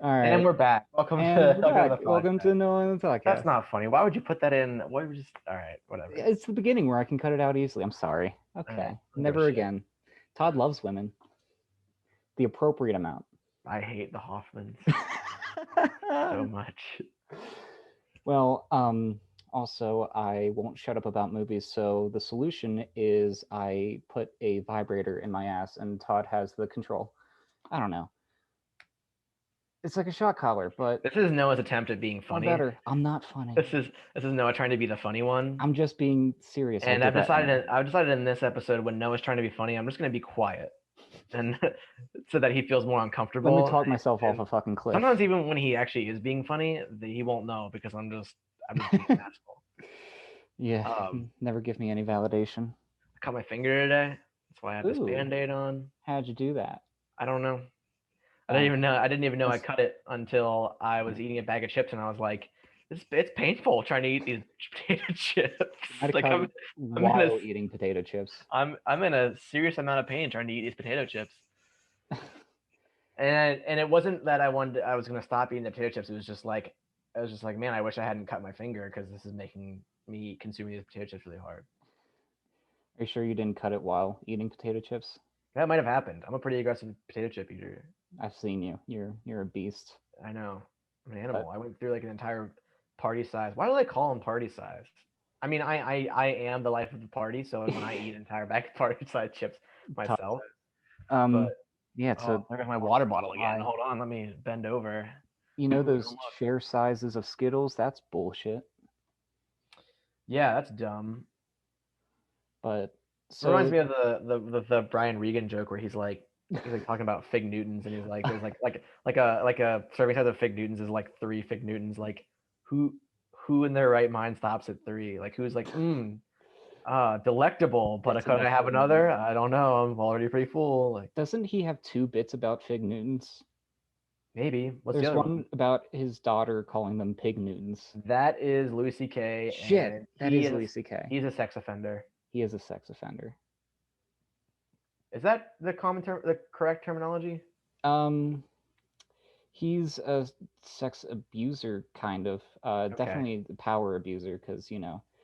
All And right. we're back. Welcome And to we're welcome to back. the Welcome podcast. to No on the That's Toddcast. not funny. Why would you put that in? What would just all right, whatever. It's the beginning where I can cut it out easily. I'm sorry. All right, Okay. I don't give a Never shit. again. Todd loves women. The appropriate amount. I hate the Hoffmans so much. Well, also, I won't shut up about movies, so the solution is I put a vibrator in my ass and Todd has the control. I don't know. It's like a shock collar, but This is Noah's attempt at being or funny. better. I'm not funny. This is Noah trying to be the funny one. I'm just being serious. I And did that now. I've decided in this episode when Noah's trying to be funny, I'm just gonna be quiet. And so that he feels more Let me uncomfortable. talk myself off And a fucking cliff. sometimes even when he actually is being funny, he won't know because I'm just being an asshole. Yeah, Um, never give me any validation. I cut my finger today. That's why I have this Ooh, band-aid on. how'd you do that? I don't know. Uh, I didn't even know I this, cut it until I was eating a bag of chips and I was like, it's painful trying to eat these potato chips. you might have Like cut it I'm in a while eating potato chips. I'm in a serious amount of pain trying to eat these potato chips. And it wasn't that I was gonna stop eating the potato chips. It was just like man, I wish I hadn't cut my finger because this is making me consuming these potato chips really hard. Are you sure you didn't cut it while eating potato chips? That might have happened. I'm a pretty aggressive potato chip eater. I've seen you. You're a beast. I know. I'm an But animal. I went through like an entire party size. Why do they call them party size? I mean, I am the life of the party. So when I eat an entire bag of party size chips Todd myself, says, but yeah. oh, So there's my water bottle again. why Hold on, let me bend over. you know Ooh, those don't look. share sizes of Skittles? That's bullshit. Yeah, that's dumb. But It reminds so me of the Brian Regan joke where he's like talking about fig Newtons and he's like there's like a serving size of fig Newtons is like 3 fig Newtons. Like who who in their right mind stops at 3? Like who's like delectable, but that's could I enough have for me. another? I don't know. I'm already pretty full. Like Doesn't he have two bits about Fig Newtons? maybe. What's the There's other one one? about his daughter calling them pig Newtons. That is Louis C.K. Shit, and that is Louis C.K. he's a sex offender. He is a sex offender. Is that the correct terminology? Um, he's a sex abuser, kind of. Okay, Definitely the power abuser, because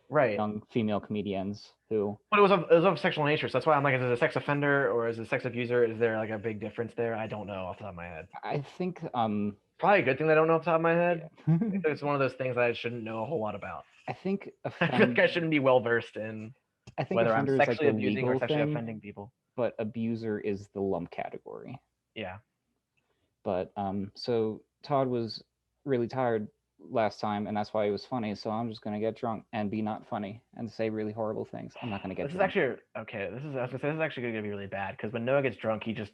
right. young female comedians who But it was of sexual nature, so that's why I'm like, is it a sex offender or is it a sex abuser? Is there like a big difference there? I don't know off the top of my head. I think Probably a good thing that I don't know off the top of my head. yeah. I think it's one of those things that I shouldn't know a whole lot about. I think I feel like I offend shouldn't be well versed in I think whether I'm offender is like sexually the abusing or legal sexually thing, offending people. but abuser is the lump category. Yeah. But so Todd was really tired last time, and that's why he was funny. So I'm just gonna get drunk and be not funny and say really horrible things. I'm not gonna get This is drunk. actually okay. I was gonna say this is actually going to be really bad because when Noah gets drunk, he just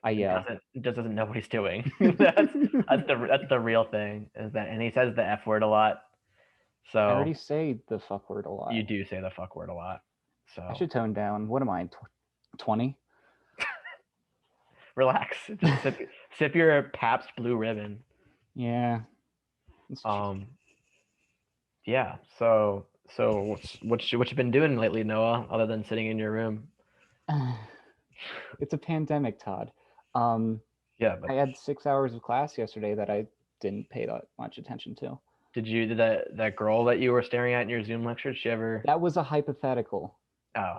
I yell. doesn't know what he's doing. That's the real thing is that, and he says the F word a lot. I So already say the fuck word a lot. you do say the fuck word a lot. I So should tone down. What am I? 20? relax. Just sip your Pabst Blue Ribbon. Yeah, it's cheap. Um, yeah. So what you been doing lately, Noah, other than sitting in your room? It's a pandemic, Todd. Yeah, I but had 6 hours of class yesterday that I didn't pay that much attention to. did that girl that you were staring at in your Zoom lecture? Did she ever? That was a hypothetical. Oh,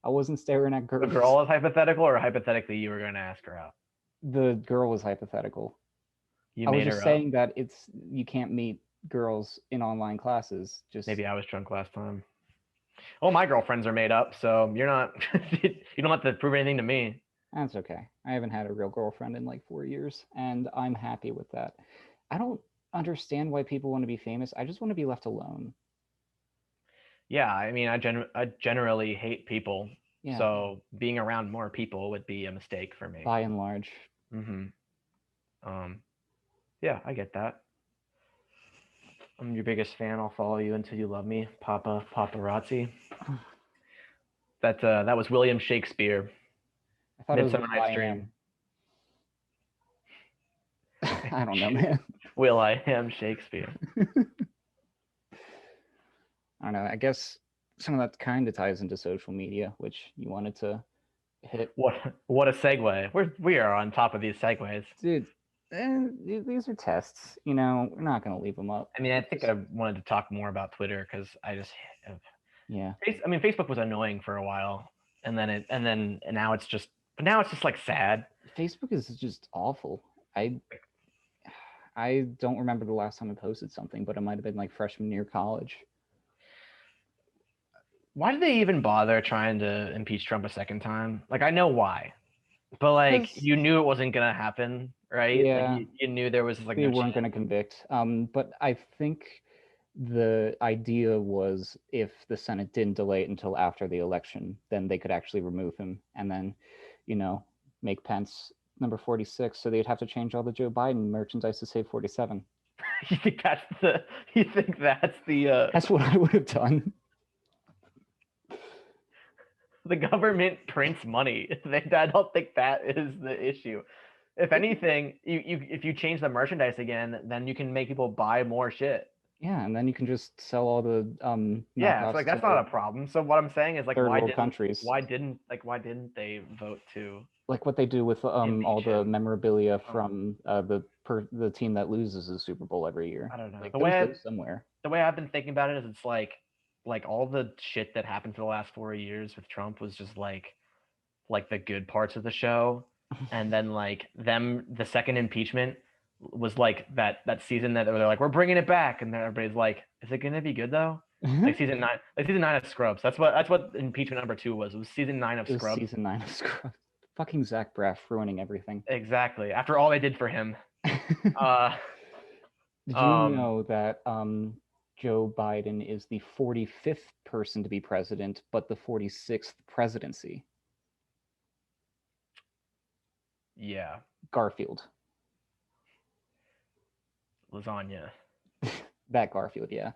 I wasn't staring at the girls. girl is hypothetical, or hypothetically you were going to ask her out? The girl was hypothetical. You I was made just her up. saying that you can't meet girls in online classes. Just Maybe I was drunk last time. Oh, my girlfriends are made up, so you're not. You don't have to prove anything to me. that's okay. I haven't had a real girlfriend in like 4 years, and I'm happy with that. I don't understand why people want to be famous. I just want to be left alone. Yeah, I mean, I generally hate people, Yeah, so being around more people would be a mistake for me. by and large. Hmm. Um, yeah, I get that. I'm your biggest fan. I'll follow you until you love me, Papa Paparazzi. That was William Shakespeare, I thought it was Midsummer Will I Night's Dream. Am. I don't know, man. Will I am Shakespeare. I don't know. I guess some of that kind of ties into social media, which you wanted to hit. What a segue. We are on top of these segues. Dude, these are tests. You know, we're not gonna leave them up. I mean, I think I wanted to talk more about Twitter because I just, Yeah. I mean, Facebook was annoying for a while, and now it's just, but now it's just like sad. Facebook is just awful. I I don't remember the last time I posted something, but it might have been like freshman year college. Why did they even bother trying to impeach Trump a second time? Like, I know why, but like, Because you knew it wasn't gonna happen, right? Like, yeah, you knew there was like they no weren't chance. going to convict. But I think the idea was if the Senate didn't delay it until after the election, then they could actually remove him and then, you know, make Pence number 46. So they'd have to change all the Joe Biden merchandise to say 47. You think that's the? You think that's the? That's what I would have done. The government prints money. I don't think that is the issue. If anything, if you change the merchandise again, then you can make people buy more shit. Yeah, and then you can just sell all the Yeah, so knockoffs like that's not to a problem. So what I'm saying is like third world countries. why didn't they vote to Like what they do with all impeach the him? memorabilia from the team that loses the Super Bowl every year. I don't know. Like those go somewhere. The way I've been thinking about it is it's like all the shit that happened for the last 4 years with Trump was just like the good parts of the show, and then like the second impeachment was like that season that they're like we're bringing it back, and then everybody's like, is it gonna be good though? Like season nine of Scrubs. That's what impeachment number 2 was. It was season 9 of It was Scrubs. season 9 of Scrubs. Fucking Zach Braff ruining everything. Exactly. After all they did for him. Did you know that Joe Biden is the 45th person to be president, but the 46th presidency? Yeah. Garfield. Lasagna. That Garfield, yeah.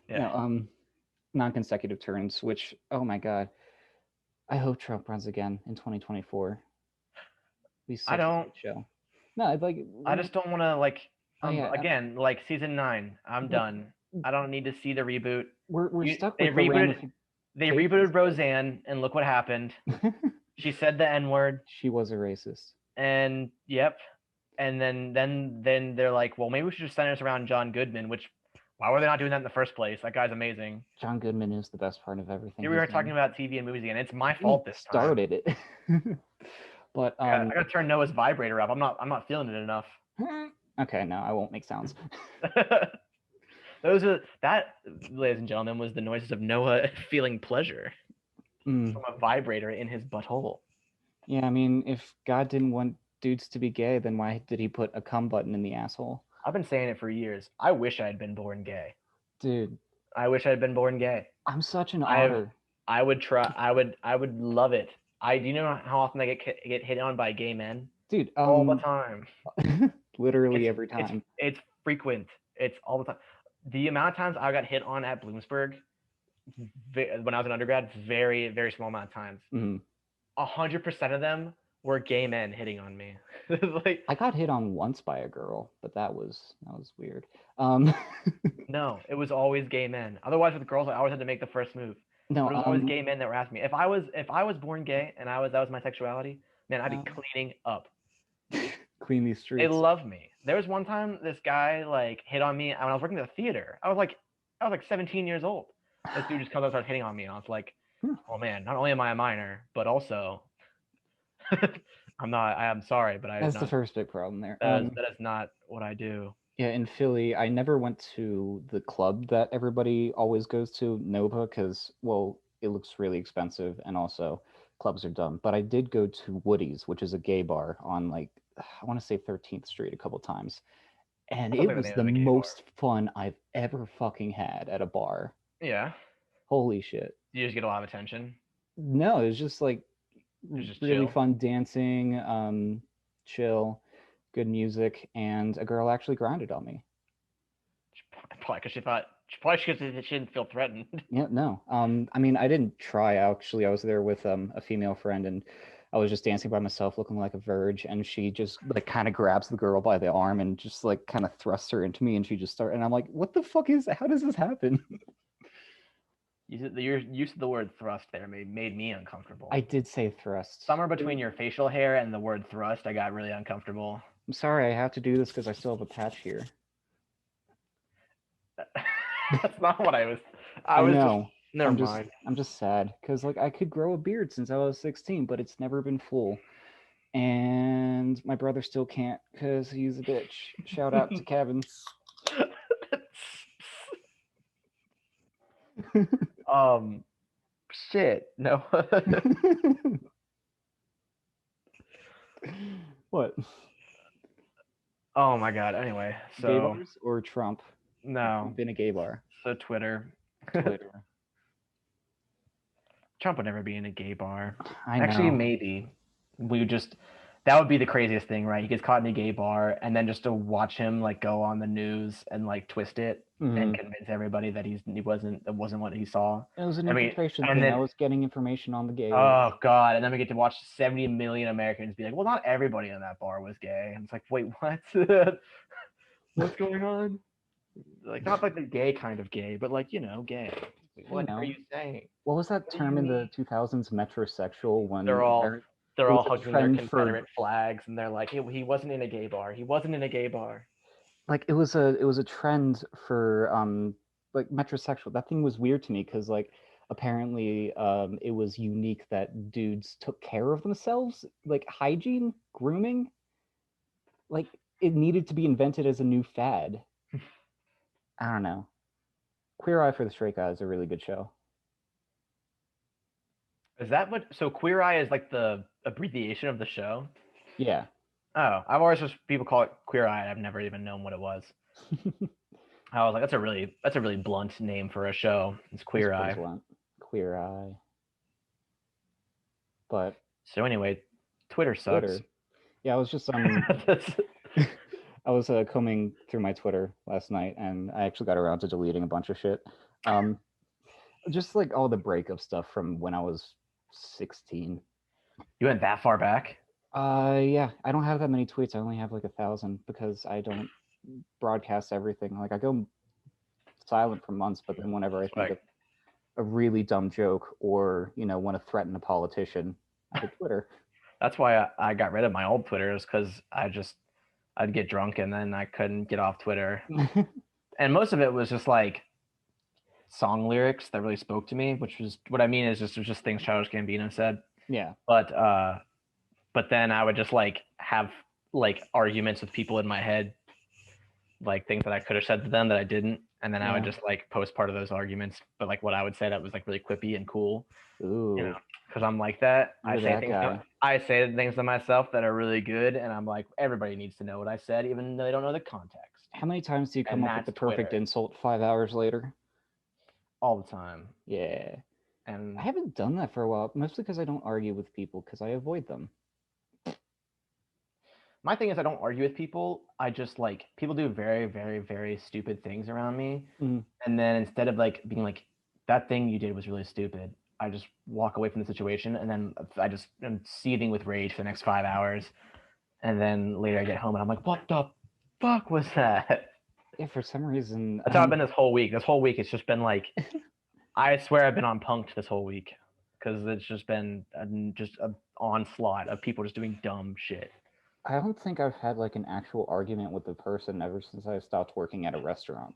Yeah. No, non-consecutive turns, which, oh my god. I hope Trump runs again in 2024. Be such a great show. No, like I just don't want to like. yeah, Again, like season 9, I'm done. I don't need to see the reboot. We're stuck They with the rebooted. They rebooted Roseanne, and look what happened. She said the N-word. She was a racist. And yep. And then they're like, well, maybe we should just center this around John Goodman. Which, why were they not doing that in the first place? That guy's amazing. John Goodman is the best part of everything. Here we are talking about TV and movies again. It's my fault this time. Started it. But I gotta turn Noah's vibrator up. I'm not feeling it enough. Okay, no, I won't make sounds. Ladies and gentlemen, was the noises of Noah feeling pleasure from a vibrator in his butthole. Yeah, I mean, if God didn't want dudes to be gay, then why did he put a cum button in the asshole? I've been saying it for years. I wish I had been born gay. Dude. I wish I had been born gay. I'm such an otter. I would try. I would love it. Do you know how often I get hit on by gay men? Dude, all the time. Literally every time. It's frequent. It's all the time. The amount of times I got hit on at Bloomsburg when I was an undergrad, very, very small amount of times. 100% of them were gay men hitting on me. Like, I got hit on once by a girl, but that was weird. No, it was always gay men. Otherwise, with girls, I always had to make the first move. No, it was always gay men that were asking me. If I was born gay and that was my sexuality, man, I'd be cleaning up. Clean these streets. They love me. There was one time this guy like hit on me when I was working at the theater. I was like 17 years old. This dude just comes up and starts hitting on me, and I was like, oh man, not only am I a minor, but also I'm sorry, but that's the first big problem there. That is not what I do. Yeah, in Philly, I never went to the club that everybody always goes to, Nova, because, well, it looks really expensive, and also clubs are dumb. But I did go to Woody's, which is a gay bar on, like, I want to say 13th Street a couple times. And it was the most fun I've ever fucking had at a bar. Yeah. Holy shit. You just get a lot of attention? No, it was just, like, really fun dancing, chill. Good music, and a girl actually grinded on me. Probably because she didn't feel threatened. Yeah, no. I mean, I didn't try. Actually, I was there with a female friend, and I was just dancing by myself, looking like a verge. And she just like kind of grabs the girl by the arm and just like kind of thrusts her into me, and she just started. And I'm like, "What the fuck is? How does this happen?" Your use of the word thrust there made me uncomfortable. I did say thrust. Somewhere between your facial hair and the word thrust, I got really uncomfortable. I'm sorry, I have to do this because I still have a patch here. That's not what I was. I I was just. know. Never mind. I'm just sad because like I could grow a beard since I was 16, but it's never been full. And my brother still can't because he's a bitch. Shout out to Kevin. Shit. No. What? Oh my god. Anyway, Gay so bars or Trump? no. Trump in a gay bar. So Twitter. Twitter. Trump would never be in a gay bar. I Actually, know. maybe. We would just. That would be the craziest thing, right? He gets caught in a gay bar, and then just to watch him like go on the news and like twist it and convince everybody that that wasn't what he saw. It was an I mean, infiltration and thing. I then was getting information on the gays. oh god, and then we get to watch 70 million Americans be like, well, not everybody in that bar was gay, and it's like, wait, what? What's going on? Like not like the gay kind of gay, but like gay. What are you saying? What was that What do term you in mean? the 2000s? Metrosexual. When They're all it they're all was a hugging their trend Confederate flags, and they're like, he wasn't in a gay bar. He wasn't in a gay bar. like it was a trend for like metrosexual. That thing was weird to me because like apparently it was unique that dudes took care of themselves, like hygiene, grooming. Like it needed to be invented as a new fad. I don't know. Queer Eye for the Straight Guy is a really good show. Is that what? So Queer Eye is like the abbreviation of the show. Yeah. Oh, I've always just people call it Queer Eye. I've never even known what it was. I was like, that's a really blunt name for a show. It's Queer Eye. Blunt. Queer Eye. But so anyway, Twitter sucks. Twitter. Yeah, I was just I was combing through my Twitter last night, and I actually got around to deleting a bunch of shit. Just like all the breakup stuff from when I was 16. You went that far back? Yeah, I don't have that many tweets. I only have like 1,000 because I don't broadcast everything. Like I go silent for months, but then whenever I think of a really dumb joke or want to threaten a politician, I hit Twitter. That's why I got rid of my old Twitters because I'd get drunk and then I couldn't get off Twitter. And most of it was just like song lyrics that really spoke to me, which was what I mean is just things Childish Gambino said. Yeah. But then I would just like have like arguments with people in my head, like things that I could have said to them that I didn't, and then I would just like post part of those arguments, but like what I would say that was like really quippy and cool. Ooh. Because I'm like that. I say things to myself that are really good, and I'm like, everybody needs to know what I said, even though they don't know the context. How many times do you come up with the perfect insult 5 hours later? All the time. Yeah. And I haven't done that for a while, mostly because I don't argue with people because I avoid them. My thing is I don't argue with people. I just like people do very, very, very stupid things around me. Mm. And then instead of like being like, that thing you did was really stupid, I just walk away from the situation, and then I just am seething with rage for the next 5 hours. And then later I get home and I'm like, what the fuck was that? Yeah, for some reason. That's how I've been this whole week. This whole week it's just been like, I swear I've been on punked this whole week because it's just been just an onslaught of people just doing dumb shit. I don't think I've had like an actual argument with a person ever since I stopped working at a restaurant.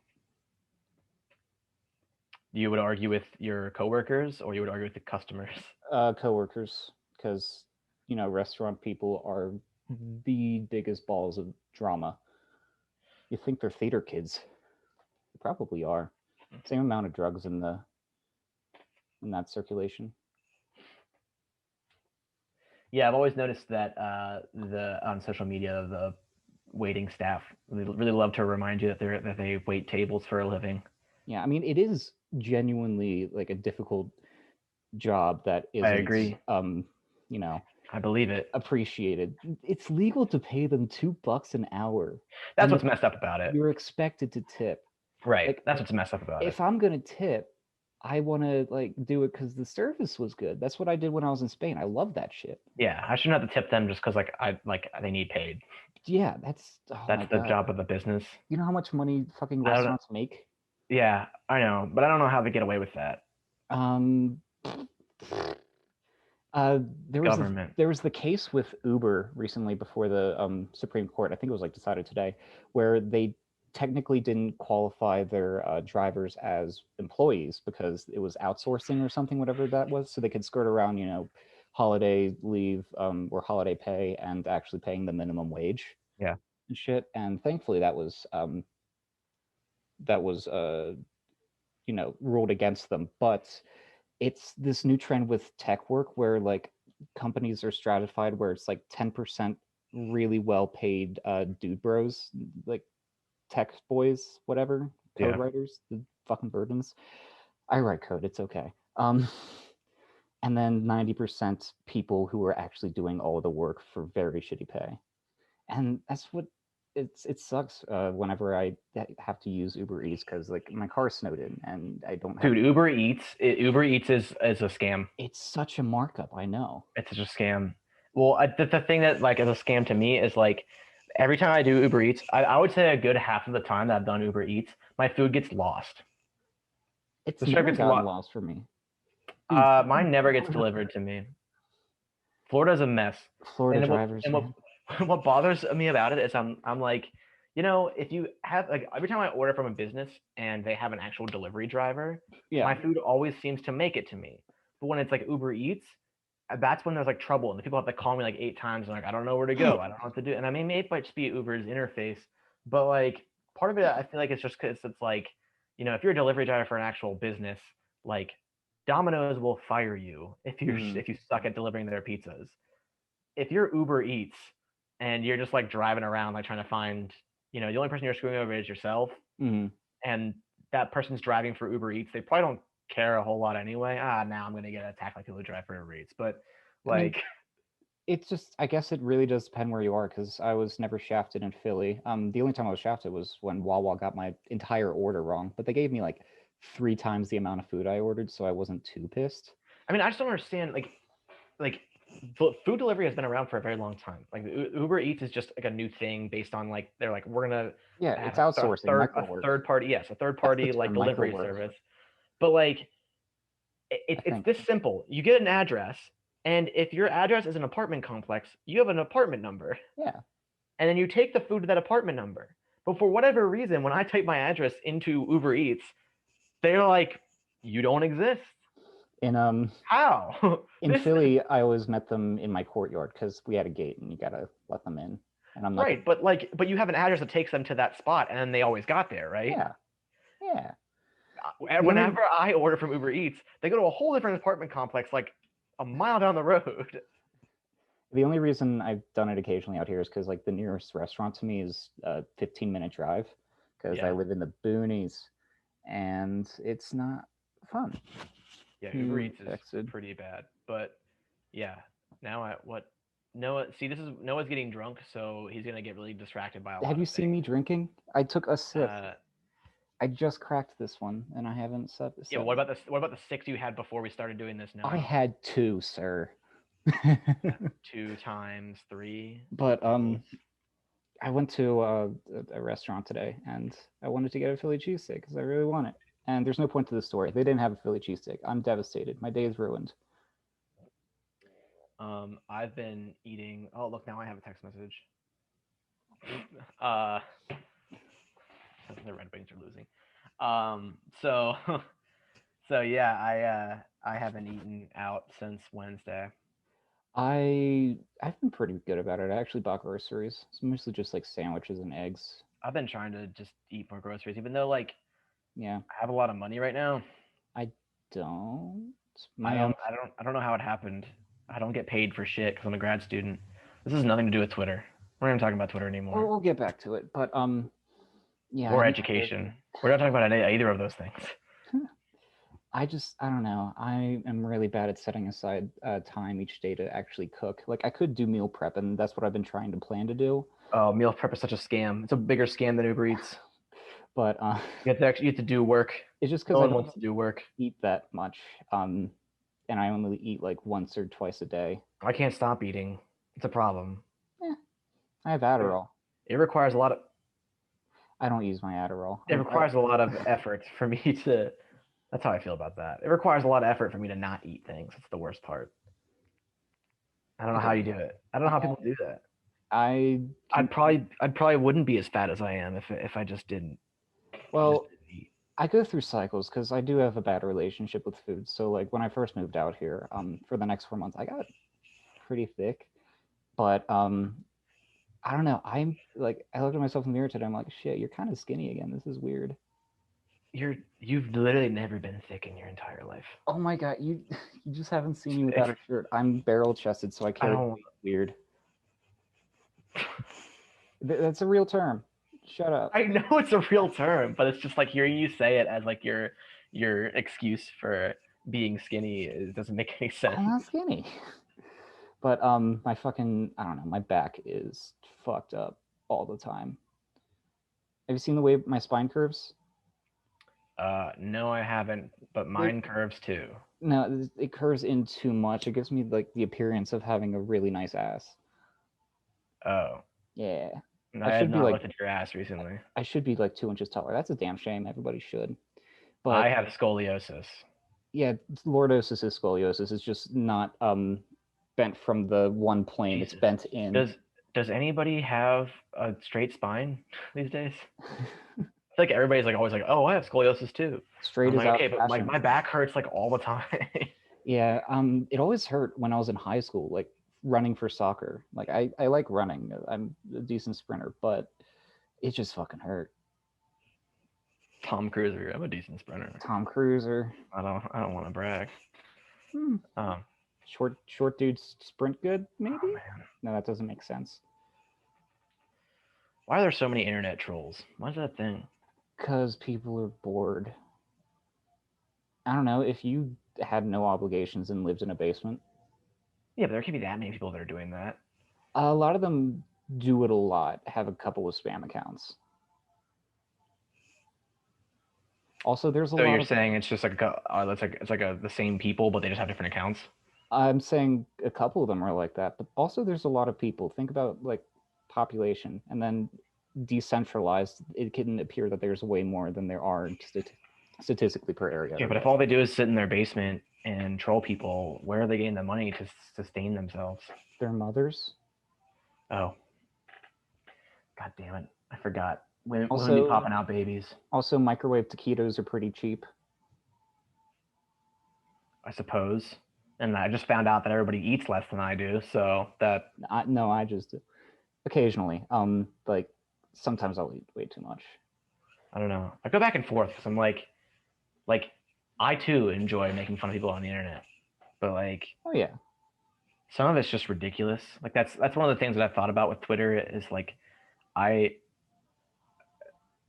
You would argue with your coworkers, or you would argue with the customers? Coworkers, because restaurant people are the biggest balls of drama. You think they're theater kids? They probably are. Same amount of drugs in that circulation. Yeah, I've always noticed that on social media the waiting staff really love to remind you that they wait tables for a living. Yeah, I mean it is genuinely like a difficult job that isn't. I agree. I believe it. Appreciated. It's legal to pay them $2 an hour. That's what's messed up about it. You're expected to tip. Right. Like, that's what's messed up about it. If I'm gonna tip, I want to like do it because the service was good. That's what I did when I was in Spain. I love that shit. Yeah, I shouldn't have to tip them just because they need paid. Yeah, that's the job of the business. You know how much money fucking restaurants make? Yeah, I know, but I don't know how they get away with that. Uh, there was the Government. there was the case with Uber recently before the Supreme Court. I think it was like decided today, where they technically didn't qualify their drivers as employees because it was outsourcing or something, whatever that was. So they could skirt around, holiday leave or holiday pay and actually paying the minimum wage Yeah. and shit. And thankfully, that was ruled against them. But it's this new trend with tech work where like companies are stratified where it's like 10% really well paid dude bros, like tech boys, whatever, code Yeah. writers, the fucking burdens. I write code, it's okay. Um and then 90% people who are actually doing all of the work for very shitty pay. And that's what it sucks whenever I have to use Uber Eats because like my car's snowed in and I don't have. Dude, Uber Eats is a scam. It's such a markup, I know. It's such a scam. Well, the thing that like is a scam to me is like every time I do Uber Eats, I would say a good half of the time that I've done Uber Eats, my food gets lost. It's The ship never gets gotten lost. lost for me. Dude, Mine never gets delivered to me. Florida's a mess. Florida And drivers, what man. what bothers me about it is I'm like, if you have like every time I order from a business and they have an actual delivery driver, Yeah. my food always seems to make it to me. But when it's like Uber Eats, that's when there's like trouble and the people have to call me like 8 times and like I don't know where to go. I don't know what to do. And I mean it might just be Uber's interface, but like part of it I feel like it's just because it's like, if you're a delivery driver for an actual business, like Domino's will fire you if you suck at delivering their pizzas. If you're Uber Eats and you're just like driving around like trying to find, the only person you're screwing over is yourself, Mm-hmm. and that person's driving for Uber Eats, they probably don't care a whole lot anyway. Now I'm gonna get attacked like people who drive for Uber Eats, but I mean, like, it's just, I guess it really does depend where you are because I was never shafted in Philly. The only time I was shafted was when Wawa got my entire order wrong, but they gave me like 3 times the amount of food I ordered, so I wasn't too pissed. I mean, I just don't understand like food delivery has been around for a very long time. Like Uber Eats is just like a new thing based on like they're like we're gonna Yeah, it's have outsourcing, micro a work. third party, yes, a third That's the party like term, micro delivery work, service. But like I it's think. this simple. You get an address, and if your address is an apartment complex, you have an apartment number, Yeah. and then you take the food to that apartment number. But for whatever reason, when I type my address into Uber Eats, they're like, "You don't exist." In How? in This Philly, I always met them in my courtyard because we had a gate and you gotta let them in. And I'm like, right, but you have an address that takes them to that spot, and then they always got there, right? yeah, yeah. And The only whenever I order from Uber Eats, they go to a whole different apartment complex, like a mile down the road. the only reason I've done it occasionally out here is because like the nearest restaurant to me is a 15-minute drive because I Yeah, live in the boonies and it's not fun. yeah. Uber You Eats is texted. pretty bad, but yeah. Now I what Noah? See, this is Noah's getting drunk, so he's gonna get really distracted by a Have lot you of seen me things. drinking? I took a sip. Uh, I just cracked this one and I haven't yeah. said. What about the six you had before we started doing this, I Noah? had two, sir. Yeah, 2 times 3 But equals. I went to a restaurant today and I wanted to get a Philly cheesesteak because I really want it. And there's no point to the story. They didn't have a Philly cheesesteak. I'm devastated. My day is ruined. I've been eating. Oh, look, now I have a text message. Uh, the Red Wings are losing. So so yeah, I haven't eaten out since Wednesday. I've been pretty good about it. I actually bought groceries. It's mostly just like sandwiches and eggs. I've been trying to just eat more groceries, even though like Yeah, I have a lot of money right now. I don't. I My don't I don't I don't know how it happened. I don't get paid for shit because I'm a grad student. This has nothing to do with Twitter. We're not even talking about Twitter anymore. we'll get back to it, but yeah, Or I'm education. We're not talking about either of those things. I don't know. I am really bad at setting aside time each day to actually cook. Like I could do meal prep, and that's what I've been trying to plan to do. Oh, meal prep is such a scam. It's a bigger scam than Uber Eats. But You have to do work. it's just because No I one don't wants to do work. eat that much, and I only eat like once or twice a day. I can't stop eating. It's a problem. Eh, I have It, Adderall. it requires a lot of I don't use my Adderall. effort for me to. That's how I feel about that. It requires a lot of effort for me to not eat things. That's the worst part. I don't know how you do it. I don't know how people do that. I I'd probably wouldn't be as fat as I am if I just didn't. well, Eat. I go through cycles because I do have a bad relationship with food. So like when I first moved out here, for the next 4 months, I got pretty thick, but I don't know. I'm like, I looked at myself in the mirror today. I'm like, shit, you're kind of skinny again. This is weird. You've literally never been thick in your entire life. Oh my god, you you just haven't seen me without It's, a shirt. I'm barrel chested, so I I carry don't. weight weird. That's a real term. Shut up. I know it's a real term, but it's just like hearing you say it as like your excuse for being skinny. It doesn't make any sense. I'm not skinny. But my fucking, I don't know, my back is fucked up all the time. Have you seen the way my spine curves? No, I haven't, but mine curves too. No, it curves in too much. It gives me like the appearance of having a really nice ass. Oh, Yeah. I have not looked at your ass recently. I should be like 2 inches taller. That's a damn shame. Everybody should. But I have scoliosis. yeah, lordosis is scoliosis. It's just not bent from the one plane. Jesus. It's bent in. Does anybody have a straight spine these days? I feel like everybody's like always like, oh, I have scoliosis too. Straight I'm is like, out okay, of but like fashion. my back hurts like all the time. Yeah, it always hurt when I was in high school, like running for soccer. Like I like running. I'm a decent sprinter, but it just fucking hurt. Tom Cruiser, I'm a decent sprinter. Tom Cruiser. I don't want to brag. Short dudes sprint good, maybe? Oh, man. No, that doesn't make sense. Why are there so many internet trolls? Why is that a thing? Because people are bored. I don't know, if you had no obligations and lived in a basement. Yeah, but there can't be that many people that are doing that. A lot of them do it a lot, have a couple of spam accounts. Also, there's a lot. So you're saying it's just like the same people, but they just have different accounts. I'm saying a couple of them are like that, but also there's a lot of people. Think about like population, and then decentralized. It can appear that there's way more than there are statistically per area. Yeah, but if all they do is sit in their basement and troll people, where are they getting the money to sustain themselves? Their mothers. Oh, god damn it! I forgot. Women be popping out babies. Also, microwave taquitos are pretty cheap. I suppose. And I just found out that everybody eats less than I do, so that. No, I just occasionally. Like sometimes I'll eat way too much. I don't know. I go back and forth because I'm like, I too enjoy making fun of people on the internet, but like, oh yeah, some of it's just ridiculous. Like that's one of the things that I've thought about with Twitter is like,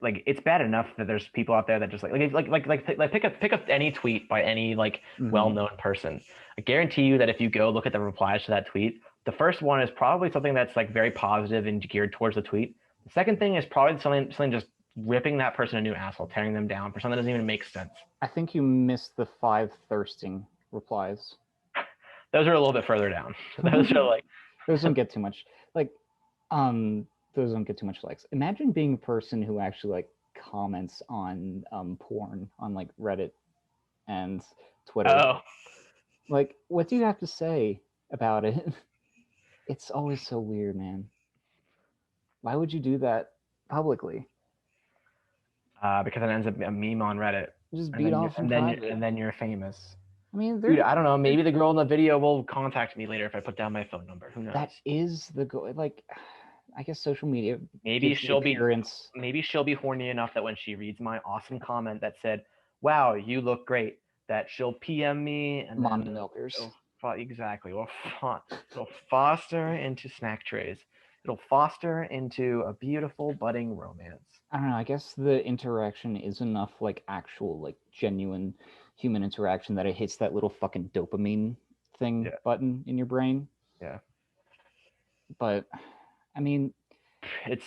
it's bad enough that there's people out there that just pick up any tweet by any like well-known person. I guarantee you that if you go look at the replies to that tweet, the first one is probably something that's like very positive and geared towards the tweet. The second thing is probably something just ripping that person a new asshole, tearing them down for something that doesn't even make sense. I think you missed the 5 thirsting replies. Those are a little bit further down. Those are like those don't get too much those don't get too much likes. Imagine being a person who actually like comments on porn on like Reddit and Twitter. Oh. Like, what do you have to say about it? It's always so weird, man. Why would you do that publicly? Because it ends up a meme on Reddit. Just beat off in private. And then you're famous. I mean, dude, I don't know. Maybe the girl in the video will contact me later if I put down my phone number. Who knows? That is the goal. Like, I guess social media. Maybe she'll be horny enough that when she reads my awesome comment that said, "Wow, you look great," that she'll PM me and mom to milkers. Exactly. It'll foster into snack trays. It'll foster into a beautiful budding romance. I don't know. I guess the interaction is enough, like actual, like genuine human interaction, that it hits that little fucking dopamine thing button in your brain. Yeah. But I mean, they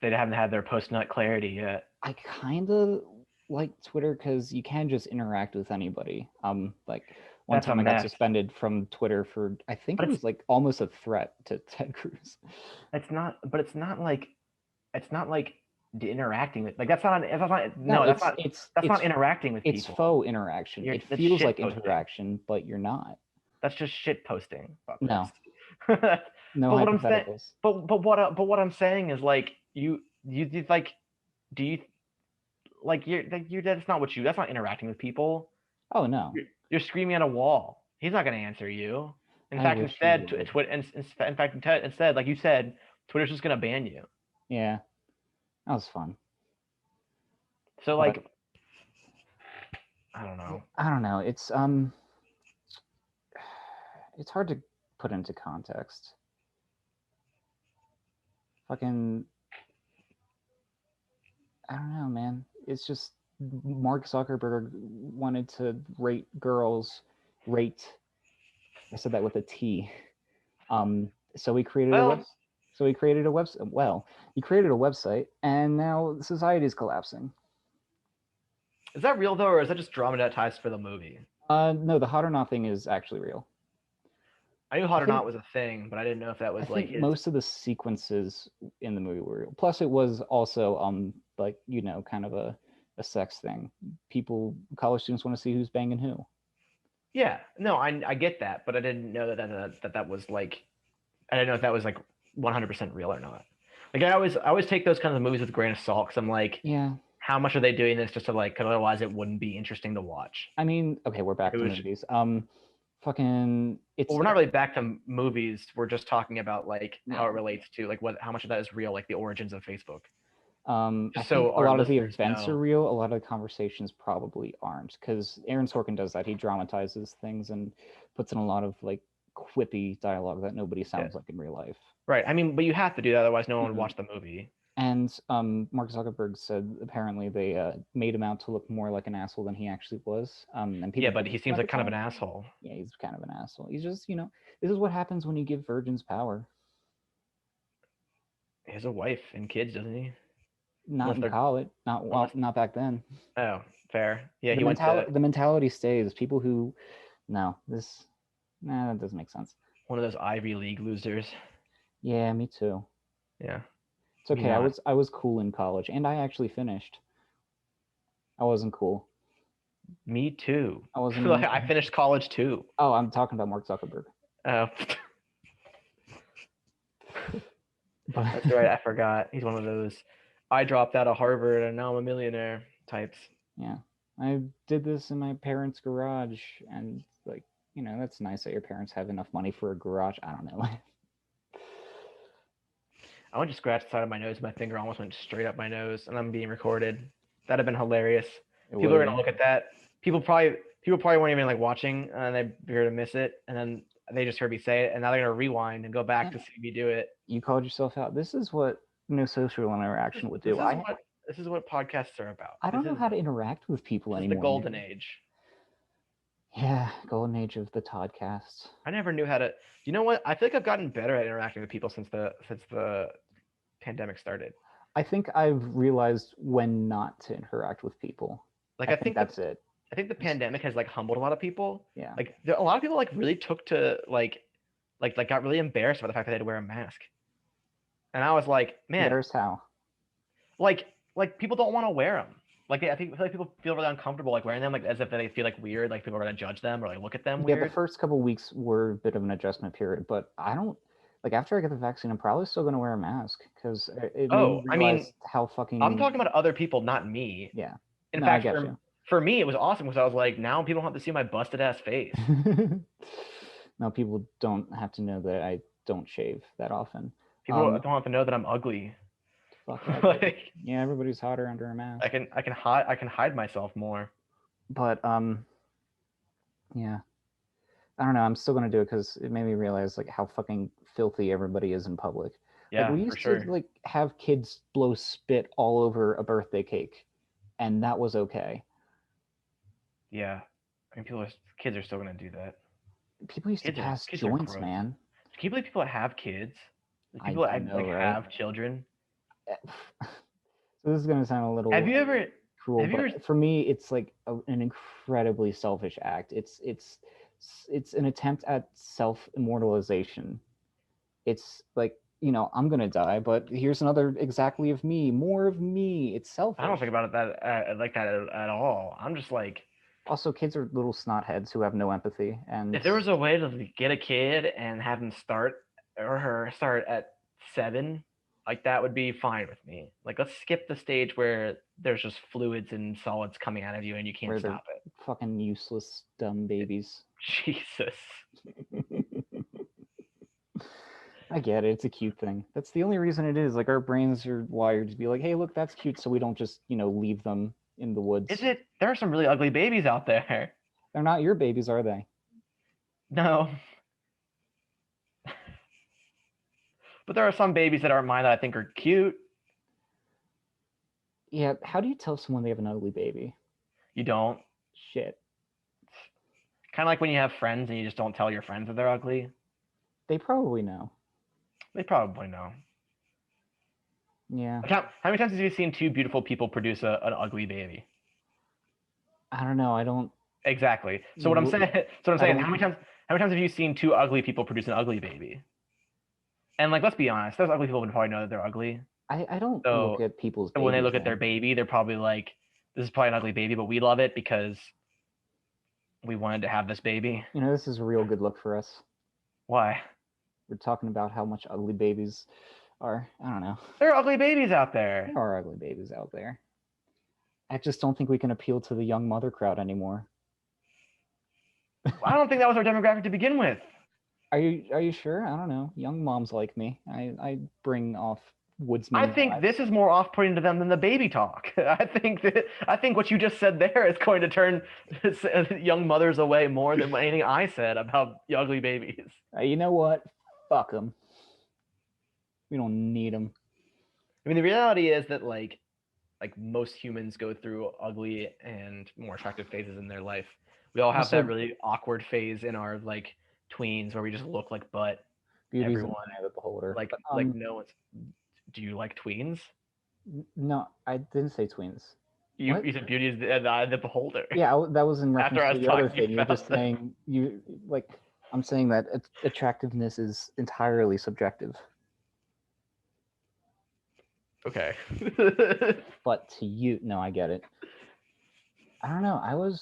haven't had their post-nut clarity yet. I kind of like Twitter because you can just interact with anybody. Like one time I got suspended from Twitter for, I think it was like almost a threat to Ted Cruz. It's not like interacting with, like that's not interacting with people. It's faux interaction. It feels like interaction, but you're not. That's just shit posting. No, No But what I'm saying, hypotheticals. but what I'm saying is like you like do you like you're that's not what you that's not interacting with people. Oh no, You're screaming at a wall. He's not going to answer you. In I fact, wish you instead, would. in fact, instead, like you said, Twitter's just going to ban you. Yeah, that was fun. So But like, I don't know. I don't know. It's hard to put into context. Fucking, I don't know, man. It's just Mark Zuckerberg wanted to rate girls, rate. I said that with a T. So he created a web. Well, So he created a website. Well, he created a website, and now society is collapsing. is that real though, or is that just dramatized for the movie? No, the hot or not thing is actually real. I knew Hot I or think Not was a thing, but I didn't know if that I was like think his. most of the sequences in the movie were real. Plus, it was also like kind of a sex thing. People, college students want to see who's banging who. Yeah, no, I get that, but I didn't know that was like I didn't know if that was like 100% real or not. Like I always take those kinds of movies with a grain of salt because I'm like, Yeah, how much are they doing this just to like? Because otherwise, it wouldn't be interesting to watch. I mean, okay, we're If back it to was movies. Fucking, well, it's we're not really back to movies. We're just talking about like how it no. relates to like what how much of that is real, like the origins of Facebook. I Just think so a our lot of the listeners events are know. real. A lot of the conversations probably aren't, because Aaron Sorkin does that. He dramatizes things and puts in a lot of like quippy dialogue that nobody Yeah. sounds like in real life. Right. I mean, but you have to do that, otherwise no one would Mhm. watch the movie. And Mark Zuckerberg said apparently they made him out to look more like an asshole than he actually was. And Yeah, people but told he him seems at the like kind of an time, asshole. yeah, he's kind of an asshole. He's just, this is what happens when you give virgins power. He has a wife and kids, doesn't he? Not Unless in they're college, not well, unless not back then. oh, fair. Yeah, The he went to mentality stays. People who, no, this, nah, that doesn't make sense. one of those Ivy League losers. Yeah, me too. Yeah. It's Me okay. not. I was cool in college, and I actually finished. I wasn't cool. Me too. I wasn't Like even. I finished college too. Oh, I'm talking about Mark Zuckerberg. Oh, But that's right. I forgot. He's one of those I dropped out of Harvard and now I'm a millionaire types. yeah, I did this in my parents' garage, and like, that's nice that your parents have enough money for a garage. I don't know. I went to scratch the side of my nose. My finger almost went straight up my nose, and I'm being recorded. That'd have been hilarious. It People would are have gonna been. look at that. People probably weren't even like watching, and they heard to miss it, and then they just heard me say it, and now they're gonna rewind and go back to see me do it. You called yourself out. This is what no social interaction would This do. is what this is what podcasts are about. I don't know how to interact with people This is the anymore, golden man. age. Yeah, golden age of the Toddcast. I never knew how to. You know what? I feel like I've gotten better at interacting with people since the pandemic started. I think I've realized when not to interact with people. Like I think that's it. I think the pandemic has like humbled a lot of people. Yeah. Like a lot of people like really took to like got really embarrassed by the fact that they had to wear a mask. And I was like, man, Embarrassed how? like people don't want to wear them. I feel like people feel really uncomfortable like wearing them, like as if they feel like weird, like people are gonna judge them or like look at them Yeah, the weird. first couple weeks were a bit of an adjustment period, but I don't like after I get the vaccine, I'm probably still gonna wear a mask because it made me Oh, I mean, realize how I'm fucking talking about other people, not me. yeah. In No, I fact, get you. for me, it was awesome because I was like, now people don't have to see my busted ass face. Now people don't have to know that I don't shave that often. People don't have to know that I'm ugly. Fuck that, dude. Like Yeah, everybody's hotter under a mask. I can hide myself more. But yeah, I don't know. I'm still gonna do it because it made me realize like how fucking filthy everybody is in public. Like Yeah, we for used to sure. like have kids blow spit all over a birthday cake, and that was okay. Yeah. I mean, kids are still gonna do that. People used to pass Kids are joints, gross. man. Can you believe people that have kids? Like I people I that know, like right? have children. So this is gonna sound a Have little you ever? cruel, Have you ever? but for me, it's like an incredibly selfish act. It's an attempt at self immortalization. It's like I'm gonna die, but here's another exactly of me, more of me. It's I don't selfish. think about it that like that at all. I'm just like, Also, kids are little snot heads who have no empathy, and if there was a way to get a kid and have them start or her start at 7, like that would be fine with me. Like let's skip the stage where there's just fluids and solids coming out of you and you can't Where they're stop it. fucking useless, dumb babies. Jesus. I get it. It's a cute thing. That's the only reason it is. Like our brains are wired to be like, hey, look, that's cute, so we don't just, leave them in the woods. Is it? There are some really ugly babies out there. They're not your babies, are they? No. But there are some babies that aren't mine that I think are cute. Yeah, how do you tell someone they have an ugly baby? You don't. Shit. Kind of like when you have friends and you just don't tell your friends that they're ugly. They probably know. They probably know. Yeah. Like how many times have you seen two beautiful people produce an ugly baby? I don't know. I don't. Exactly. So what I'm saying. How many times have you seen two ugly people produce an ugly baby? And like, let's be honest, those ugly people would probably know that they're ugly. I don't So look at people's babies. when they look at their baby, they're probably like, "This is probably an ugly baby, but we love it because we wanted to have this baby." This is a real good look for us. Why? We're talking about how much ugly babies are. I don't know. There are ugly babies out there. There are ugly babies out there. I just don't think we can appeal to the young mother crowd anymore. I don't think that was our demographic to begin with. Are you sure? I don't know. Young moms like me. I bring off woodsman. I think this is more off-putting to them than the baby talk. I think what you just said there is going to turn young mothers away more than anything I said about ugly babies. You know what? Fuck them. We don't need them. I mean, the reality is that like most humans go through ugly and more attractive phases in their life. We all have that really awkward phase in our like tweens where we just look like butt. Beauty's in the eye of the beholder. Like no one's. Do you like tweens? No, I didn't say tweens. You said beauty is the eye of the beholder. Yeah, that was in reference to the other thing. You're just saying I'm saying that attractiveness is entirely subjective. Okay. But to you, no, I get it. I don't know. I was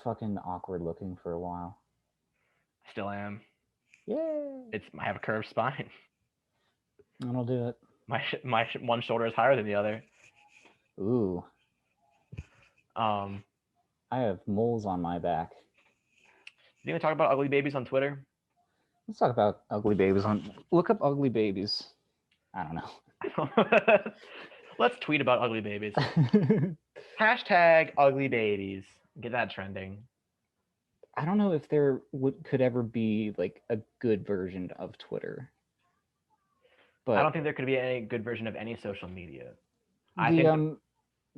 fucking awkward looking for a while. Still am. Yeah. I have a curved spine. I'll do it. My one shoulder is higher than the other. Ooh. I have moles on my back. You gonna talk about ugly babies on Twitter? Let's talk about ugly babies look up ugly babies. I don't know. Let's tweet about ugly babies. Hashtag ugly babies. Get that trending. I don't know if there could ever be like a good version of Twitter. But I don't think there could be any good version of any social media.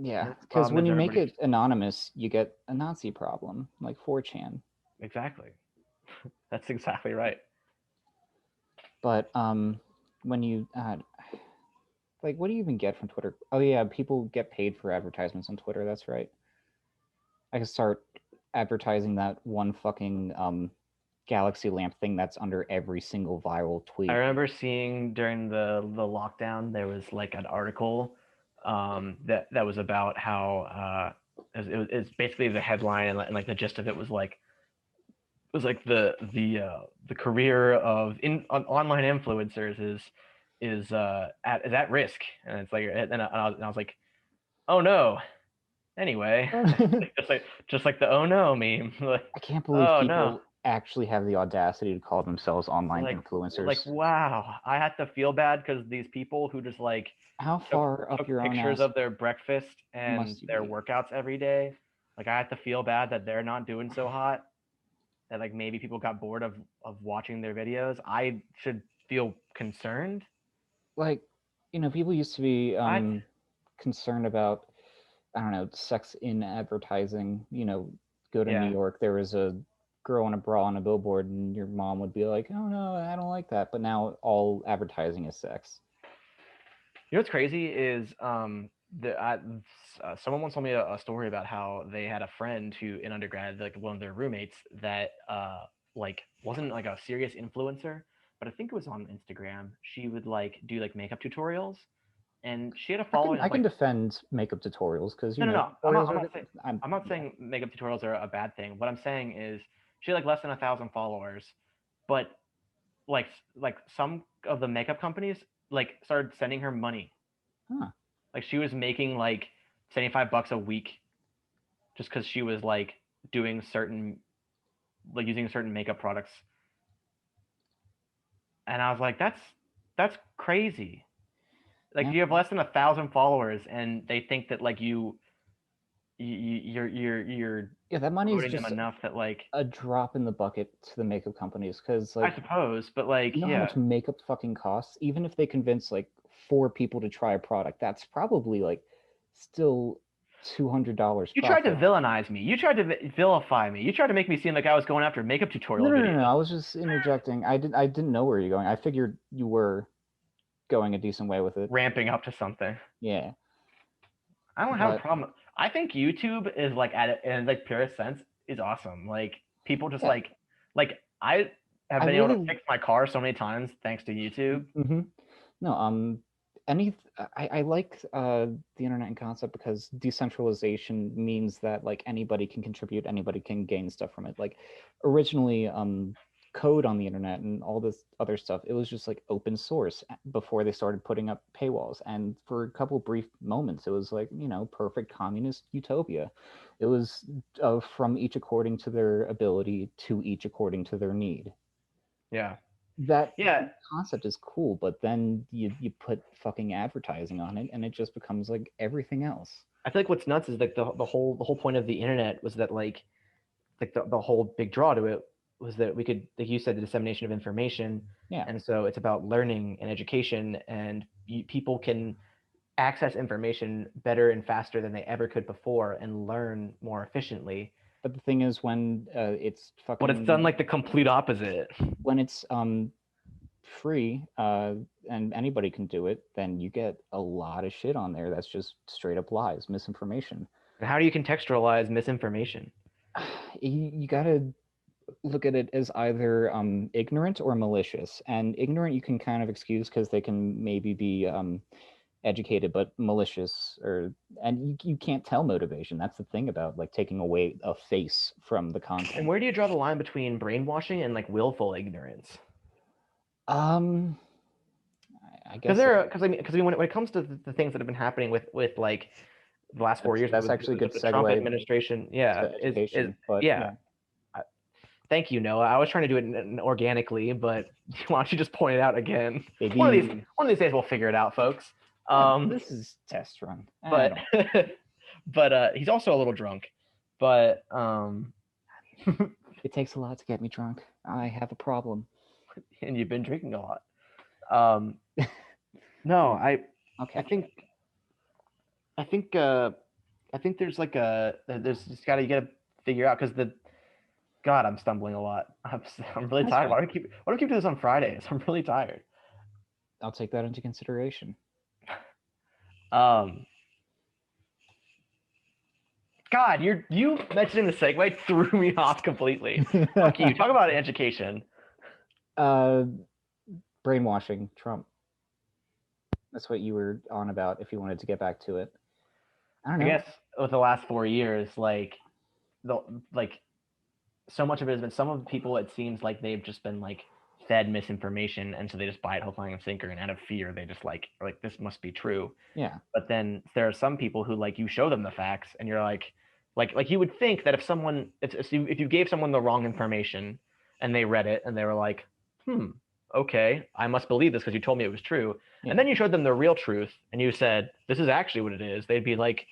Yeah, because when you make it anonymous, you get a Nazi problem, like 4chan. Exactly. That's exactly right. But when you what do you even get from Twitter? Oh yeah, people get paid for advertisements on Twitter. That's right. I could start advertising that one fucking galaxy lamp thing that's under every single viral tweet. I remember seeing during the lockdown there was like an article that was about how it's basically the headline and like the gist of it was like the career of online influencers is at risk, and it's like and I was like, oh no. Anyway, just like the oh no meme. Like, I can't believe people actually have the audacity to call themselves online influencers. Like, wow, I had to feel bad because these people who just like how far up your pictures own of their breakfast and their workouts every day. Like, I had to feel bad that they're not doing so hot. That like maybe people got bored of watching their videos. I should feel concerned. Like, people used to be concerned about, I don't know, sex in advertising. Go to New York, there was a girl in a bra on a billboard, and your mom would be like, oh no, I don't like that. But now all advertising is sex. You know what's crazy is someone once told me a story about how they had a friend who in undergrad, like one of their roommates, that like wasn't like a serious influencer, but I think it was on Instagram. She would like do like makeup tutorials, and she had a following. I can defend makeup tutorials because no. I'm not saying makeup tutorials are a bad thing. What I'm saying is she had like less than 1,000 followers, but like some of the makeup companies like started sending her money. Huh. Like she was making like $75 a week just because she was like doing certain like using certain makeup products. And I was like, that's crazy. Like Yeah. you have less than 1,000 followers, and they think that like you're Yeah, that money is promoting them just enough that like a drop in the bucket to the makeup companies because, I like, suppose, but like you know how yeah, much makeup fucking costs? Even if they convince like 4 people to try a product, that's probably like still $200 you tried to profit. villainize me. You tried to vilify me. You tried to make me seem like I was going after makeup No, tutorial no, no, no. videos, I was just interjecting. I didn't know where you're going. I figured you were going a decent way with it. ramping up to something. Yeah, I don't have a but problem. I think YouTube is like at it in like purest sense is awesome. Like people just yeah, like I have I been able to really. fix my car so many times thanks to YouTube. Mhm. No, any I like the internet in concept because decentralization means that like anybody can contribute, anybody can gain stuff from it. Like originally, code on the internet and all this other stuff, it was just like open source before they started putting up paywalls. And for a couple brief moments, it was like, perfect communist utopia. It was from each according to their ability to each according to their need. Yeah. That Yeah. concept is cool, but then you put fucking advertising on it and it just becomes like everything else. I feel like what's nuts is like the whole point of the internet was that like the whole big draw to it was that we could, like you said, the dissemination of information. Yeah. And so it's about learning and education, and people can access information better and faster than they ever could before and learn more efficiently. But the thing is, when it's But it's done fucking like the complete opposite. when it's free, and anybody can do it, then you get a lot of shit on there that's just straight up lies, misinformation. And how do you contextualize misinformation? You gotta look at it as either ignorant or malicious. And ignorant you can kind of excuse because they can maybe be educated, but malicious, and you can't tell motivation. That's the thing about like taking away a face from the And content. where do you draw the line between brainwashing and like willful ignorance? um I Because guess when it comes to the things that have been happening with like the last 4 years that's with, actually a good the Trump segue administration, to is education, but yeah. yeah. Thank you, Noah. I was trying to do it organically, but why don't you just point it out again? Maybe One of these days we'll figure it out, folks. this is test run. But but he's also a little drunk. But It takes a lot to get me drunk. I have a problem. and you've been drinking a lot. Um, no, Okay. I think I think I think there's like there's just you gotta figure out because God, I'm stumbling a lot. I'm really That's tired. fine. Why do I keep doing this on Fridays? I'm really tired. I'll take that into consideration. Um, God, you mentioning the segue threw me off completely. Fuck you. Talk about education. Brainwashing Trump. That's what you were on about. If you wanted to get back to it, I don't I know. guess with the last 4 years, the like so much of it has been some of the people. It seems like they've just been like fed misinformation, and so they just buy it hook, line, and sinker, and out of fear, they just like are like this must be true. Yeah. But then there are some people who like you show them the facts, and you're like you would think that if you gave someone the wrong information, and they read it and they were like, okay, I must believe this because you told me it was true. Yeah. And then you showed them the real truth, and you said this is actually what it is. They'd be like,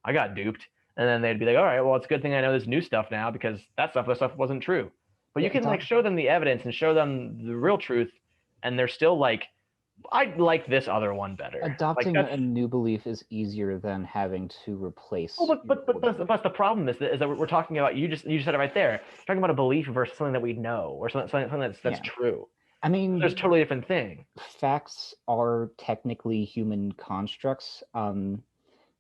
I got duped. And then they'd be like, all right, well, it's a good thing I know this new stuff now because that stuff wasn't true. But Yeah, you can like show them the evidence and show them the real truth, and they're still like, I like this other one better. adopting Like a new belief is easier than having to replace. well, but the problem is that we're talking about you just said it right there. We're talking about a belief versus something that we know or something that's true. I mean, There's a totally different thing. facts are technically human constructs,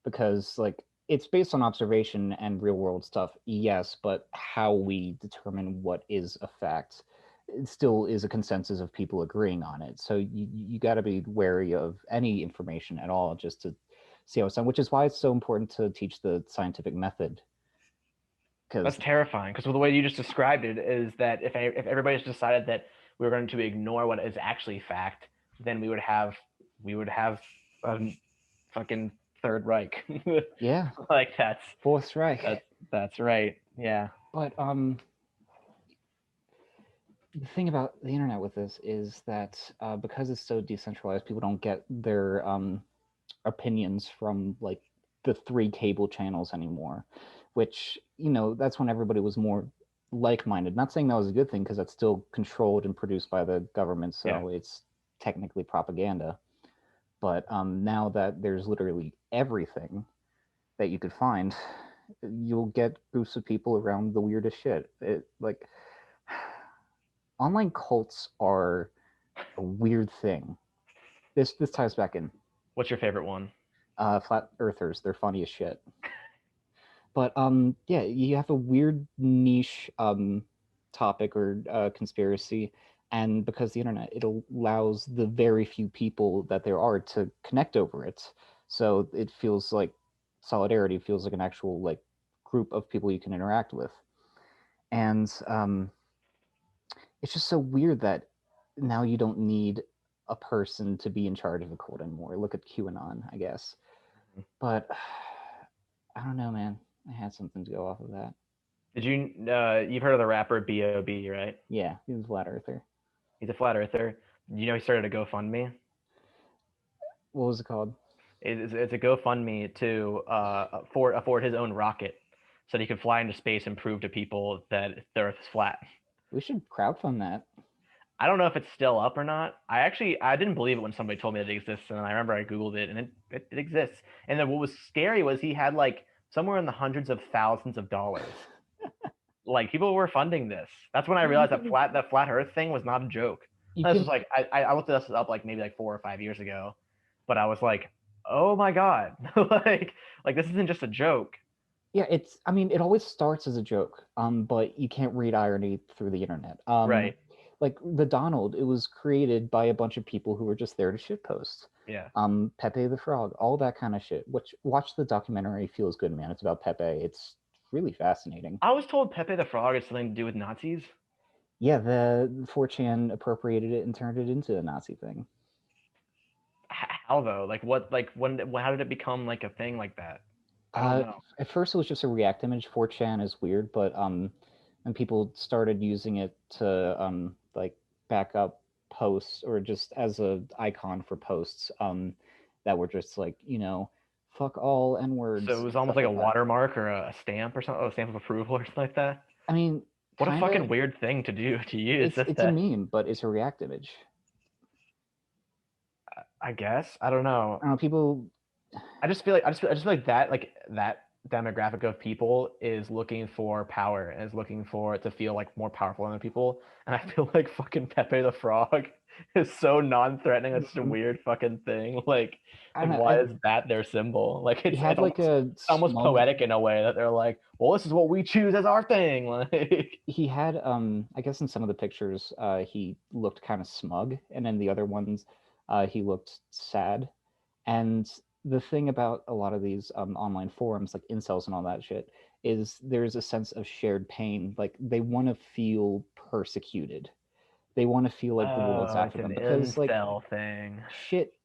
because like it's based on observation and real world stuff, yes, but how we determine what is a fact, it still is a consensus of people agreeing on it. So you got to be wary of any information at all just to see how it's done, which is why it's so important to teach the scientific method. because That's terrifying. Because the way you just described it is that if everybody just decided that we were going to ignore what is actually fact, then we would have a fucking Third Reich. yeah, Like Fourth that Reich. that's right. Yeah. But the thing about the internet with this is that because it's so decentralized, people don't get their opinions from like the three cable channels anymore, which that's when everybody was more like-minded. Not saying that was a good thing because that's still controlled and produced by the government, Yeah. so it's technically propaganda. But now that there's literally everything that you could find, you'll get groups of people around the weirdest shit. Like online cults are a weird thing. This ties back in. What's your favorite one? Flat earthers, they're funny as shit. But yeah, you have a weird niche topic or conspiracy, and because the internet, it allows the very few people that there are to connect over it. So it feels like solidarity, feels like an actual like group of people you can interact with. And it's just so weird that now you don't need a person to be in charge of a cult anymore. Look at QAnon, I guess. But I don't know, man. I had something to go off of that. Did you've heard of the rapper B.O.B., right? Yeah, he's a flat earther. He's a flat earther. He started a GoFundMe. What was it called? It's a GoFundMe to afford his own rocket so that he could fly into space and prove to people that the Earth is flat. We should crowdfund that. I don't know if it's still up or not. I didn't believe it when somebody told me that it exists, and I remember I googled it, and it exists. And then what was scary was he had like somewhere in the hundreds of thousands of dollars. Like people were funding this. That's when I Yeah, realized that flat Earth thing was not a joke. you And this was can. like I looked this up like maybe like 4 or 5 years ago, but I was like, oh my god, like this isn't just a joke. Yeah, it's. I mean, it always starts as a joke. But you can't read irony through the internet. Right. Like the Donald, it was created by a bunch of people who were just there to shitpost. Yeah. Pepe the Frog, all that kind of shit. Which watch the documentary Feels Good Man. It's about Pepe. It's really fascinating. I was told Pepe the Frog has something to do with Nazis. Yeah, the 4chan appropriated it and turned it into a Nazi thing. How though? Like what? Like when? How did it become like a thing like that? I don't Uh, know. at first, it was just a React image. 4chan is weird, but and people started using it to like back up posts or just as a icon for posts that were just like fuck all n So it words was almost stuff like a like that. watermark or a stamp or something, a stamp of approval or something like that. I mean, What a kind of. fucking weird thing to do to use. It's a meme, but it's a React image. I guess I don't know. I don't know. People. I just feel like that demographic of people is looking for power and is looking for it to feel like more powerful than other people. And I feel like fucking Pepe the Frog is so non-threatening. It's just a weird fucking thing. Like I like don't know. why is that their symbol? Like He it's had it's like almost a almost smug. poetic in a way that they're like, well, this is what we choose as our thing. Like He had I guess in some of the pictures he looked kind of smug, and in the other ones he looked sad. And the thing about a lot of these online forums like incels and all that shit is there's a sense of shared pain. Like they want to feel persecuted, they want to feel like the world's oh, after it's an them because like incel thing. shit.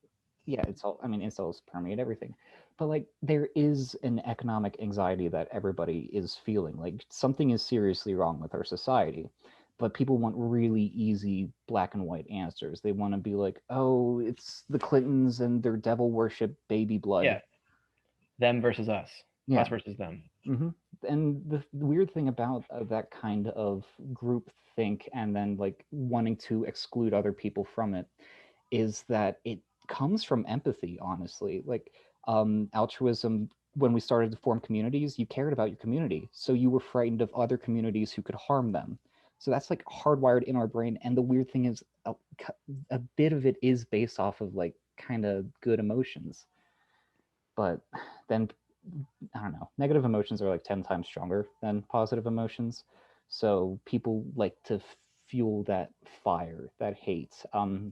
Yeah, it's all. I mean, incels permeate everything, but like there is an economic anxiety that everybody is feeling. Like something is seriously wrong with our society, but people want really easy black and white answers. They want to be like, oh, it's the Clintons and their devil worship baby blood. Yeah, them versus us Yeah. versus them. hmm And the weird thing about that kind of group think and then like wanting to exclude other people from it is that it comes from empathy, honestly. Like altruism, when we started to form communities, you cared about your community, so you were frightened of other communities who could harm them. So that's like hardwired in our brain. And the weird thing is a bit of it is based off of like kind of good emotions, but then I don't know, negative emotions are like 10 times stronger than positive emotions. So people like to fuel that fire, that hate.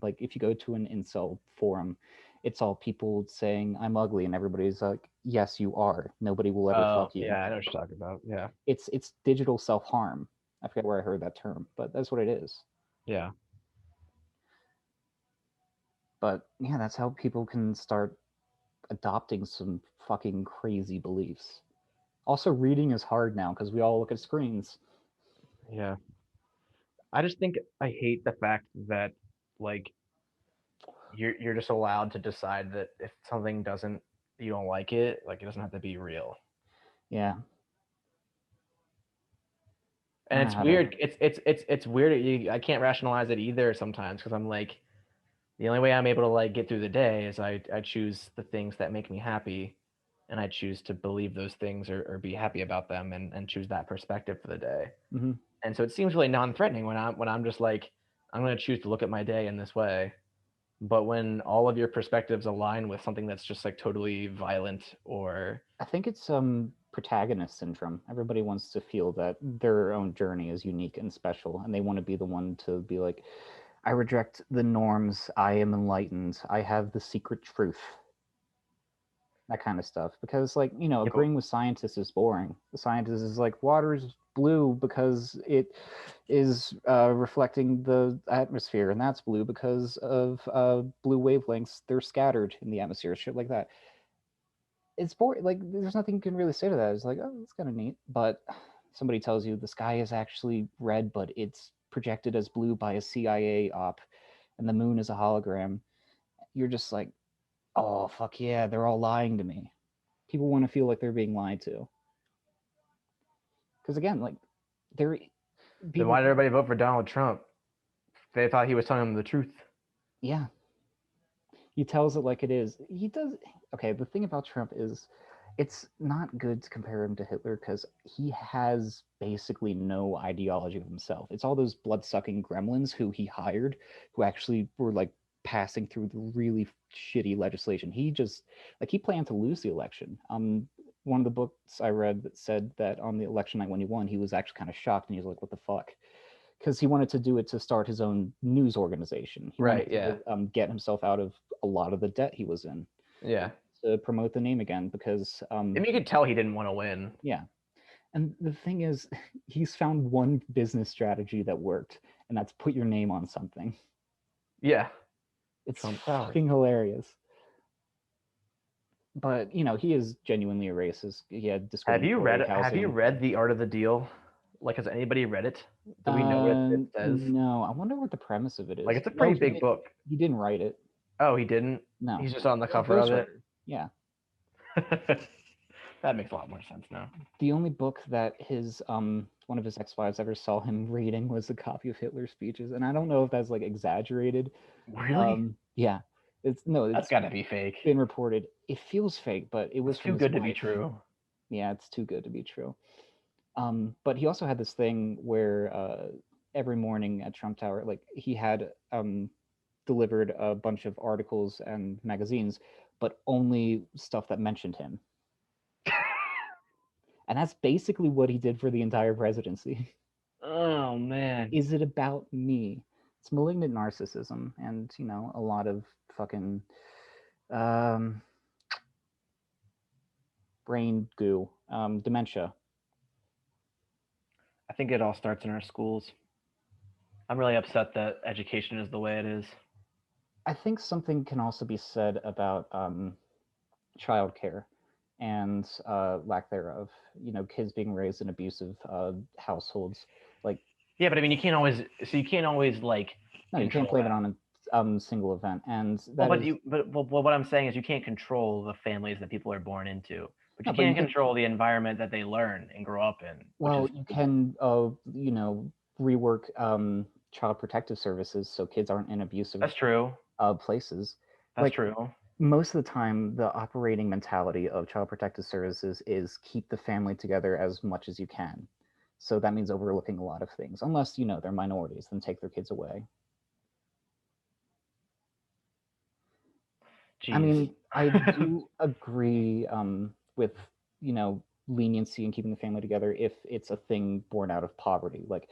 Like if you go to an incel forum, It's all people saying I'm ugly, and everybody's like, yes, you are. Nobody will ever Oh, fuck you. yeah, I know what you're talking about. Yeah. It's digital self harm. I forget where I heard that term, but that's what it is. Yeah. But yeah, that's how people can start adopting some fucking crazy beliefs. Also, reading is hard now because we all look at screens. Yeah. I just think I hate the fact that like you're just allowed to decide that if something doesn't you don't like it, like it doesn't have to be real. Yeah, I And don't know it's how to. weird. It's weird. I can't rationalize it either sometimes because I'm like the only way I'm able to like get through the day is I choose the things that make me happy, and I choose to believe those things or be happy about them and choose that perspective for the day. Hmm. And so it seems really non-threatening when I'm just like I'm going to choose to look at my day in this way. But when all of your perspectives align with something that's just like totally violent or I think it's protagonist syndrome. Everybody wants to feel that their own journey is unique and special, and they want to be the one to be like, I reject the norms. I am enlightened. I have the secret truth. That kind of stuff. Because, like, yeah, but agreeing with scientists is boring. The scientist is like, water's blue because it is reflecting the atmosphere, and that's blue because of blue wavelengths. They're scattered in the atmosphere, shit like that. It's boring. Like, there's nothing you can really say to that. It's like, oh, that's kind of neat. But somebody tells you the sky is actually red, but it's projected as blue by a CIA op, and the moon is a hologram. You're just like, oh, fuck yeah, they're all lying to me. People want to feel like they're being lied to. Because again, like, there, then people, why did everybody vote for Donald Trump? They thought he was telling them the truth. yeah, he tells it like it is. He does. Okay, the thing about Trump is it's not good to compare him to Hitler because he has basically no ideology of himself. It's all those blood sucking gremlins who he hired who actually were like passing through the really shitty legislation. He just like he planned to lose the election. One of the books I read that said that on the election night when he won, he was actually kind of shocked and he was like, "What the fuck?" Because he wanted to do it to start his own news organization. He Right, wanted yeah. to get himself out of a lot of the debt he was in Yeah. to promote the name again because I mean, you could tell he didn't want to win. yeah. And the thing is, he's found one business strategy that worked, and that's put your name on something. Yeah. It's Trump Tower. fucking hilarious. But he is genuinely a racist. He had discriminatory Have you housing. read The Art of the Deal? Like, has anybody read it? Do we know what it says? No, I wonder what the premise of it Like, is. it's a No, pretty big book. he didn't write it. Oh, he didn't? No, He's just on the he's a cover of it? ghostwriter. Yeah, That makes a lot more sense now. the only book that his one of his ex-wives ever saw him reading was a copy of Hitler's speeches, and I don't know if that's like exaggerated. Really? Yeah, That's it's got to be fake. been reported. It feels fake, but it was It's from too his good to be wife. true. Yeah, it's too good to be true. But he also had this thing where every morning at Trump Tower, like he had delivered a bunch of articles and magazines, but only stuff that mentioned him. And that's basically what he did for the entire presidency. Oh, man. Is it about me? It's malignant narcissism and, a lot of fucking um, brain goo, dementia. I think it all starts in our schools. I'm really upset that education is the way it is. I think something can also be said about childcare and lack thereof. Kids being raised in abusive households. Like, Yeah, but I mean, you can't always like no, you can't control blame it that. on a single event, and Well, that is but what I'm saying is you can't control the families that people are born into, but no. you But you can can, control the environment that they learn and grow up in, which well, is you can, rework child protective services so kids aren't in abusive that's true. places. That's Like, true. most of the time, the operating mentality of child protective services is keep the family together as much as you can. So that means overlooking a lot of things, unless they're minorities, then take their kids away. I Jeez. mean, I do agree with leniency and keeping the family together if it's a thing born out of poverty. Like,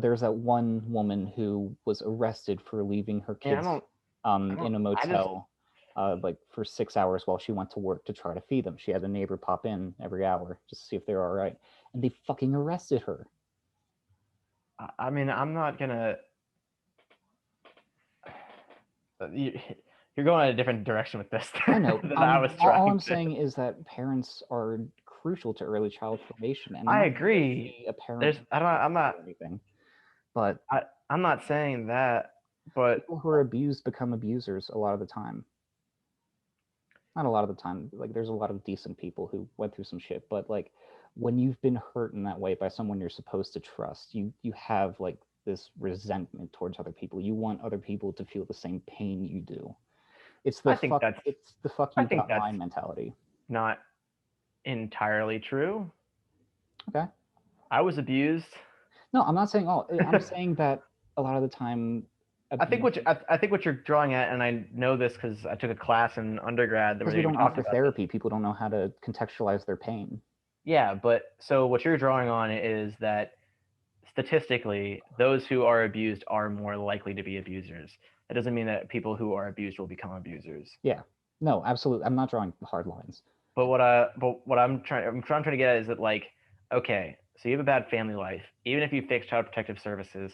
there's that one woman who was arrested for leaving her Yeah, kids I in a just motel. like for 6 hours while she went to work to try to feed them. She had a neighbor pop in every hour just to see if they were all right, and they fucking arrested her. I mean, I'm not gonna. You, you're going in a different direction with this I know. than I was All trying I'm to. saying is that parents are crucial to early child formation, and I'm I not trying to agree. be a parent There's. I don't. I'm not. or anything, but I'm not saying that, but people who are abused become abusers a lot of the time. Not a lot of the time. Like, there's a lot of decent people who went through some shit, but like when you've been hurt in that way by someone you're supposed to trust, you have like this resentment towards other people. You want other people to feel the same pain you do. It's the I think fuck. that's. It's the fuck I you think got that's mine mentality. not entirely true. Okay. I was abused. No, I'm not saying all. I'm saying that a lot of the time, abuse I think what you're drawing at, and I know this because I took a class in undergrad because where we we don't talked offer about this. therapy. People don't know how to contextualize their pain. Yeah, but so what you're drawing on is that statistically, those who are abused are more likely to be abusers. That doesn't mean that people who are abused will become abusers. Yeah. No, absolutely. I'm not drawing hard lines. But what I'm trying to get at is that like, okay, so you have a bad family life. Even if you fix child protective services,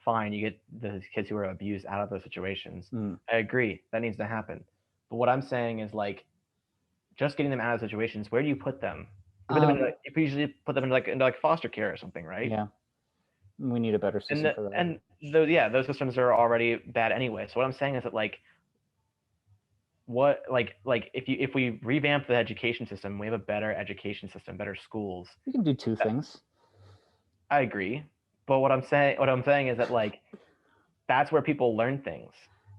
fine, you get the kids who are abused out of those situations. Mm. I agree that needs to happen. But what I'm saying is like, just getting them out of situations. Where do you put them? You put them in Um. like, you usually put them into like foster care or something, right? Yeah. We need a better And system for that. those systems are already bad anyway. So what I'm saying is that like what like if we revamp the education system, we have a better education system, better schools. We can do two things. I agree. But what I'm saying is that like that's where people learn things.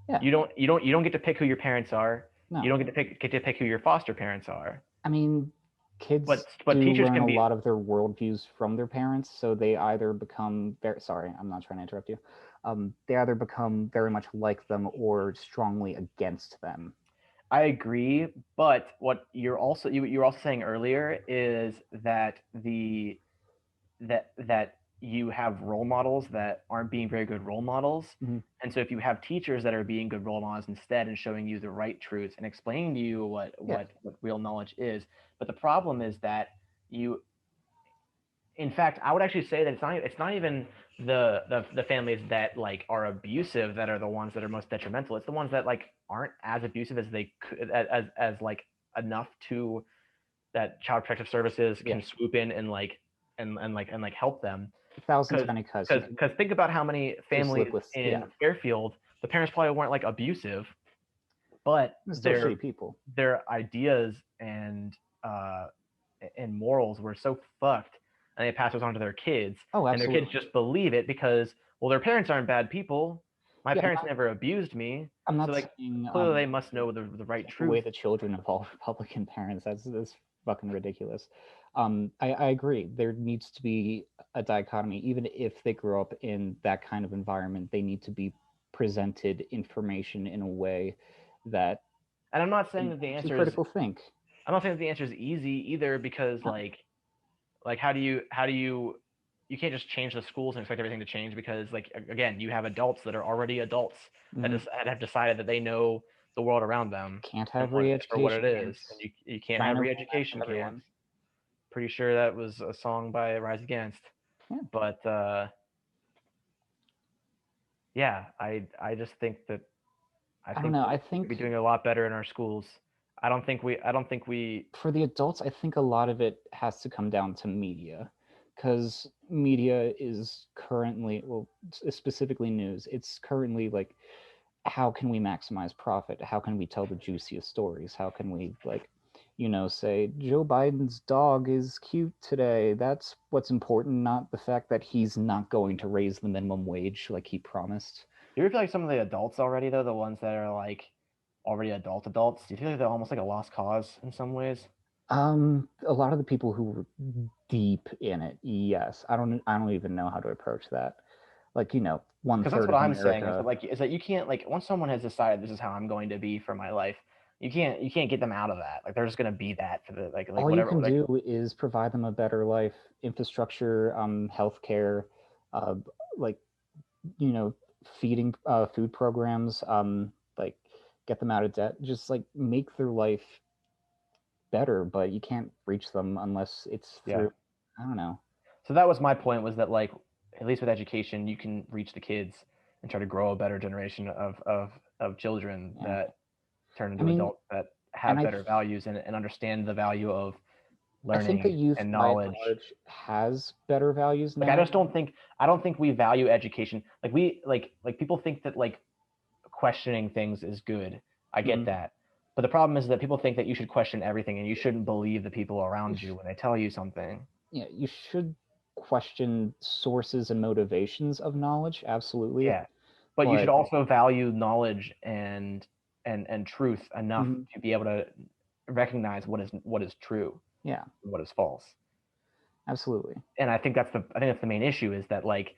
Yeah. You don't get to pick who your parents are. You No. don't get to pick who your foster parents are. I mean, kids But do teachers learn can a be. lot of their worldviews from their parents, so they either become very sorry, I'm not trying to interrupt you. They either become very much like them or strongly against them. I agree, but what you're also saying earlier is that that you have role models that aren't being very good role models. Mm-hmm. And so if you have teachers that are being good role models instead and showing you the right truths and explaining to you Yeah. what real knowledge is, but the problem is that you in fact, I would actually say that it's not even the families that like are abusive that are the ones that are most detrimental. It's the ones that like aren't as abusive as they could as like enough to that child protective services Yeah. can swoop in and like and help them. Thousands Because of any cuts. You can because think about how many just live families with, in yeah. Fairfield, the parents probably weren't like abusive, but They're still their shitty people. their ideas uh and morals were so fucked, and they pass those on to their kids, Oh, and their kids absolutely. just believe it because, well, their parents aren't bad people. My Yeah, parents never abused me, I'm so not like saying clearly they must know the right take away truth. the children of all Republican parents. That's fucking ridiculous. I agree. There needs to be a dichotomy. Even if they grow up in that kind of environment, they need to be presented information in a way that And I'm not saying that the makes you answer is critical think. I'm not saying that the answer is easy either because No. like how do you can't just change the schools and expect everything to change because like again you have adults that are already adults that Mhm. just that have decided that they know the world around them Can't and have for what it re-education is, and camps. you can't Trying have to ruin that re-education for camps. everyone. Pretty sure that was a song by Rise Against, Yeah. but yeah, I just think that I I don't think know. that I we could be think doing a lot better in our schools. I don't think we for the adults, I think a lot of it has to come down to media, because media is currently, well, specifically news. It's currently like, how can we maximize profit? How can we tell the juiciest stories? How can we like, say Joe Biden's dog is cute today? That's what's important, not the fact that he's not going to raise the minimum wage like he promised. Do you ever feel like some of the adults already though, the ones that are like already adults, do you feel like they're almost like a lost cause in some ways? A lot of the people who were deep in it, yes. I don't even know how to approach that. Like, one Because that's third what of I'm saying America. is that you can't like once someone has decided this is how I'm going to be for my life, you can't get them out of that. Like they're just gonna be that for the like All you whatever can like do is provide them a better life, infrastructure, healthcare, uh, like, you know, feeding, food programs, like, get them out of debt, just like make their life better, but you can't reach them unless it's Yeah. through, I don't know. So that was my point, was that like, at least with education, you can reach the kids and try to grow a better generation of children Yeah. that turn I into mean, adults that and have better values and understand the value of I think the learning youth and by and knowledge. large has better values Like, I now. just don't think, I don't think we value education. Like, we like people think that like questioning things is good. I get Mhm. that. But the problem is that people think that you should question everything and you shouldn't believe the people You around you sh- when they tell you something. yeah, you should question sources and motivations of knowledge, absolutely. Yeah. But you should But also value knowledge and truth enough mhm, to be able to recognize what is true yeah, and what is false. absolutely. And I think that's the main issue, is that like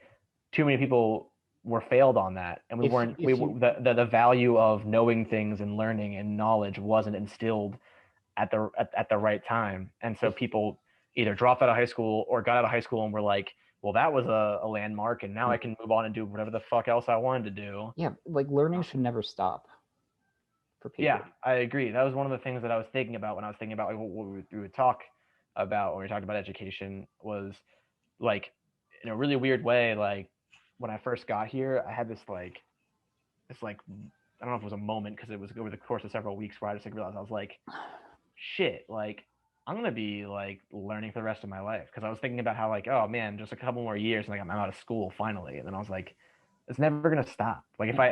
too many people were failed on that, and If you the value of knowing things and learning and knowledge wasn't instilled at the right time, and so if people either dropped out of high school or got out of high school and were like, well, that was a landmark, and now I mhm, can move on and do whatever the fuck else I wanted to do. yeah, like learning should never stop for Yeah, people. I agree. That was one of the things that I was thinking about when I was thinking about like, what we would talk about when we talked about education, was like, in a really weird way, like when I first got here, I had this like, I don't know if it was a moment, because it was over the course of several weeks, where I just like realized, I was like, shit, like I'm gonna be like learning for the rest of my life, because I was thinking about how like, oh man, just a couple more years and like I'm out of school finally, and then I was like, it's never gonna stop. Like Yeah,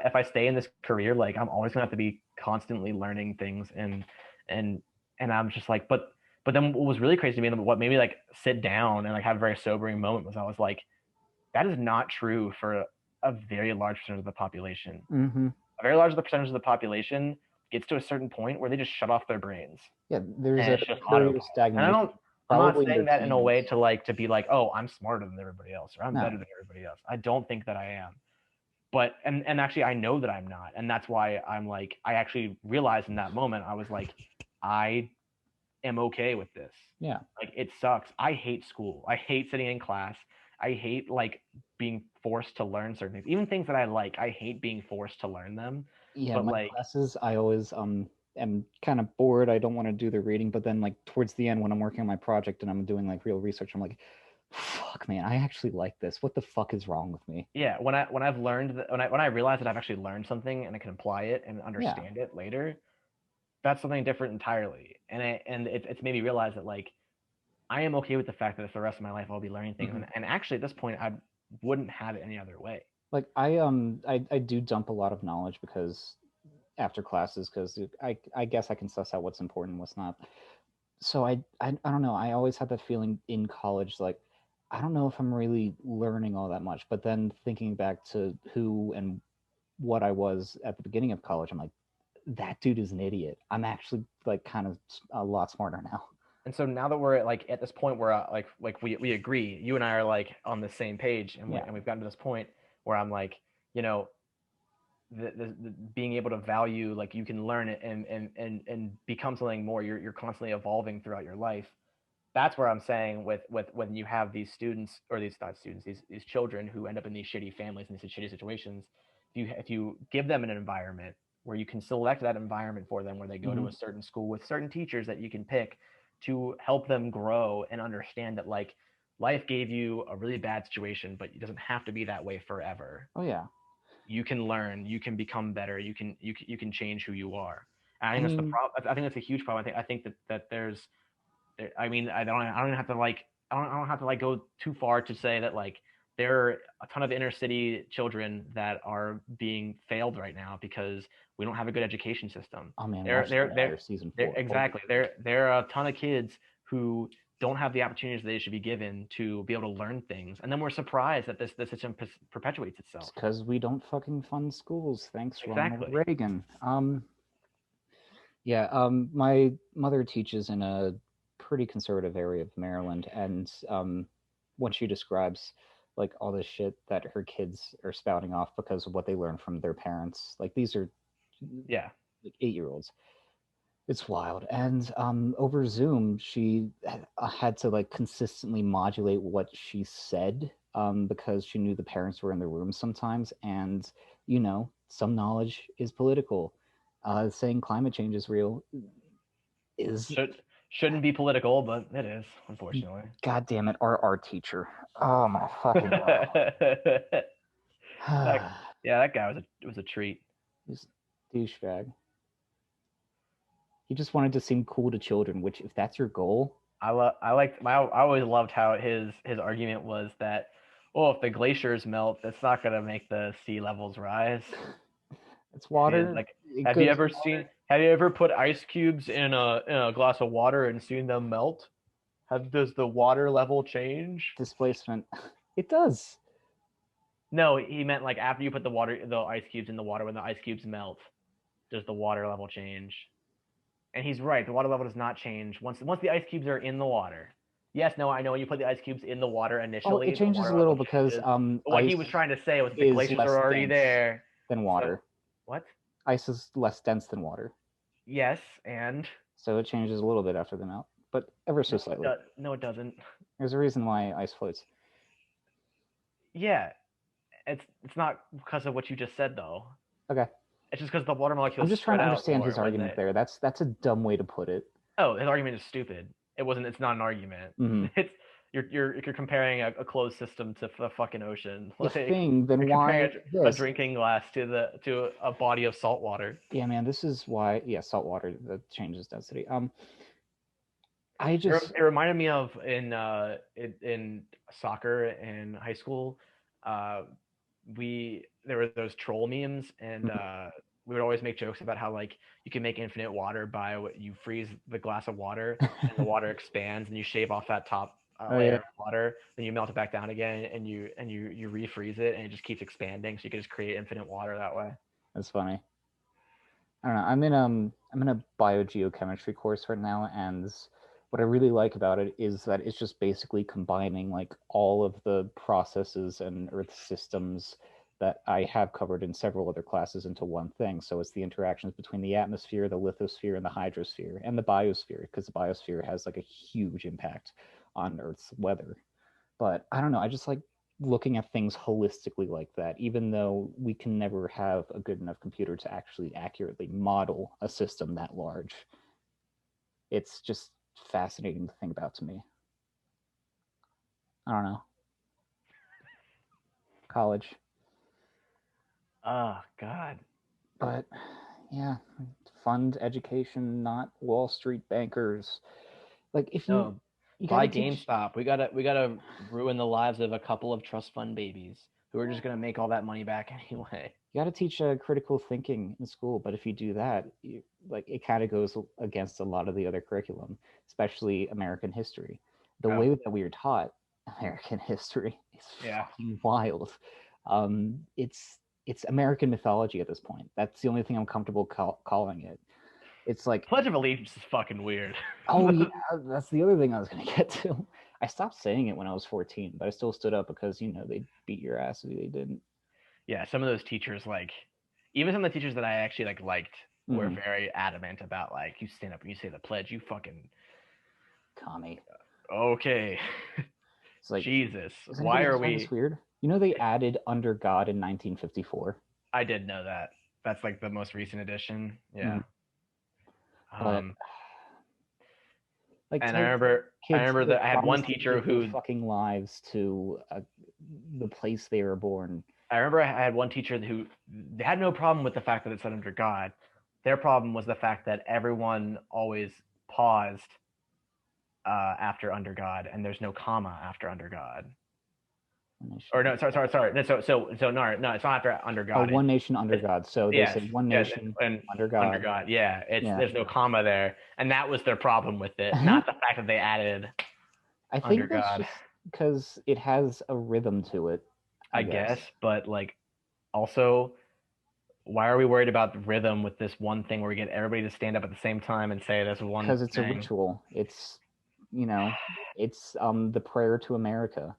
if I stay in this career, like I'm always gonna have to be constantly learning things, and and I'm just like, but then what was really crazy to me, and what made me like sit down and like have a very sobering moment, was I was like, that is not true for a very large percentage of the population. hmm A very large percentage of the population gets to a certain point where they just shut off their brains yeah. There's and a it's just period of autopilot. And stagnation, I'm not probably in saying their that in a way teens. to like to be like, oh, I'm smarter than everybody else or I'm better No, than everybody else. I don't think that I am. But and actually I know that I'm not. And that's why I'm like, I actually realized in that moment, I was like, I am okay with this. yeah, Like, it sucks. I hate school. I hate sitting in class. I hate like being forced to learn certain things. Even things that I like, I hate being forced to learn them. yeah. But My like, classes, I always am kind of bored. I don't want to do the reading, but then like towards the end when I'm working on my project and I'm doing like real research, I'm like, fuck, man, I actually like this. What the fuck is wrong with me? yeah, when I've learned that, when I realize that I've actually learned something and I can apply it and Yeah. understand it later, that's something different entirely. And it's made me realize that like I am okay with the fact that for the rest of my life I'll be learning things. hmm And actually at this point I wouldn't have it any other way. Like I do dump a lot of knowledge because after classes because I guess I can suss out what's important and what's not. So I don't know. I always had that feeling in college, like I don't know if I'm really learning all that much. But then thinking back to who and what I was at the beginning of college, I'm like, that dude is an idiot. I'm actually like kind of a lot smarter now. And so now that we're like at this point where we agree, you and I are like on the same page, Yeah. and we've gotten to this point where I'm like, you know, the being able to value, like you can learn it and become something more. You're constantly evolving throughout your life. That's where I'm saying with when you have these students, or these not students, these children who end up in these shitty families and these shitty situations, if you give them an environment where you can select that environment for them, where they go to hmm a certain school with certain teachers that you can pick to help them grow and understand that like life gave you a really bad situation, but it doesn't have to be that way forever. Oh yeah. You can learn, you can become better, you can change who you are. And I I think that's the mean, problem. I think that's a huge problem. I think that there's, I mean, I don't have to like, I don't have to like go too far to say that like there are a ton of inner city children that are being failed right now because we don't have a good education system. oh man, There watch The there there Wire season there 4. Holy exactly. shit. There are a ton of kids who don't have the opportunities they should be given to be able to learn things, and then we're surprised that this system perpetuates It's itself. because we don't fucking fund schools. Thanks, Ronald Exactly. Reagan. Yeah, my mother teaches in a pretty conservative area of Maryland, and when she describes like all this shit that her kids are spouting off because of what they learned from their parents, like these are Yeah. like 8-year-olds. It's wild. And over Zoom, she had to like consistently modulate what she said because she knew the parents were in the room sometimes, and some knowledge is political. saying climate change is real is Shouldn't be political, but it is, unfortunately. God damn it, our art teacher. Oh my fucking god. That guy was a treat. He's a douchebag. He just wanted to seem cool to children, which if that's your goal, I always loved how his argument was that, oh, if the glaciers melt, that's not gonna make the sea levels rise. it's water. Like, It have you goes ever put ice cubes in a glass of water and seen them melt? Does the water level change? displacement. It does. No, he meant like after you put the ice cubes in the water, when the ice cubes melt, does the water level change? And he's right. The water level does not change once the ice cubes are in the water. Yes, no, I know when you put the ice cubes in the water initially, it changes the a water little level because changes. But what he was trying to say was that the glaciers are already there than water. So, what? Ice is less dense than water. Yes, and so it changes a little bit after the melt, but ever so slightly. No, it doesn't. There's a reason why ice floats. Yeah, it's not because of what you just said though. Okay. It's just because the water molecules. I'm just trying to understand his argument there. That's a dumb way to put it. Oh, his argument is stupid. It's not an argument. Mm-hmm. It's you're comparing a closed system to the fucking ocean. Like, then why a drinking glass to a body of salt water? Yeah, man, this is why. Yeah, salt water that changes density. It reminded me of in soccer in high school. There were those troll memes, and we would always make jokes about how like you can make infinite water by what you freeze the glass of water and the water expands, and you shave off that top layer of water, then you melt it back down again, and you refreeze it, and it just keeps expanding, so you can just create infinite water that way. That's funny. I don't know. I'm in a biogeochemistry course right now, and what I really like about it is that it's just basically combining like all of the processes and Earth systems that I have covered in several other classes into one thing. So it's the interactions between the atmosphere, the lithosphere, and the hydrosphere, and the biosphere, because the biosphere has like a huge impact on Earth's weather. But I don't know, I just like looking at things holistically like that, even though we can never have a good enough computer to actually accurately model a system that large. It's just fascinating to think about to me. I don't know. College. Oh God. But yeah, fund education, not Wall Street bankers. Like if you buy GameStop, we gotta ruin the lives of a couple of trust fund babies who are just gonna make all that money back anyway. You got to teach critical thinking in school, but if you do that, it kind of goes against a lot of the other curriculum, especially American history. The way that we are taught American history is fucking wild. It's American mythology at this point. That's the only thing I'm comfortable calling it. It's like Pledge of Allegiance is fucking weird. Oh yeah, that's the other thing I was gonna get to. I stopped saying it when I was 14, but I still stood up because they beat your ass if you didn't. Yeah, some of those teachers, like even some of the teachers that I actually liked were very adamant about like, you stand up and you say the pledge, you fucking commie. Okay. It's like, Jesus, why are we? This weird. They added "under God" in 1954. I did know that. That's like the most recent edition. Yeah. Like, and I remember that I had one teacher who fucking lives to the place they were born. I remember I had one teacher who had no problem with the fact that it said "under God." Their problem was the fact that everyone always paused after "under God," and there's no comma after "under God." Or no, sorry. No, no, it's not after "under God." Oh, one nation under God. So they say one nation under God. Under God, yeah. There's no comma there, and that was their problem with it, not the fact that they added. I think that's just because it has a rhythm to it. I guess, but like, also, why are we worried about the rhythm with this one thing where we get everybody to stand up at the same time and say this one? Because it's a ritual. It's it's the prayer to America.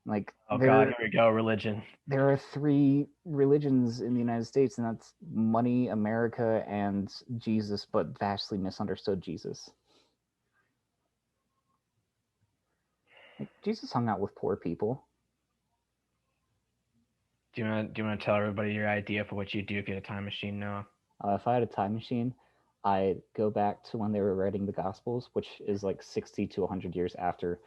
Like, oh God, here we go, religion. There are 3 religions in the United States, and that's money, America, and Jesus, but vastly misunderstood Jesus. Like, Jesus hung out with poor people. Do you want to tell everybody your idea for what you'd do if you had a time machine, Noah? If I had a time machine, I'd go back to when they were writing the Gospels, which is like 60 to 100 years after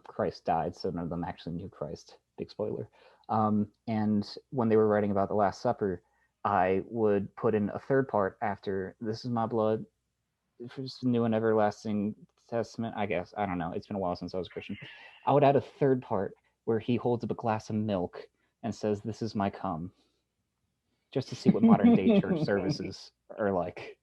Christ died, so none of them actually knew Christ. Big spoiler. And when they were writing about the Last Supper, I would put in a third part after "This is my blood, for the new and everlasting testament." I guess, I don't know. It's been a while since I was a Christian. I would add a third part where he holds up a glass of milk and says, "This is my cum," just to see what modern day church services are like.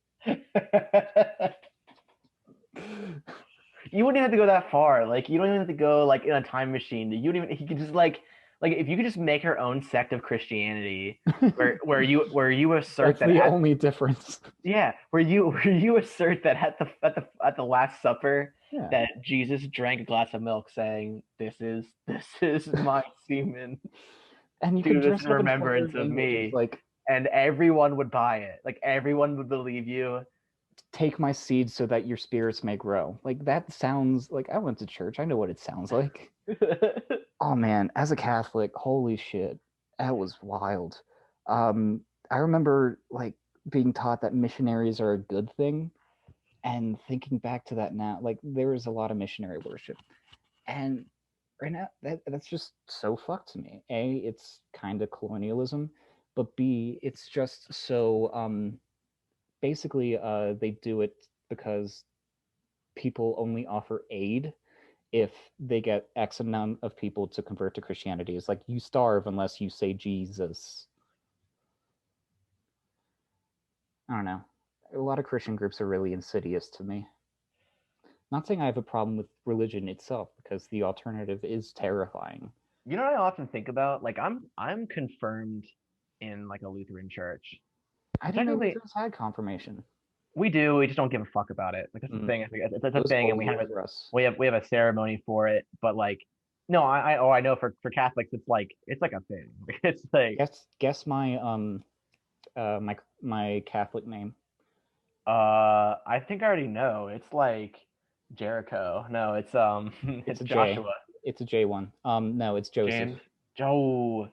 You wouldn't even have to go that far. Like, you don't even have to go like in a time machine. You don't even. He could just like if you could just make your own sect of Christianity, where you assert That's that the only difference. yeah, where you assert that at the Last Supper Yeah. that Jesus drank a glass of milk, saying, this is my semen. And you Do could this dress in it up in remembrance foreign of languages, me. like And everyone would buy it. Like everyone would believe you. "Take my seed so that your spirits may grow." Like that sounds like I went to church. I know what it sounds like. Oh man, as a Catholic, holy shit, that was wild. I remember like being taught that missionaries are a good thing, and thinking back to that now, like there is a lot of missionary worship, and right now that's just so fucked to me. A, it's kind of colonialism, but B, it's just so basically they do it because people only offer aid if they get X amount of people to convert to Christianity. It's like you starve unless you say Jesus. I don't know. A lot of Christian groups are really insidious to me. Not saying I have a problem with religion itself, because the alternative is terrifying. You know what I often think about? Like I'm confirmed in like a Lutheran church. I didn't know Technically, Lutherans had confirmation. we do. We just don't give a fuck about it. Like that's the Mm. thing. It's It a was thing, and all year for us. we have a ceremony for it. But like, no, I know for Catholics, it's like a thing. It's like Guess my my Catholic name. I think I already know. It's like Jericho. No, it's It's it's a J. Joshua. It's a J one. No, it's Joseph. James. Joe.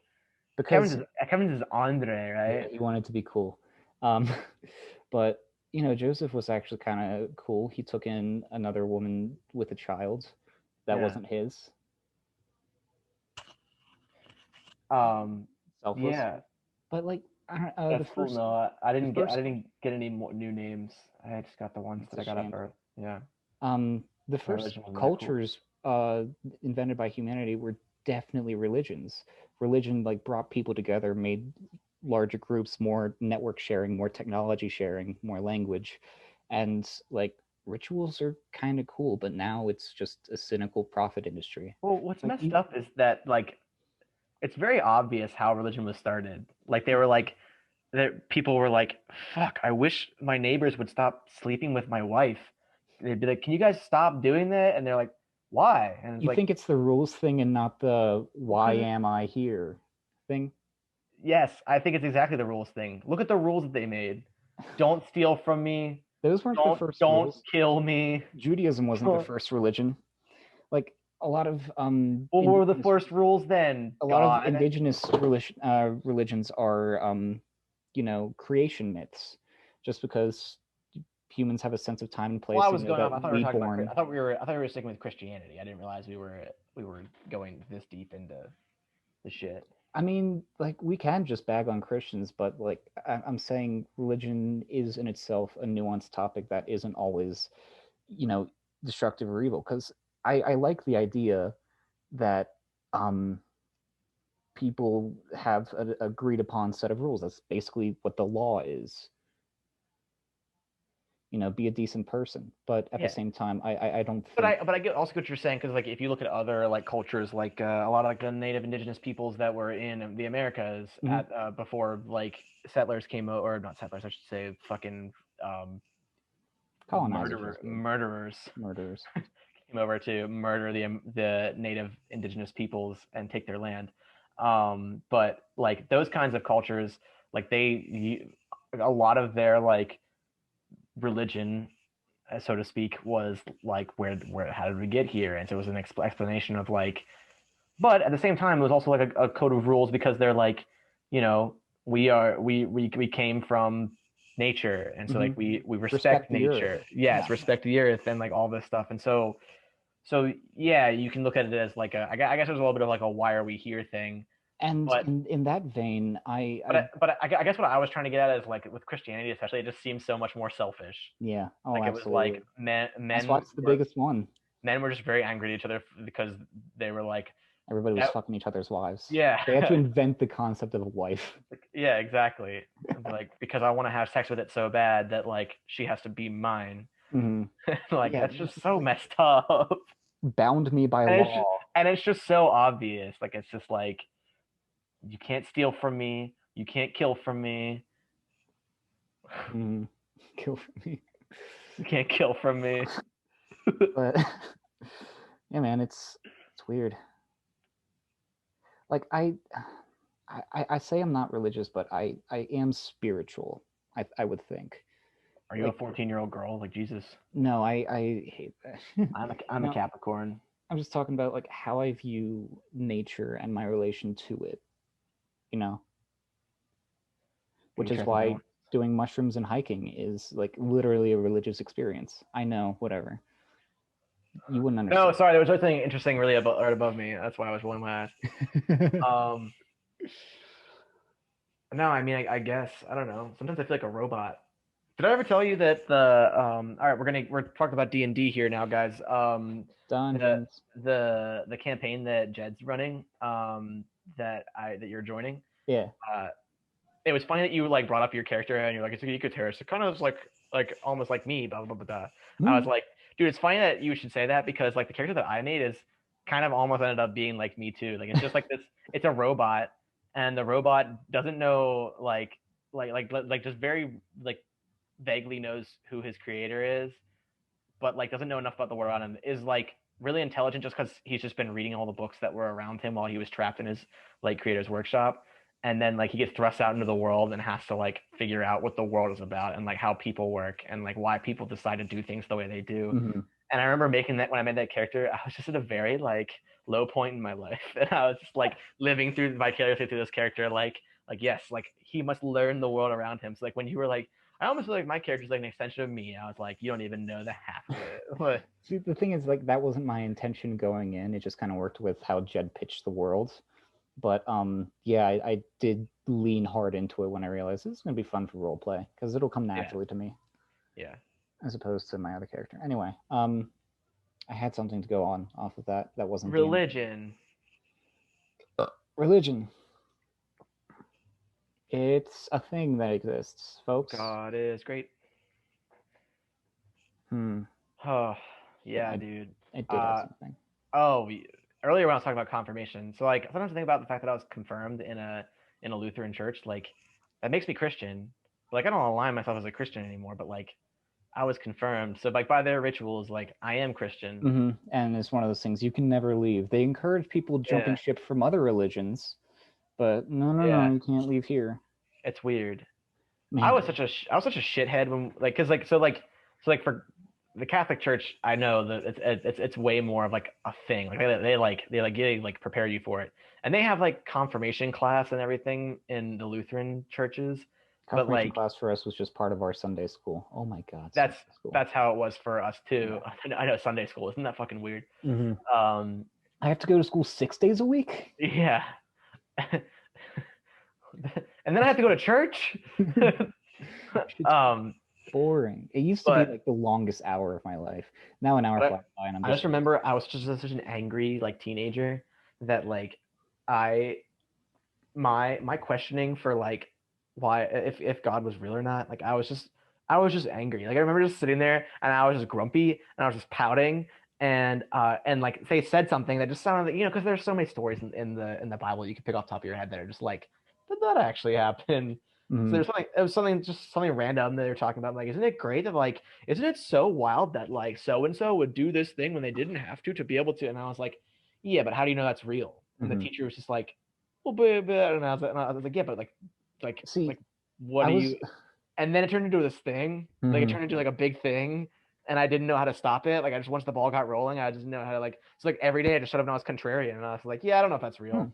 Because Kevin's is Andre, yeah, right? he wanted to be cool. Um, but you know, Joseph was actually kind of cool. He took in another woman with a child that Yeah. wasn't his. Um, Selfless. yeah, But like, that's cool. No, the first, I didn't get any more new names. I just got the ones it's that a I got at shame. birth. Yeah, The my first religion wasn't that cool. cultures invented by humanity were definitely religions. Religion like brought people together, made larger groups, more network sharing, more technology sharing, more language, and like rituals are kind of cool. But now it's just a cynical profit industry. Well, what's Like messed you, up is that like it's very obvious how religion was started. Like they were like that people were like, "Fuck, I wish my neighbors would stop sleeping with my wife." They'd be like, "Can you guys stop doing that?" And they're like, "Why?" And it's you like, think it's the rules thing and not the "why "Because am I here" thing. yes, I think it's exactly the rules thing. Look at the rules that they made. Don't steal from me. Those weren't the first Don't rules. kill me. Judaism wasn't the first religion. Like a lot of What were the first rules then? God. indigenous religions are you know, creation myths, just because humans have a sense of time and Well, place. I They was know going that off. I thought we were talking about. reborn. I thought we were sticking with Christianity. I didn't realize we were going this deep into the shit. I mean, like we can just bag on Christians, but like I'm saying, religion is in itself a nuanced topic that isn't always, you know, destructive or evil. Because I like the idea that um people have an agreed upon set of rules. That's basically what the law is. You know, be a decent person. But at the Yeah, same time, I don't but think. I get also what you're saying because like if you look at other like cultures like a lot of like the native indigenous peoples that were in the Americas Mhm. at before like settlers came over or not settlers I should say fucking um, Colonizers is good. murderers Murderers. came over to murder the native indigenous peoples and take their land. But like those kinds of cultures, like a lot of their like religion, so to speak, was like where how did we get here? And so it was an explanation of like, but at the same time, it was also like a code of rules because they're like, you know, we came from nature, and so Mhm. like we Respect respect the earth. nature. Yes, Yeah. respect the earth and like all this stuff. And so yeah, you can look at it as like I guess there's a little bit of like a why are we here thing. And But in that vein, I guess what I was trying to get at is like with Christianity especially, it just seems so much more selfish. yeah. Oh, Like it was like absolutely. men That's why men it's the were biggest one. men were just very angry at each other because they were like, Everybody was "Eh, fucking each other's wives. They had to yeah, invent the concept of a wife. yeah, exactly. Like because I want to have sex with it so bad that like she has to be mine. Hmm. Like Yeah, that's it's just just so like messed up. bound me by And it's just law. and it's just so obvious. Like it's just like you can't steal from me, you can't kill from me, Mm. Kill for me. you can't kill from me. But yeah, man, it's weird. Like I say I'm not religious, but I am spiritual. I would think. Are you a Like 14-year-old girl? Like Jesus. no, I hate that. I'm a No, Capricorn. I'm just talking about like how I view nature and my relation to it. You know, Can which you is share something why else? doing mushrooms and hiking is like literally a religious experience. I know, whatever. You wouldn't No, understand. sorry, there was something interesting really above, right above me. That's why I was rolling my eyes. Um, no, I mean, I guess I don't know. Sometimes I feel like a robot. Did I ever tell you that the all right, we're talking about D&D here now, guys. The Dungeons. the campaign that Jed's running, that you're joining. Yeah. Uh, it was funny that you like brought up your character and you're like it's a eco-terrorist. It kind of is like almost like me, blah blah blah blah. I was Hmm. like, dude, it's funny that you should say that because like the character that I made is kind of almost ended up being like me too. Like it's just like this. It's a robot, and the robot doesn't know like just very like vaguely knows who his creator is, but like doesn't know enough about the world around him. Is like really intelligent just because he's just been reading all the books that were around him while he was trapped in his like creator's workshop. And then like he gets thrust out into the world and has to like figure out what the world is about and like how people work and like why people decide to do things the way they do. Hmm. And I remember making that when I made that character, I was just at a very like low point in my life, and I was just like living through vicariously through this character, like yes, like he must learn the world around him. So like when you were like, I almost feel like my character's like an extension of me. I was like, you don't even know the half of it. But See, the thing is, like, that wasn't my intention going in. It just kind of worked with how Jed pitched the world. But yeah, I did lean hard into it when I realized this is gonna be fun for role play because it'll come yeah, naturally to me yeah. as opposed to my other character. Anyway, I had something to go on off of that. That wasn't D&D. Religion. Religion. It's a thing that exists, folks. God is great. Hmm. Oh, Yeah, yeah, dude. I did have Uh, something. oh, earlier when I was talking about confirmation, so like sometimes I think about the fact that I was confirmed in a Lutheran church, like that makes me Christian. Like I don't align myself as a Christian anymore, but like I was confirmed, so like by their rituals, like I am Christian. Hmm. And it's one of those things you can never leave. They encourage people jumping Yeah, ship from other religions, but no, no, no, yeah, you can't leave here. it's weird. Man, I was such a shithead when like because like for the Catholic Church, I know that it's way more of like a thing. Like they like prepare you for it, and they have like confirmation class and everything in the Lutheran churches. But confirmation like class for us was just part of our Sunday school. Oh my God, that's Sunday school. that's how it was for us too. Yeah. I know Sunday school isn't that fucking weird. Hmm. Um, I have to go to school 6 days a week. yeah, and then I have to go to church. Shit's um, boring. It used to be but like the longest hour of my life. Now an hour But flies by, and I'm I just just remember I was just such an angry like teenager that like I my questioning for like why if God was real or not, like I was just angry. Like I remember just sitting there and I was just grumpy and I was just pouting and like they said something that just sounded like, because there's so many stories in the Bible you can pick off the top of your head that are just like, did that actually happen? So mm-hmm. there's something, it was something, just something random that they're talking about. Like, isn't it great that like, isn't it so wild that like so and so would do this thing when they didn't have to be able to? And I was like, yeah, but how do you know that's real? And the Mm-hmm. teacher was just like, well, and I was like, yeah, but See, like, what I do was. you? And then it turned into this thing. Like it Mm-hmm. turned into like a big thing, and I didn't know how to stop it. Like I just once the ball got rolling, I just didn't know how to like. So like every day I just shut up and I was contrarian, and I was like, yeah, I don't know if that's Hmm. real.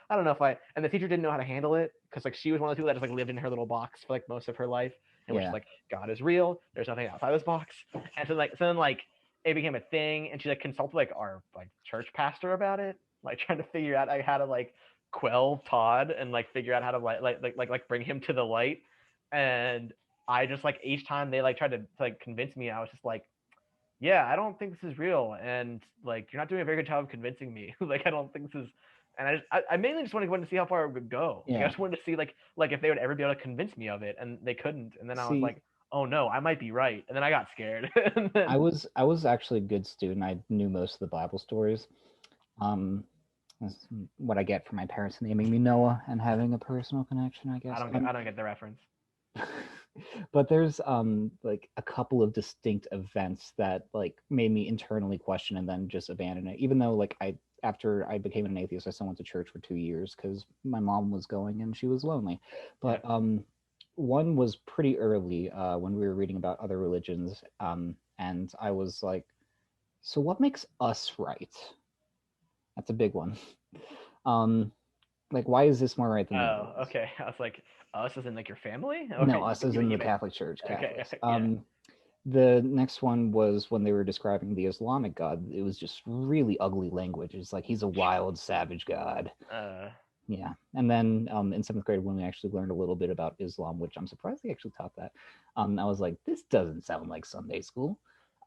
I don't know if I. And the teacher didn't know how to handle it because like she was one of the people that just like lived in her little box for like most of her life, and we're Yeah. just like, God is real. There's nothing outside this box. And so then like it became a thing, and she like consulted like our like church pastor about it, like trying to figure out like how to like quell Todd and like figure out how to like bring him to the light. And I just like each time they like tried to like convince me, I was just like, yeah, I don't think this is real, and like you're not doing a very good job of convincing me. Like I don't think this is, and I mainly just wanted to see how far it would go. Like I Yeah. just wanted to see like if they would ever be able to convince me of it, and they couldn't. And then I was See, like, oh no, I might be right. And then I got scared. And I then was I was actually a good student. I knew most of the Bible stories. Um, that's what I get from my parents naming me Noah and having a personal connection, I guess. I don't get the reference. But there's like a couple of distinct events that like made me internally question and then just abandon it. Even though like I after I became an atheist, I still went to church for 2 years because my mom was going and she was lonely. Yeah. But one was pretty early when we were reading about other religions, and I was like, so what makes us right? That's a big one. Um, like, why is this more right than the other Oh, ones? okay. I was like, us as in like your family? No, Okay, us as in the you may. Catholic Church, Okay, Catholics. yeah. The next one was when they were describing the Islamic God. It was just really ugly language. It's like he's a wild, savage God. Uh, Yeah. And then in seventh grade, when we actually learned a little bit about Islam, which I'm surprised they actually taught that, I was like, this doesn't sound like Sunday school.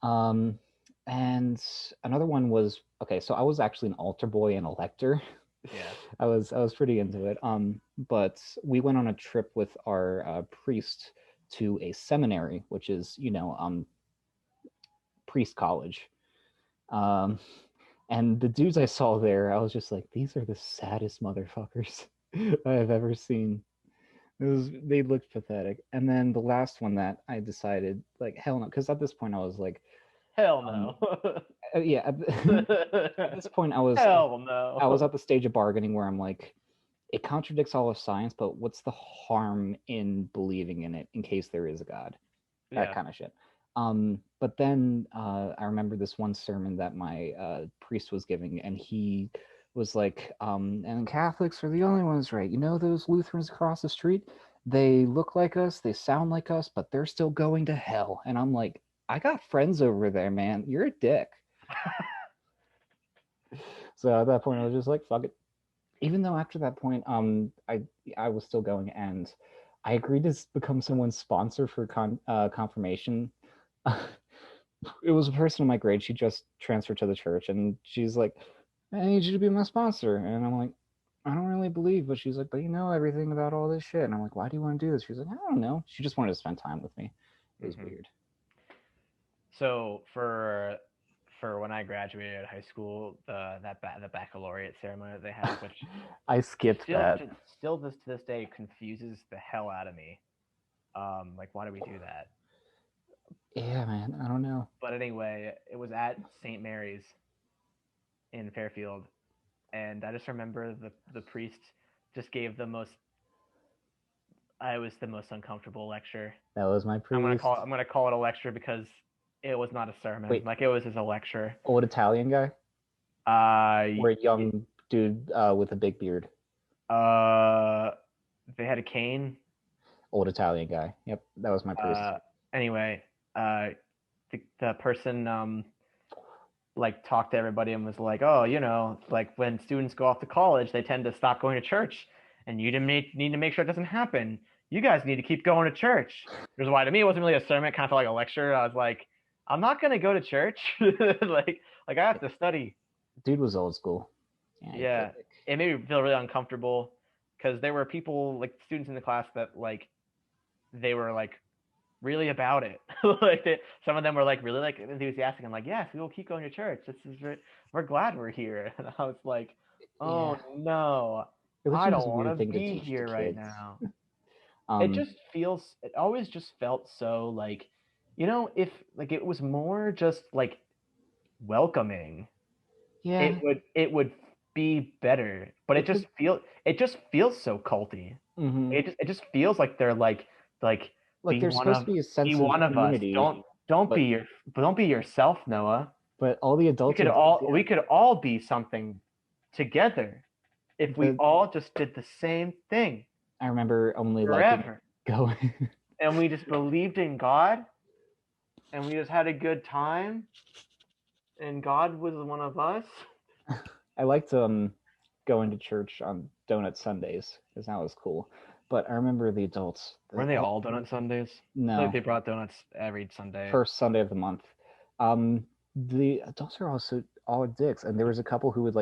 Um, and another one was okay. So I was actually an altar boy and a lector. yeah. I was pretty into it. But we went on a trip with our priest to a seminary, which is priest college. Um, and the dudes I saw there, I was just like, these are the saddest motherfuckers I have ever seen. They looked pathetic. And then the last one that I decided, like, hell no, because at this point I was like, Hell um, no. yeah, at this point Hell I was no. at the stage of bargaining where I'm like, it contradicts all of science, but what's the harm in believing in it in case there is a God? That Yeah. kind of shit. But then I remember this one sermon that my priest was giving, and he was like, and Catholics are the only ones, right? You know, those Lutherans across the street, they look like us, they sound like us, but they're still going to hell. And I'm like, I got friends over there, man. You're a dick. So at that point, I was just like, fuck it. Even though after that point, I was still going, and I agreed to become someone's sponsor for confirmation. It was a person in my grade. She just transferred to the church, and she's like, "I need you to be my sponsor." And I'm like, "I don't really believe," but she's like, "But you know everything about all this shit." And I'm like, "Why do you want to do this?" She's like, "I don't know." She just wanted to spend time with me. It was Hmm. weird. So for when I graduated high school, the baccalaureate ceremony that they have, which I skipped that. still to this day confuses the hell out of me. Like why do we do that? Yeah, man. I don't know. But anyway, it was at St. Mary's in Fairfield, and I just remember the priest just gave the most. I was the most uncomfortable lecture. That was my priest. I'm gonna call it a lecture because it was not a sermon. Wait, Like it was just a lecture. old Italian guy Uh, or a young dude with a big beard? uh, they had a cane. Old Italian guy. Yep, that was my priest. Anyway, uh, the person like talked to everybody and was like, oh, like when students go off to college, they tend to stop going to church, and you need to make sure it doesn't happen. You guys need to keep going to church. Which is why to me it wasn't really a sermon, it kind of felt like a lecture. I was like, I'm not gonna go to church. like I have to study. Dude was old school. Yeah, it made me feel really uncomfortable because there were people like students in the class that like they were like really about it. Like some of them were like really like enthusiastic and like, yes, we will keep going to church. We're glad we're here. And I was like, oh Yeah, no, I religion is don't a want weird to thing to be teach to here right kids. now. Um, It always just felt so like, if like it was more just like welcoming, yeah, it would be better. But it could. it just feels so culty. Hmm. It just feels like they're like Like there's supposed to be a be sense of one of us. community, Don't but be don't be yourself, Noah. all the adults are dudes. Yeah, We could all be something together if we the all just did the same thing I remember only liking forever. going. and we just believed in God, and we just had a good time, and God was one of us. I liked going to church on Donut Sundays because that was cool. But I remember the adults. Weren't they all donut Sundays? No, They brought donuts every Sunday. first Sunday of the month. The adults are also all dicks, and there was a couple who would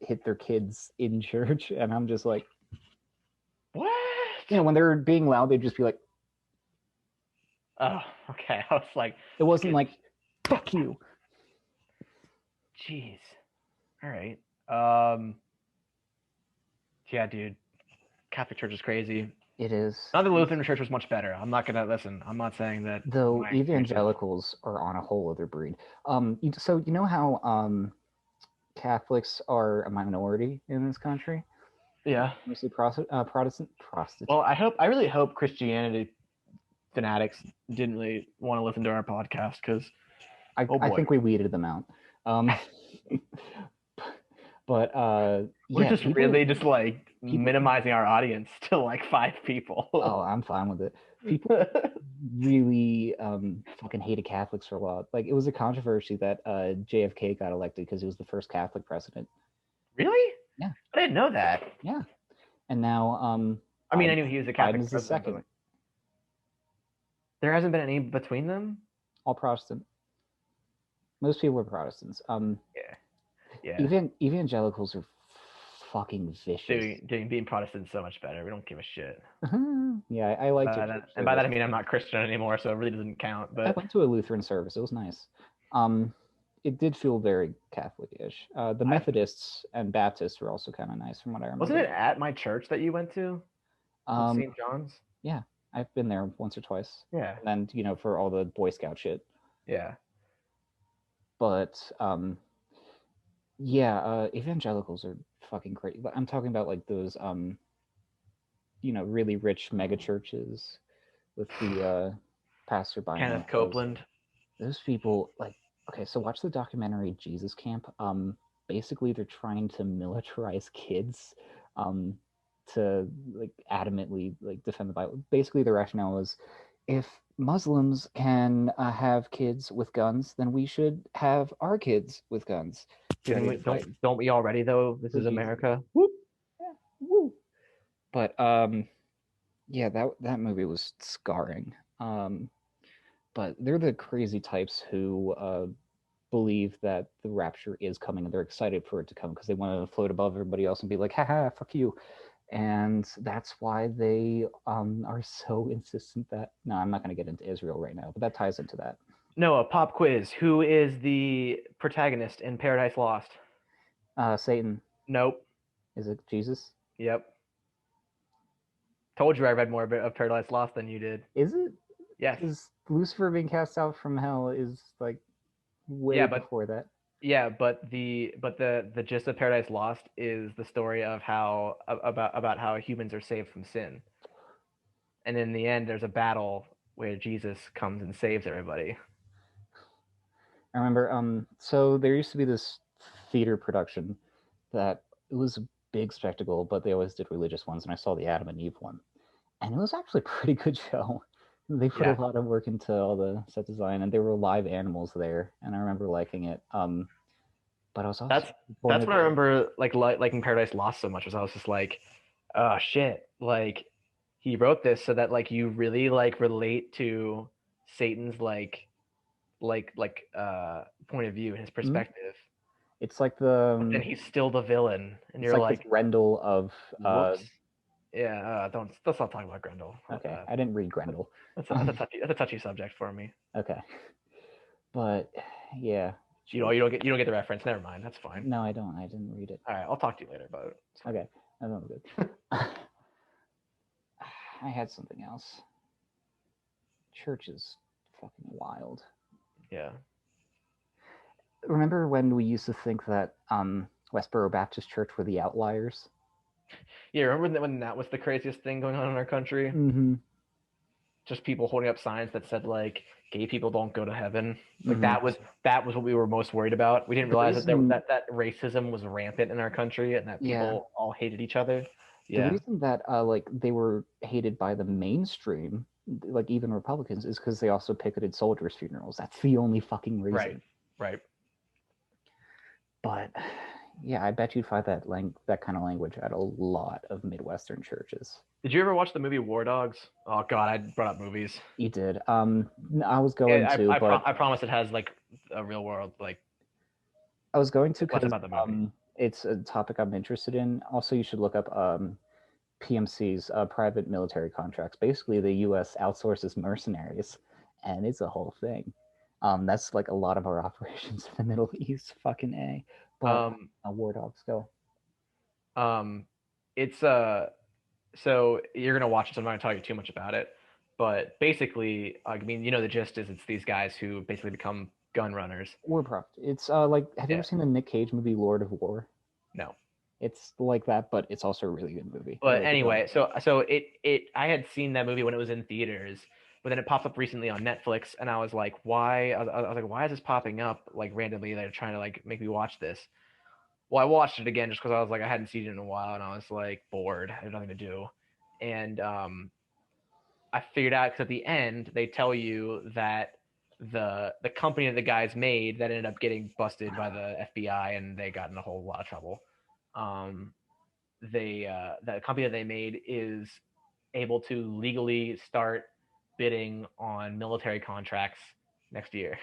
hit their kids in church, and I'm just like, What? when they were being loud, they'd just be like, oh, okay. I was like, it wasn't like, fuck you. Jeez. All right. Yeah, dude. Catholic Church is crazy. It is. Not the Lutheran Church was much better. I'm not gonna listen. I'm not saying that. Though evangelicals are on a whole other breed. So you know how Catholics are a minority in this country? Yeah. Mostly Protestant. Well, I really hope Christianity fanatics didn't really want to listen to our podcast because I think we weeded them out. But we're just really just like minimizing our audience to like 5 people. Oh, I'm fine with it. People really fucking hated Catholics for a while. Like, it was a controversy that JFK got elected because he was the first Catholic president. Really? Yeah. I didn't know that. Yeah. And now I mean, I knew he was a Catholic Biden's the second. There hasn't been any between them? All Protestant. Most people are Protestants. Yeah. Evangelicals are fucking vicious. Being Protestant is so much better. We don't give a shit. Yeah, I like it. And by that I mean I'm not Christian anymore, so it really doesn't count. But I went to a Lutheran service. It was nice. It did feel very Catholic-ish. The Methodists and Baptists were also kind of nice, from what I remember. Wasn't it at my church that you went to? St. John's? Yeah, I've been there once or twice. Yeah. And then, for all the Boy Scout shit. Yeah. But, yeah, evangelicals are fucking great. I'm talking about, like, those, really rich mega churches with the pastor buying Kenneth Copeland. Those people, like, okay, so watch the documentary Jesus Camp. Basically, they're trying to militarize kids to, like, adamantly, like, defend the Bible. Basically, the rationale is, if Muslims can have kids with guns, then we should have our kids with guns. Don't we already, though? This is America. Whoop. Yeah. Woo. But yeah, that movie was scarring. But they're the crazy types who believe that the rapture is coming, and they're excited for it to come because they want to float above everybody else and be like, haha, fuck you. And that's why they are so insistent that... No, I'm not going to get into Israel right now, but that ties into that. Noah, pop quiz. Who is the protagonist in Paradise Lost? Satan. Nope. Is it Jesus? Yep. Told you I read more of Paradise Lost than you did. Is it? Yes. Is Lucifer being cast out from hell is like way before that. Yeah, but the gist of Paradise Lost is the story of how about how humans are saved from sin. And in the end there's a battle where Jesus comes and saves everybody. I remember so there used to be this theater production that it was a big spectacle, but they always did religious ones, and I saw the Adam and Eve one. And it was actually a pretty good show. They put a lot of work into all the set design, and there were live animals there, and I remember liking it. But I was also that's what I remember liking Paradise Lost so much, was I was just like, oh shit, like he wrote this so that like you really like relate to Satan's like point of view and his perspective. It's like the and he's still the villain, and you're like Grendel of let's not talk about Grendel. Okay, I didn't read Grendel. That's a touchy subject for me. Okay, but yeah, you don't get the reference. Never mind, that's fine. No, I don't. I didn't read it. All right, I'll talk to you later about it. Okay, that sounds good. I had something else. Church is fucking wild. Yeah. Remember when we used to think that Westboro Baptist Church were the outliers? Yeah, remember when that was the craziest thing going on in our country? Mm-hmm. Just people holding up signs that said like gay people don't go to heaven. Like that was what we were most worried about. We didn't realize that racism was rampant in our country and that people all hated each other. The reason that like they were hated by the mainstream like even Republicans, is because they also picketed soldiers' funerals. That's the only fucking Right. reason. Right. But yeah, I bet you'd find that kind of language at a lot of Midwestern churches. Did you ever watch the movie War Dogs? Oh God, I brought up movies. You did. I was going Yeah, to, but I promise it has like a real world like I was going to less because about the movie. it's a topic I'm interested in. Also, you should look up PMC's, private military contracts. Basically, the U.S. outsources mercenaries, and it's a whole thing. That's like a lot of our operations in the Middle East. Fucking a. But Um, War Dogs go. um, it's so you're gonna watch it, so I'm not gonna tell you too much about it. But basically, I mean, you know, the gist is it's these guys who basically become gun runners. Warcraft. It's like, have you ever Yeah, seen the Nick Cage movie Lord of War? no. It's like that, but it's also a really good movie. But Really good one. anyway, so it I had seen that movie when it was in theaters, but then it popped up recently on Netflix, and I was like, why? I was like, why is this popping up like randomly? They're trying to like make me watch this. Well, I watched it again just because I was like, I hadn't seen it in a while, and I was like bored. I had nothing to do, and I figured out because at the end they tell you that the company that the guys made that ended up getting busted by the FBI and they got in a whole lot of trouble. Um, the company that they made is able to legally start bidding on military contracts next year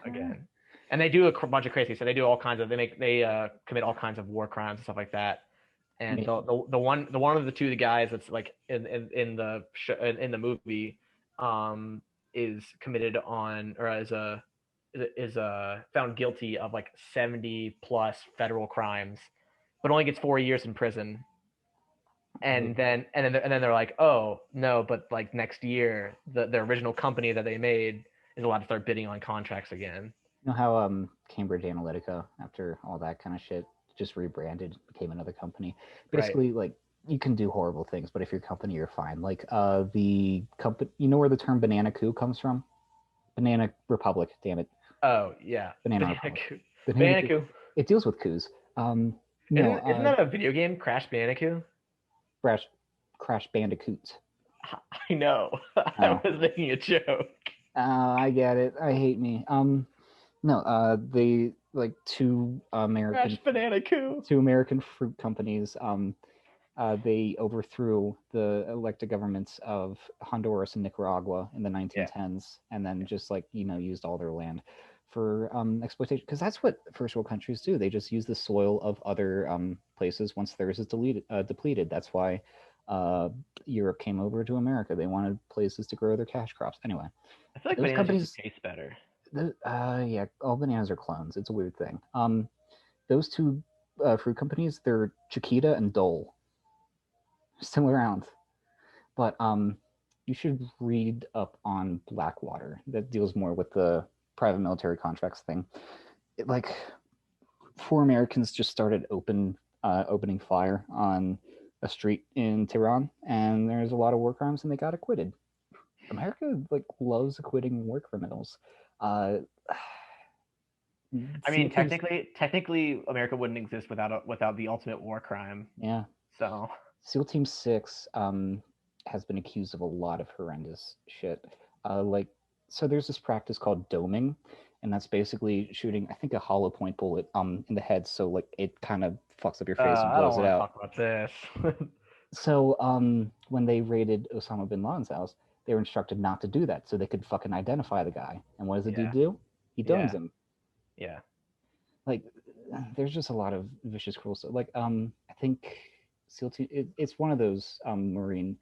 again. And they do a bunch of crazy stuff. They do all kinds of they commit all kinds of war crimes and stuff like that. And the one of the two the guys that's like in the movie is committed on or is found guilty of like 70 plus federal crimes, but only gets 4 years in prison. And then they're like, oh no, but like next year the original company that they made is allowed to start bidding on contracts again. You know how Cambridge Analytica, after all that kind of shit, just rebranded, became another company. Right. Basically, like, you can do horrible things, but if you're company, you're fine. Like the company, you know where the term banana coup comes from? Banana Republic, damn it, Oh yeah. Banana Republic. Bandicoot. Banana coup. Bandicoot. It deals with coups. No, Isn't that a video game? Crash Bandicoot. Crash, Crash Bandicoot. I know. I Oh, was making a joke. I get it. I hate me. No, they like Crash Bandicoot. two American fruit companies. They overthrew the elected governments of Honduras and Nicaragua in the Yeah. 1910s, and then just like used all their land for exploitation. Because that's what first world countries do. They just use the soil of other places once theirs is depleted. That's why Europe came over to America. They wanted places to grow their cash crops. Anyway, I feel like those bananas used companies, to taste better. yeah, all bananas are clones. It's a weird thing. Those two fruit companies, they're Chiquita and Dole, still around. But you should read up on Blackwater. That deals more with the private military contracts thing. Like, four Americans just started opening fire on a street in Tehran, and there's a lot of war crimes, and they got acquitted. America like loves acquitting war criminals. Uh, I mean, SEAL teams, technically, America wouldn't exist without the ultimate war crime. yeah, So SEAL Team 6 has been accused of a lot of horrendous shit. Like, so there's this practice called doming, and that's basically shooting, I think, a hollow point bullet in the head, so like it kind of fucks up your face and I don't blows it want to out. talk about this. So when they raided Osama bin Laden's house, they were instructed not to do that, so they could fucking identify the guy. And what does the dude Yeah. do? He domes Yeah. him. Yeah. Like, there's just a lot of vicious, cruel stuff. Like, I think SEAL Team, it's one of those Marine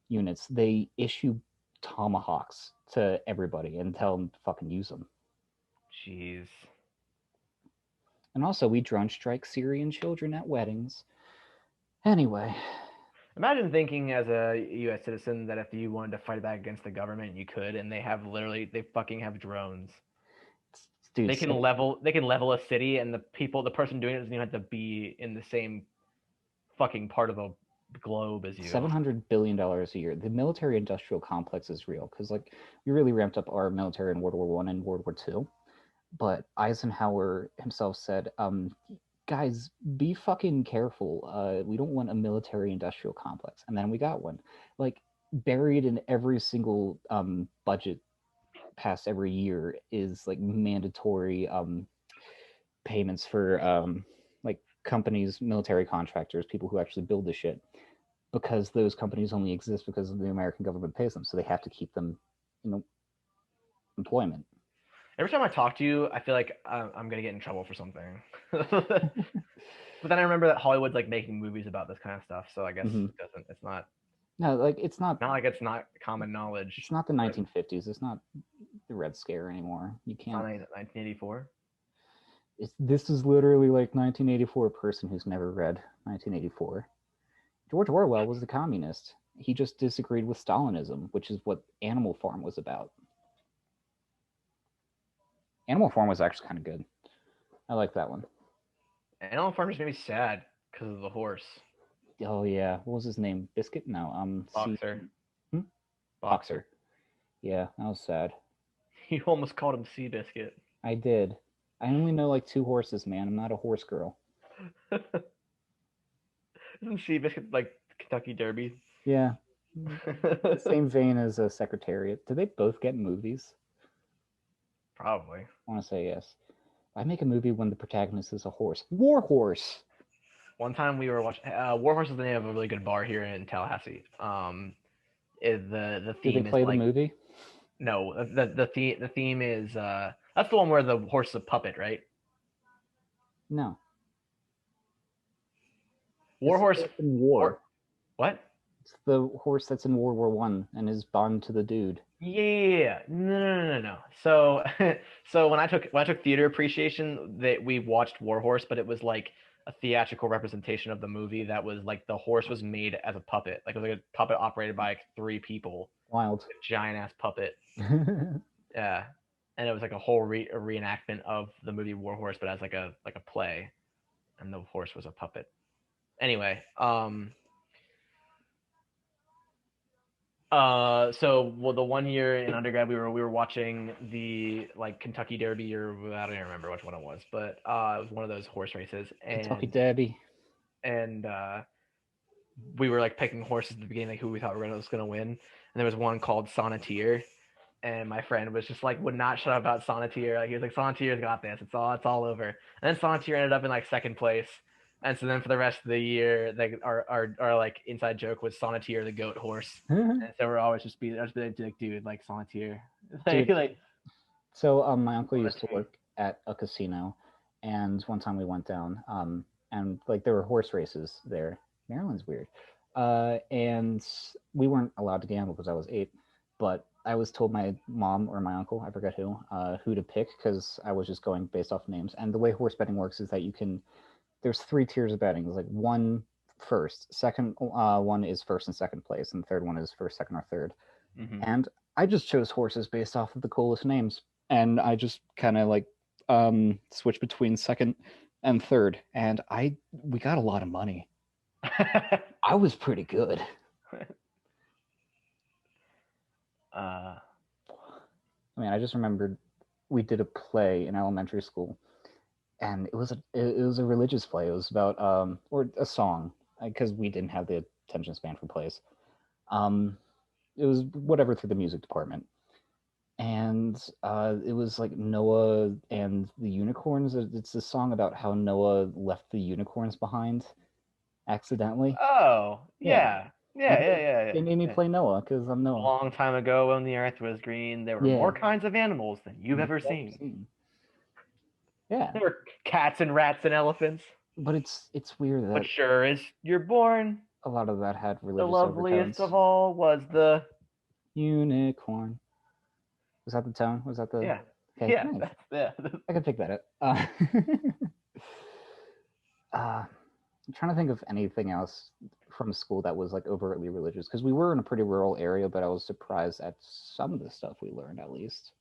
units. They issue tomahawks to everybody and tell them to fucking use them. Jeez. And also, we drone strike Syrian children at weddings. Anyway, Imagine thinking as a U.S. citizen that if you wanted to fight back against the government, you could, and they fucking have drones. dude, They can level a city, and the person doing it doesn't even have to be in the same fucking part of the globe as you. $700 billion a year. The military-industrial complex is real because, like, we really ramped up our military in World War One and World War Two. But Eisenhower himself said, "Guys, be fucking careful. We don't want a military-industrial complex." And then we got one. Like, buried in every single budget passed every year is like mandatory payments for like companies, military contractors, people who actually build the shit, because those companies only exist because the American government pays them, so they have to keep them, you know, employment. Every time I talk to you, I feel like I'm gonna get in trouble for something. But then I remember that Hollywood's like making movies about this kind of stuff, so I guess Mm-hmm. it doesn't. It's not No, like not like it's not common knowledge. it's not the But 1950s. It's not the Red Scare anymore. You it's not can't. 1984. This is literally like 1984. A person who's never read 1984. George Orwell was a communist. He just disagreed with Stalinism, which is what Animal Farm was about. Animal Farm was actually kind of good. I like that one. Animal Farm just made me sad because of the horse. Oh yeah, what was his name? Biscuit? No, C. Boxer. Hmm? Boxer. Boxer. Yeah, that was sad. You almost called him Seabiscuit. I did. I only know like two horses, man. I'm not a horse girl. Isn't Seabiscuit like Kentucky Derby? Yeah, the same vein as a Secretariat. Did they both get movies? Probably. I want to say yes. I make a movie when the protagonist is a horse. War horse. One time we were watching. Warhorse is the name of a really good bar here in Tallahassee. The Did they theme is play the like movie? no the theme is that's the one where the horse is a puppet, right? No. Warhorse. It's in war. War, what? It's the horse that's in World War One and is bond to the dude. Yeah, no. So, so when I took theater appreciation, that we watched Warhorse, but it was like a theatrical representation of the movie. That was like the horse was made as a puppet, like it was like a puppet operated by like three people, Wild. a giant ass puppet. Yeah, and it was like a whole a reenactment of the movie Warhorse, but as like a play, and the horse was a puppet. Anyway, so well, the one year in undergrad we were watching the like Kentucky Derby, or I don't even remember which one it was, but it was one of those horse races, Kentucky Derby. and we were like picking horses at the beginning, like who we thought was gonna win, and there was one called Sonneteer, and my friend was just like would not shut up about Sonneteer. Like he was like Sonneteer's got this, it's all over, and then Sonneteer ended up in like second place. And so then for the rest of the year, like our like inside joke was Sonneteer the goat horse. And so we're always just be like, dude, like Sonneteer. Like, Dude, like so my uncle used to work at a casino, and one time we went down, and like there were horse races there. Maryland's weird, and we weren't allowed to gamble because I was 8, but I was told my mom or my uncle, I forget who to pick because I was just going based off names. And the way horse betting works is that you can. There's 3 tiers of betting. There's like one first, second one is first and second place, and the third one is first, second, or third. mm-hmm. And I just chose horses based off of the coolest names, and I just kind of like switched between second and third, and we got a lot of money. I was pretty good. I mean, I just remembered we did a play in elementary school, and it was a religious play. It was about or a song, because we didn't have the attention span for plays. It was whatever through the music department, and it was like Noah and the unicorns. It's a song about how Noah left the unicorns behind accidentally. Oh Yeah, yeah, yeah, and yeah, yeah, yeah. they made me Yeah. play Noah because I'm A Noah. long time ago, when the earth was green, there were Yeah, more kinds of animals than you've you've ever ever seen. seen. Yeah, There were cats and rats and elephants. but it's weird But that sure as you're born, a lot of that had the religious loveliest overtones. of all was the Unicorn. Was that the tone? Was that the? yeah, Okay, yeah, nice. yeah. I can pick that up. I'm trying to think of anything else from school that was like overtly religious, because we were in a pretty rural area, but I was surprised at some of the stuff we learned at least.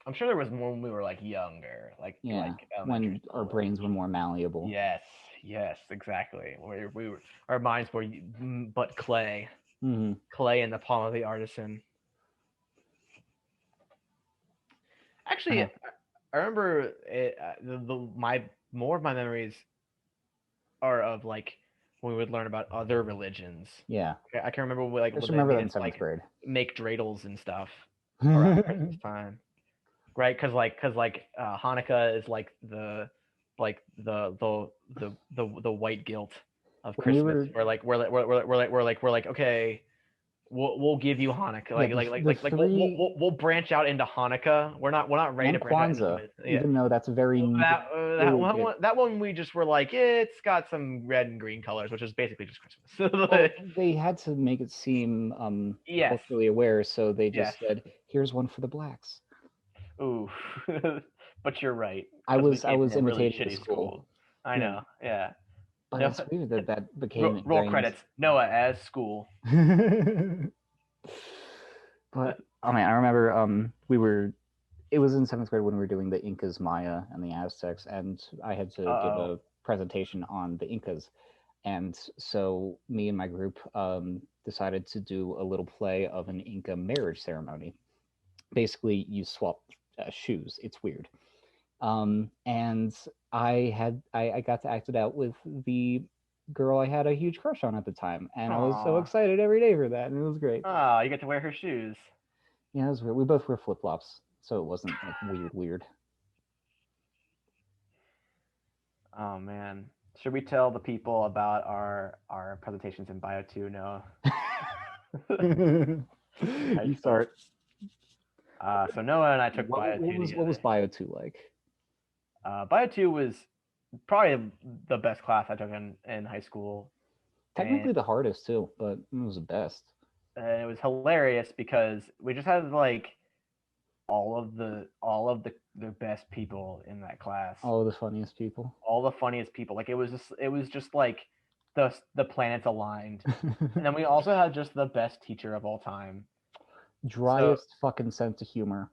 I'm sure there was more when we were like younger, Yeah, like elementary when our school. brains were more malleable. Yes, yes, exactly. We were our minds were but clay, Mm-hmm. clay in the palm of the artisan. Actually, I remember my more of my memories are of like when we would learn about other religions. Yeah, I can remember like I just when they remember made that in us seventh like grade. make dreidels and stuff around Christmas time, right? Because Hanukkah is like the white guilt of When we Christmas. were We're like okay, we'll give you Hanukkah. yeah, the three We'll branch out into Hanukkah. We're not ready and to branch out into Kwanzaa, yeah. even though that's very illegitimate. That one we just were like, it's got some red and green colors, which is basically just Christmas. Well, they had to make it seem Yes. culturally aware, so they Yes. just said, "Here's one for the blacks." Ooh. But you're right, I because we was I came was from a really imitating the shitty school. school. I Yeah, know. Yeah. but No. it's weird that that became Roll ingrained. credits. Noah as school. But oh man, I remember we were it was in seventh grade when we were doing the Incas, Maya, and the Aztecs, and I had to give Uh-oh. a presentation on the Incas. And so me and my group decided to do a little play of an Inca marriage ceremony. Basically, you swap shoes. It's weird. And I got to act it out with the girl I had a huge crush on at the time, and I was so Aw. excited every day for that, and it was great. Oh, you get to wear her shoes. Yeah, it was weird. We both wear flip flops, so it wasn't like weird. Oh man. Should we tell the people about our presentations in Bio 2? No. High You school. start. So Noah and I took Bio 2 What was together. Bio 2 like? Bio 2 was probably the best class I took in high school. Technically the hardest too, but it was the best. And it was hilarious because we just had like all of the best people in that class. All the funniest people. All the funniest people. Like it was just like the planets aligned. And then we also had just the best teacher of all time. Driest fucking sense of humor.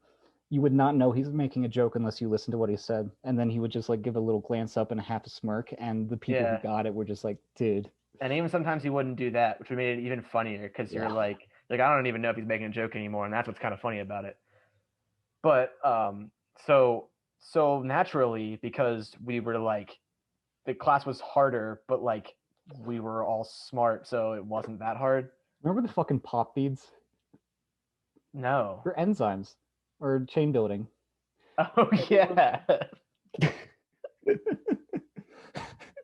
You would not know he's making a joke unless you listen to what he said, and then he would just like give a little glance up and a half a smirk, and the people who Yeah. got it were just like, dude. And even sometimes he wouldn't do that, which made it even funnier because you're like I don't even know if he's making a joke anymore, and that's what's kind of funny about it. But so naturally, because we were like the class was harder, but like we were all smart, so it wasn't that hard. Remember the fucking pop beads? No. For enzymes or chain building. Oh yeah.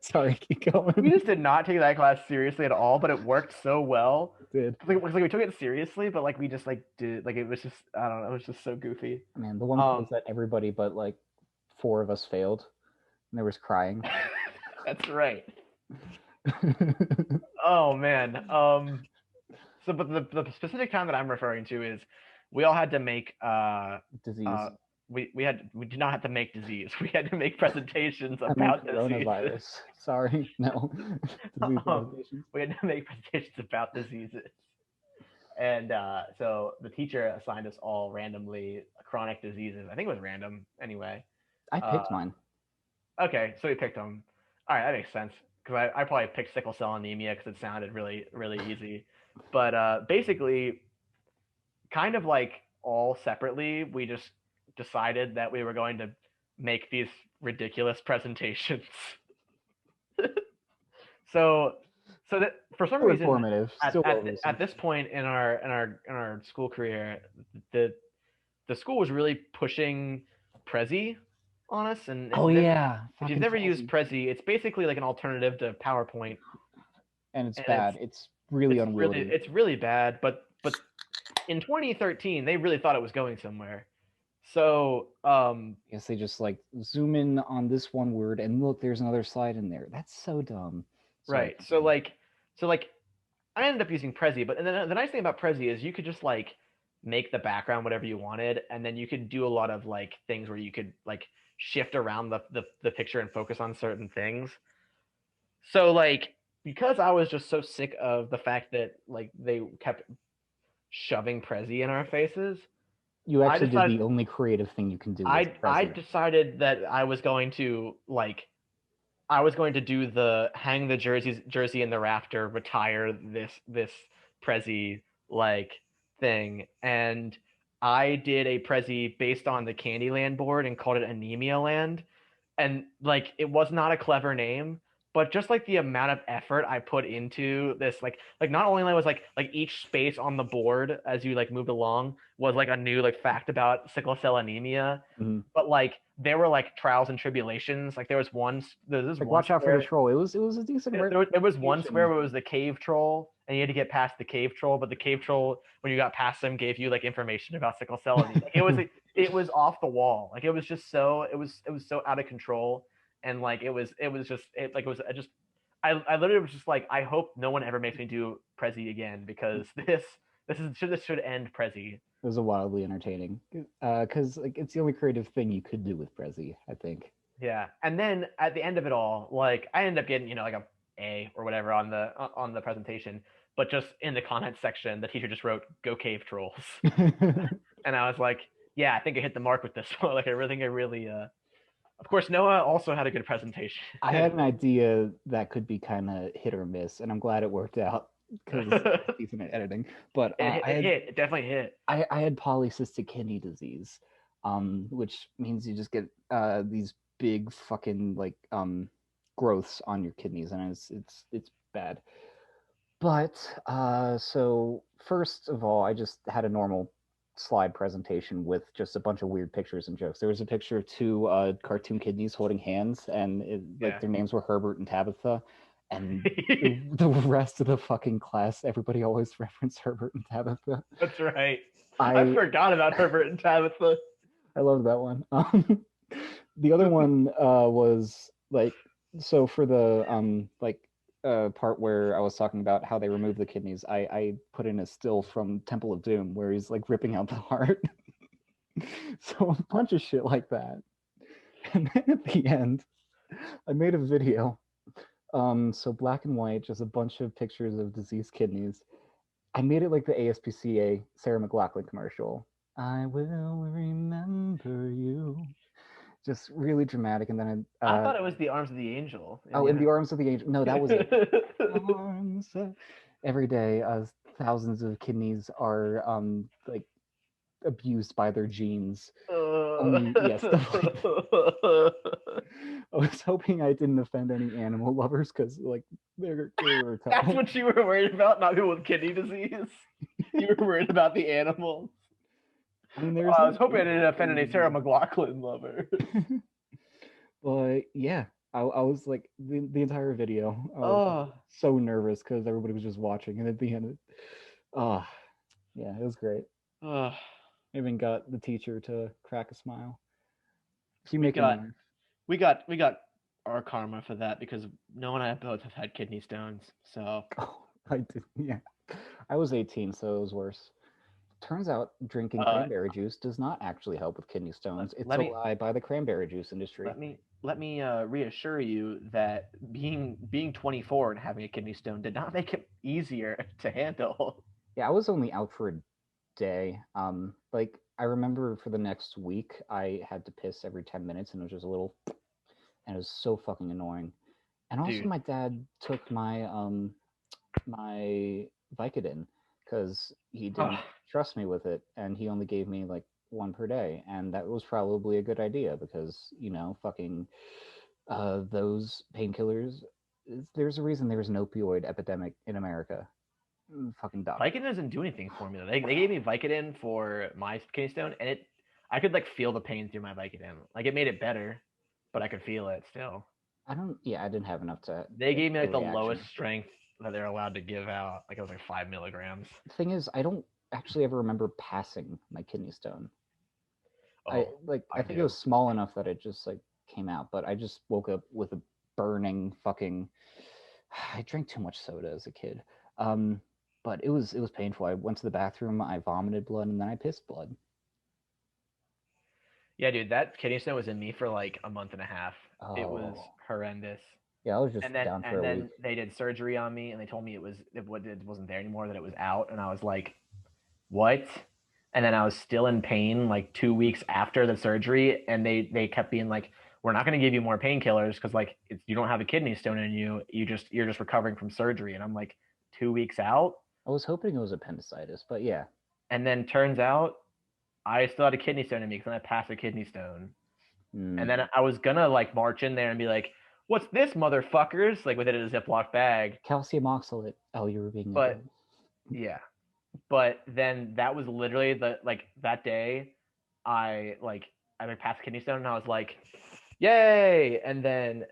Sorry, keep going. We just did not take that class seriously at all, but it worked so well. It did. Like we took it seriously, but like we just like did like it was just I don't know, it was just so goofy. Man, the one was that everybody but like 4 of us failed, and there was crying. That's right. Oh man. So but the specific time that I'm referring to is we all had to make disease. We did not have to make disease. We had to make presentations about coronavirus. diseases. Sorry, no. We had to make presentations about diseases. And so the teacher assigned us all randomly chronic diseases. I think it was random anyway. I picked mine. Okay, so we picked them. All right, that makes sense. Because I probably picked sickle cell anemia because it sounded really, really easy. But basically, kind of like all separately, we just decided that we were going to make these ridiculous presentations. so that for some reason at this point in our school career, the school was pushing pushing Prezi on us. And if you've never used Prezi, it's basically like an alternative to PowerPoint. And it's bad. It's really unwieldy. It's really bad, but in 2013 they really thought it was going somewhere. So I guess they just like zoom in on this one word and look, there's another slide in there. That's so dumb. Right. So like I ended up using Prezi, but the nice thing about Prezi is you could just like make the background whatever you wanted, and then you could do a lot of like things where you could like shift around the picture and focus on certain things. So like because I was just so sick of the fact that like they kept shoving Prezi in our faces, you actually did the only creative thing you can do. I decided that I was going to do the hang the jersey in the rafter, retire this Prezi like thing, and I did a Prezi based on the Candyland board and called it Anemia Land, and like it was not a clever name, but just like the amount of effort I put into this, like not only was like each space on the board as you like moved along was like a new like fact about sickle cell anemia, Mhm. but like there were like trials and tribulations. Like there was Like, one watch out for the square. troll. It was a decent There was one square representation. where it was the cave troll, and you had to get past the cave troll. But the cave troll, when you got past them, gave you like information about sickle cell anemia. Like it was off the wall. Like it was just so it was so out of control, and like it was just it like it was I just I literally was just like, I hope no one ever makes me do Prezi again, because this should end Prezi. It was a wildly entertaining, because like it's the only creative thing you could do with Prezi, I think. Yeah, and then at the end of it all, like I ended up getting like a or whatever on the presentation, but just in the comments section, the teacher just wrote "Go cave trolls," and I was like, yeah, I think I hit the mark with this one. Like I really think I really. Of course, Noah also had a good presentation. I had an idea that could be kind of hit or miss, and I'm glad it worked out because I was decent at editing. But It definitely hit. I had polycystic kidney disease, which means you just get these big fucking like growths on your kidneys, and it's bad. But so first of all, I just had a normal slide presentation with just a bunch of weird pictures and jokes. There was a picture of two cartoon kidneys holding hands, and like Yeah. their names were Herbert and Tabitha. And the rest of the fucking class, everybody always referenced Herbert and Tabitha. That's right. I I forgot about Herbert and Tabitha. I love that one. The other one was like, so for the like part where I was talking about how they remove the kidneys, I put in a still from Temple of Doom where he's like ripping out the heart. So a bunch of shit like that. And then at the end, I made a video. So black and white, just a bunch of pictures of diseased kidneys. I made it like the ASPCA Sarah McLachlan commercial. I will remember you. Just really dramatic, and then I thought it was the Arms of the Angel in oh, the in the other. arms of the angel. No, that was it. Arms every day, thousands of kidneys are like abused by their genes. Yeah, stuff like Uh, I was hoping I didn't offend any animal lovers because like they were That's tough. what you were worried about, not people with kidney disease. You were worried about the animals. I mean, Oh, there's I no was hoping I kidney didn't offend any Sarah disease. McLachlan lover. But yeah, I was like the entire video. I was Oh, so nervous because everybody was just watching, and at the end, ah, yeah, it was great. oh. I even got the teacher to crack a smile. If you we make him got laugh. we got our karma for that, because Noah and I both have had kidney stones. So Oh, I did. Yeah, I was 18, so it was worse. Turns out drinking uh, cranberry juice does not actually help with kidney stones. It's let a me lie by the cranberry juice industry. let me reassure you that being 24 and having a kidney stone did not make it easier to handle. Yeah, I was only out for a day. Like I remember for the next week, I had to piss every 10 minutes, and it was just a little, and it was so fucking annoying. And also, Dude. my dad took my Vicodin because he didn't Ugh. trust me with it, and he only gave me like one per day, and that was probably a good idea because fucking those painkillers. There's a reason there's an opioid epidemic in America. Fucking dumb. Vicodin doesn't do anything for me though. They gave me Vicodin for my kidney stone, and I could like feel the pain through my Vicodin. Like it made it better, but I could feel it still. I don't. Yeah, I didn't have enough to They gave me feel like a the lowest reaction. strength that they're allowed to give out. Like it was like 5 milligrams. The thing is, I don't actually ever remember passing my kidney stone. I Oh, like. I I think it was do. small enough that it just like came out, but I just woke up with a burning fucking. I drank too much soda as a kid. But it was painful. I went to the bathroom, I vomited blood, and then I pissed blood. Yeah, dude, that kidney stone was in me for like a month and a half. It was Oh, horrendous. yeah, I was just down for And a week. then they did surgery on me, and they told me it wasn't there anymore, that it was out, and I was like, what? And then I was still in pain like 2 weeks after the surgery, and they kept being like, we're not going to give you more painkillers because like you don't have a kidney stone in you. You're just recovering from surgery, and I'm like 2 weeks out, I was hoping it was appendicitis, but yeah. and then turns out I still had a kidney stone in me because I passed a kidney stone. And Mm. then I was gonna like march in there and be like, what's this, motherfuckers? Like within a Ziploc bag. Calcium oxalate. Oh, you were being But adorable. yeah, but then that was literally that day I passed kidney stone and I was like, yay! And then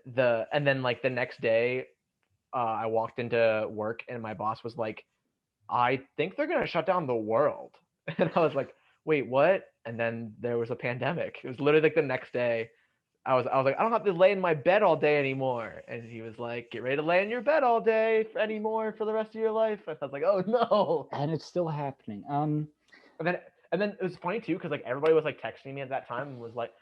like the next day, I walked into work and my boss was like, I think they're gonna shut down the world, and I was like, wait, what? And then there was a pandemic. It was literally like the next day. I was like, I don't have to lay in my bed all day anymore. And he was like, get ready to lay in your bed all day anymore for the rest of your life. And I was like, oh no. And it's still happening. And then it was funny too because like everybody was like texting me at that time and was like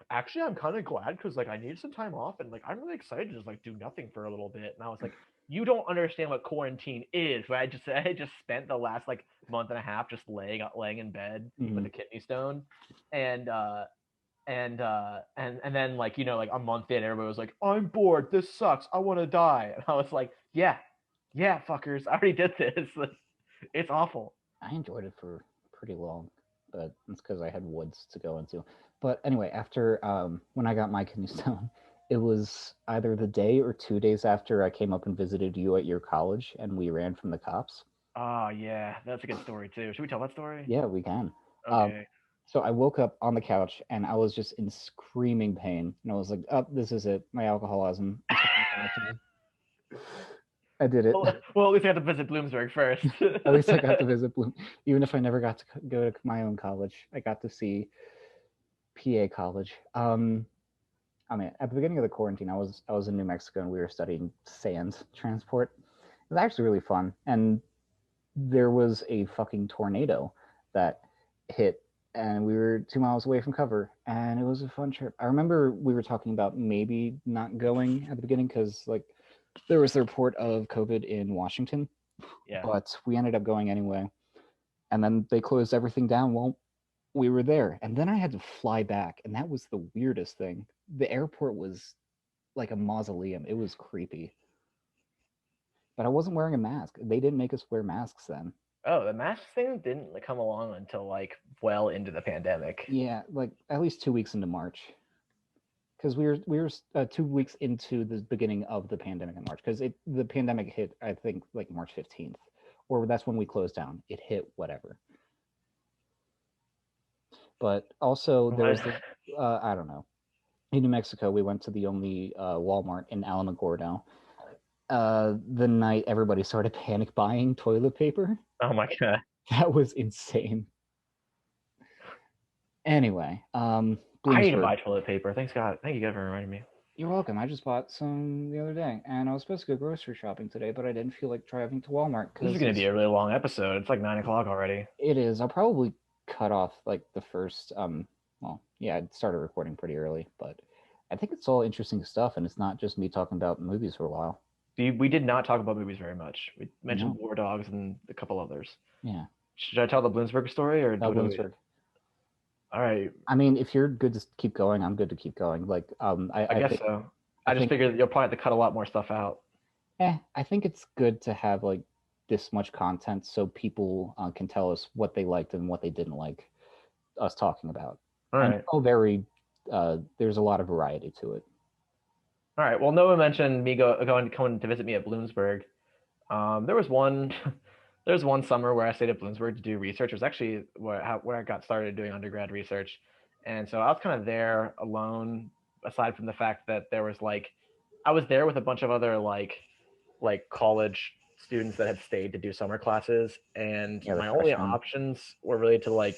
actually I'm kind of glad because like I need some time off and like I'm really excited to just like do nothing for a little bit. And I was like, you don't understand what quarantine is. Right? I just spent the last like month and a half just laying in bed with a kidney stone, and and then like like a month in everybody was like, I'm bored, this sucks, I want to die. And I was like, yeah, fuckers, I already did this. It's awful. I enjoyed it for pretty long, but it's because I had woods to go into. But anyway, after when I got my kidney stone, it was either the day or 2 days after I came up and visited you at your college, and we ran from the cops. Oh yeah, that's a good story too. Should we tell that story? Yeah, we can. Um, Okay. so I woke up on the couch and I was just in screaming pain, and I was like, "Oh, this is it. My alcoholism." I did it. Well, at least I have to visit Bloomsburg first. At least I got to visit Bloom. Even if I never got to go to my own college, I got to see PA college. I mean, at the beginning of the quarantine, I was in New Mexico and we were studying sand transport. It was actually really fun, and there was a fucking tornado that hit, and we were 2 miles away from cover, and it was a fun trip. I remember we were talking about maybe not going at the beginning because like there was the report of COVID in Washington, Yeah. but we ended up going anyway. And then they closed everything down while we were there. And then I had to fly back, and that was the weirdest thing. The airport was like a mausoleum. It was creepy. But I wasn't wearing a mask. They didn't make us wear masks then. Oh, the mask thing didn't come along until like well into the pandemic. Yeah, like at least 2 weeks into March, because we were 2 weeks into the beginning of the pandemic in March, because the pandemic hit I think like March 15th, or that's when we closed down. It hit whatever. But also there was the I don't know. In New Mexico, we went to the only Walmart in Alamogordo. The night everybody started panic buying toilet paper. Oh my god. That was insane. Anyway, I need to buy Bloomsburg. toilet paper. Thanks God. Thank you God for reminding me. You're welcome. I just bought some the other day, and I was supposed to go grocery shopping today, but I didn't feel like driving to Walmart This is because gonna be a really long episode. It's like 9 o'clock already. it is. I'll probably cut off like the first. Well, yeah, I started recording pretty early, but I think it's all interesting stuff, and it's not just me talking about movies for a while. We did not talk about movies very much. We mentioned No. War Dogs and a couple others. Yeah. Should I tell the Bloomsburg story or Bloomsburg. All right. I mean, if you're good to keep going, I'm good to keep going. Like, I guess think, so. I just figured you'll probably have to cut a lot more stuff out. I think it's good to have like this much content so people can tell us what they liked and what they didn't like us talking about. All right. There's a lot of variety to it. All right. Well, Noah mentioned me coming to visit me at Bloomsburg. There was one summer where I stayed at Bloomsburg to do research. It was actually where I got started doing undergrad research, and so I was kind of there alone. Aside from the fact that there was I was there with a bunch of other like college students that had stayed to do summer classes, and my only options were really to I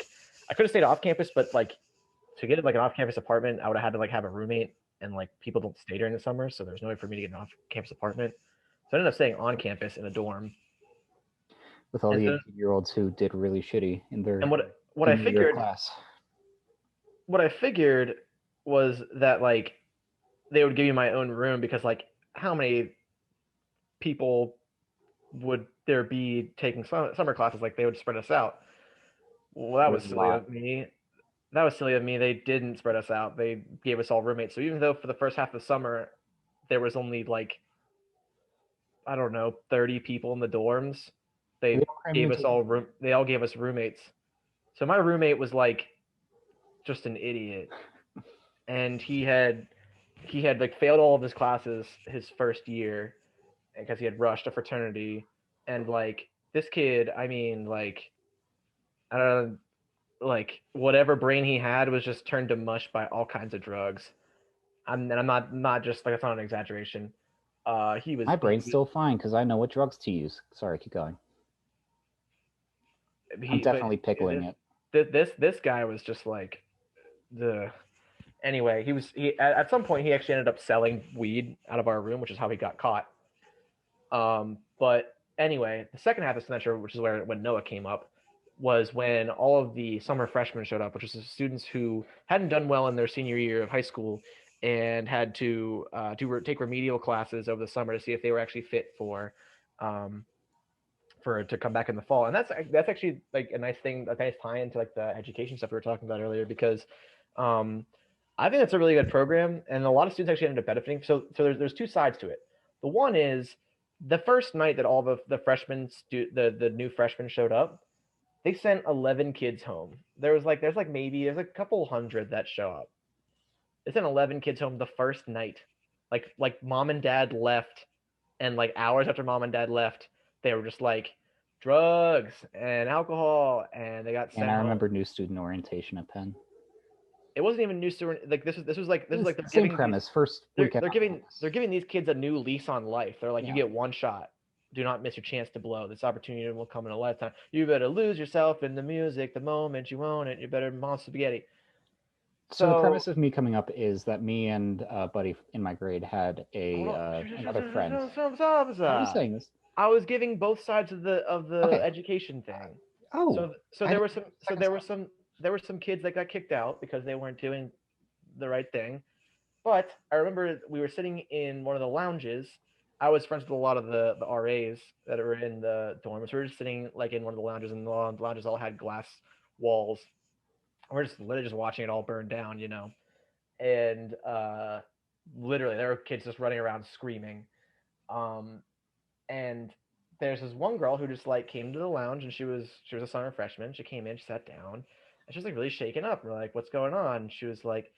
could have stayed off campus, but to get like an off-campus apartment, I would have had to have a roommate, and people don't stay during the summer, so there's no way for me to get an off-campus apartment. So I ended up staying on campus in a dorm with all the 18-year-olds who did really shitty in their what I figured class. What I figured was that they would give you my own room because how many people would there be taking summer classes? They would spread us out. Well, that was silly of me. They didn't spread us out. They gave us all roommates. So even though for the first half of the summer there was only I don't know 30 people in the dorms, they gave us all room. They all gave us roommates. So my roommate was just an idiot, and he had he had like failed all of his classes his first year because he had rushed a fraternity, and like this kid, I mean, like I don't know, like whatever brain he had was just turned to mush by all kinds of drugs. I'm not just like, that's not an exaggeration. He was My he brain's was still fine because I know what drugs to use. Sorry, keep going. I'm he but definitely pickling it. this guy was just like the anyway. He at some point he actually ended up selling weed out of our room, which is how he got caught. But anyway, the second half of the semester, which is where when Noah came up, was when all of the summer freshmen showed up, which was the students who hadn't done well in their senior year of high school and had to take remedial classes over the summer to see if they were actually fit um, for to come back in the fall. And that's actually like a nice thing, a nice tie into like the education stuff we were talking about earlier, because um, I think that's a really good program, and a lot of students actually ended up benefiting. So there's two sides to it. The one is the first night that all the freshmen the new freshmen showed up, they sent 11 kids home. There's a couple hundred that show up. They sent 11 kids home the first night. Like mom and dad left, and like hours after mom and dad left, they were just like drugs and alcohol, and they got And sent I home. remember new student orientation at Penn. It wasn't even new student. Like this was It's like the them same giving these premise. First weekend on they're campus. giving these kids a new lease on life. They're like, you Yeah. get one shot. Do not miss your chance to blow. This opportunity will come in a lifetime. You better lose yourself in the music the moment you own it. You better monster spaghetti. So the So premise of me coming up is that me and a buddy in my grade had hold a on. another friend. How are you saying this? I was giving both sides of the Okay. education thing. Oh, So I there didn't were know some the second side. there were some kids that got kicked out because they weren't doing the right thing. But I remember we were sitting in one of the lounges. I was friends with a lot of the RAs that were in the dorms. We were just sitting like in one of the lounges, and the lounges all had glass walls. We're just literally just watching it all burn down, you know. And literally, there were kids just running around screaming. Um, and there's this one girl who just like came to the lounge, and she was a summer freshman. She came in, she sat down, and she was like really shaken up. We're like, what's going on? She was like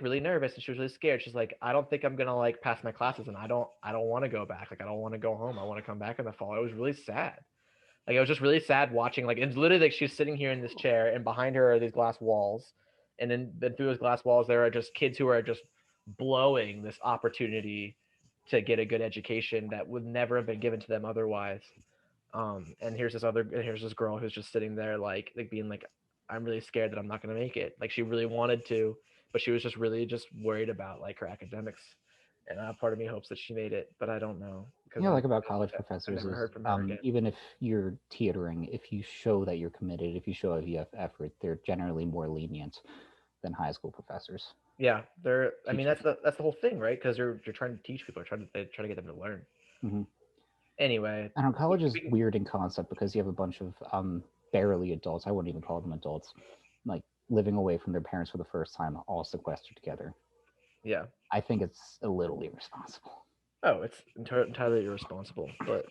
really nervous, and she was really scared. She's like, I don't think I'm gonna like pass my classes, and I don't want to go back. Like I don't want to go home. I want to come back in the fall. It was really sad. Like it was just really sad watching. Like it's literally like she's sitting here in this chair, and behind her are these glass walls, and then through those glass walls there are just kids who are just blowing this opportunity to get a good education that would never have been given to them otherwise. And here's this girl who's just sitting there like being like, I'm really scared that I'm not gonna make it. Like she really wanted to, but she was just really just worried about like her academics. And part of me hopes that she made it, but I don't know because You know, like about college I've professors never is heard from her again. even if you're teetering, if you show that you're committed, if you show if you have effort, they're generally more lenient than high school professors. Yeah, they're. I mean, Teach you. that's the whole thing, right? Because you're trying to teach people, they try to get them to learn. Mm-hmm. Anyway, I don't know, college is we weird in concept because you have a bunch of barely adults. I wouldn't even call them adults, like living away from their parents for the first time, all sequestered together. yeah. I think it's a little irresponsible. Oh, it's entirely irresponsible. But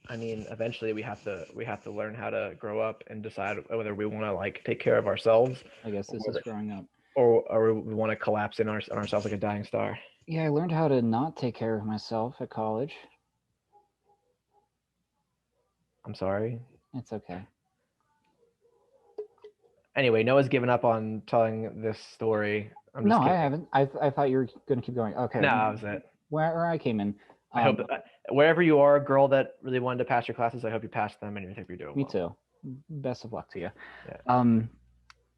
I mean, eventually we have to learn how to grow up and decide whether we want to like take care of ourselves, I guess or this is whether growing up. or we want to collapse in on ourselves like a dying star. Yeah, I learned how to not take care of myself at college. I'm sorry. It's okay. Anyway, Noah's given up on telling this story. I'm No, just I kidding. haven't. I thought you were going to keep going. Okay, No, that was it. where I came in. I hope Um, that wherever you are, a girl that really wanted to pass your classes, I hope you passed them and you think you're doing me well. too. Best of luck to you. Yeah. Um,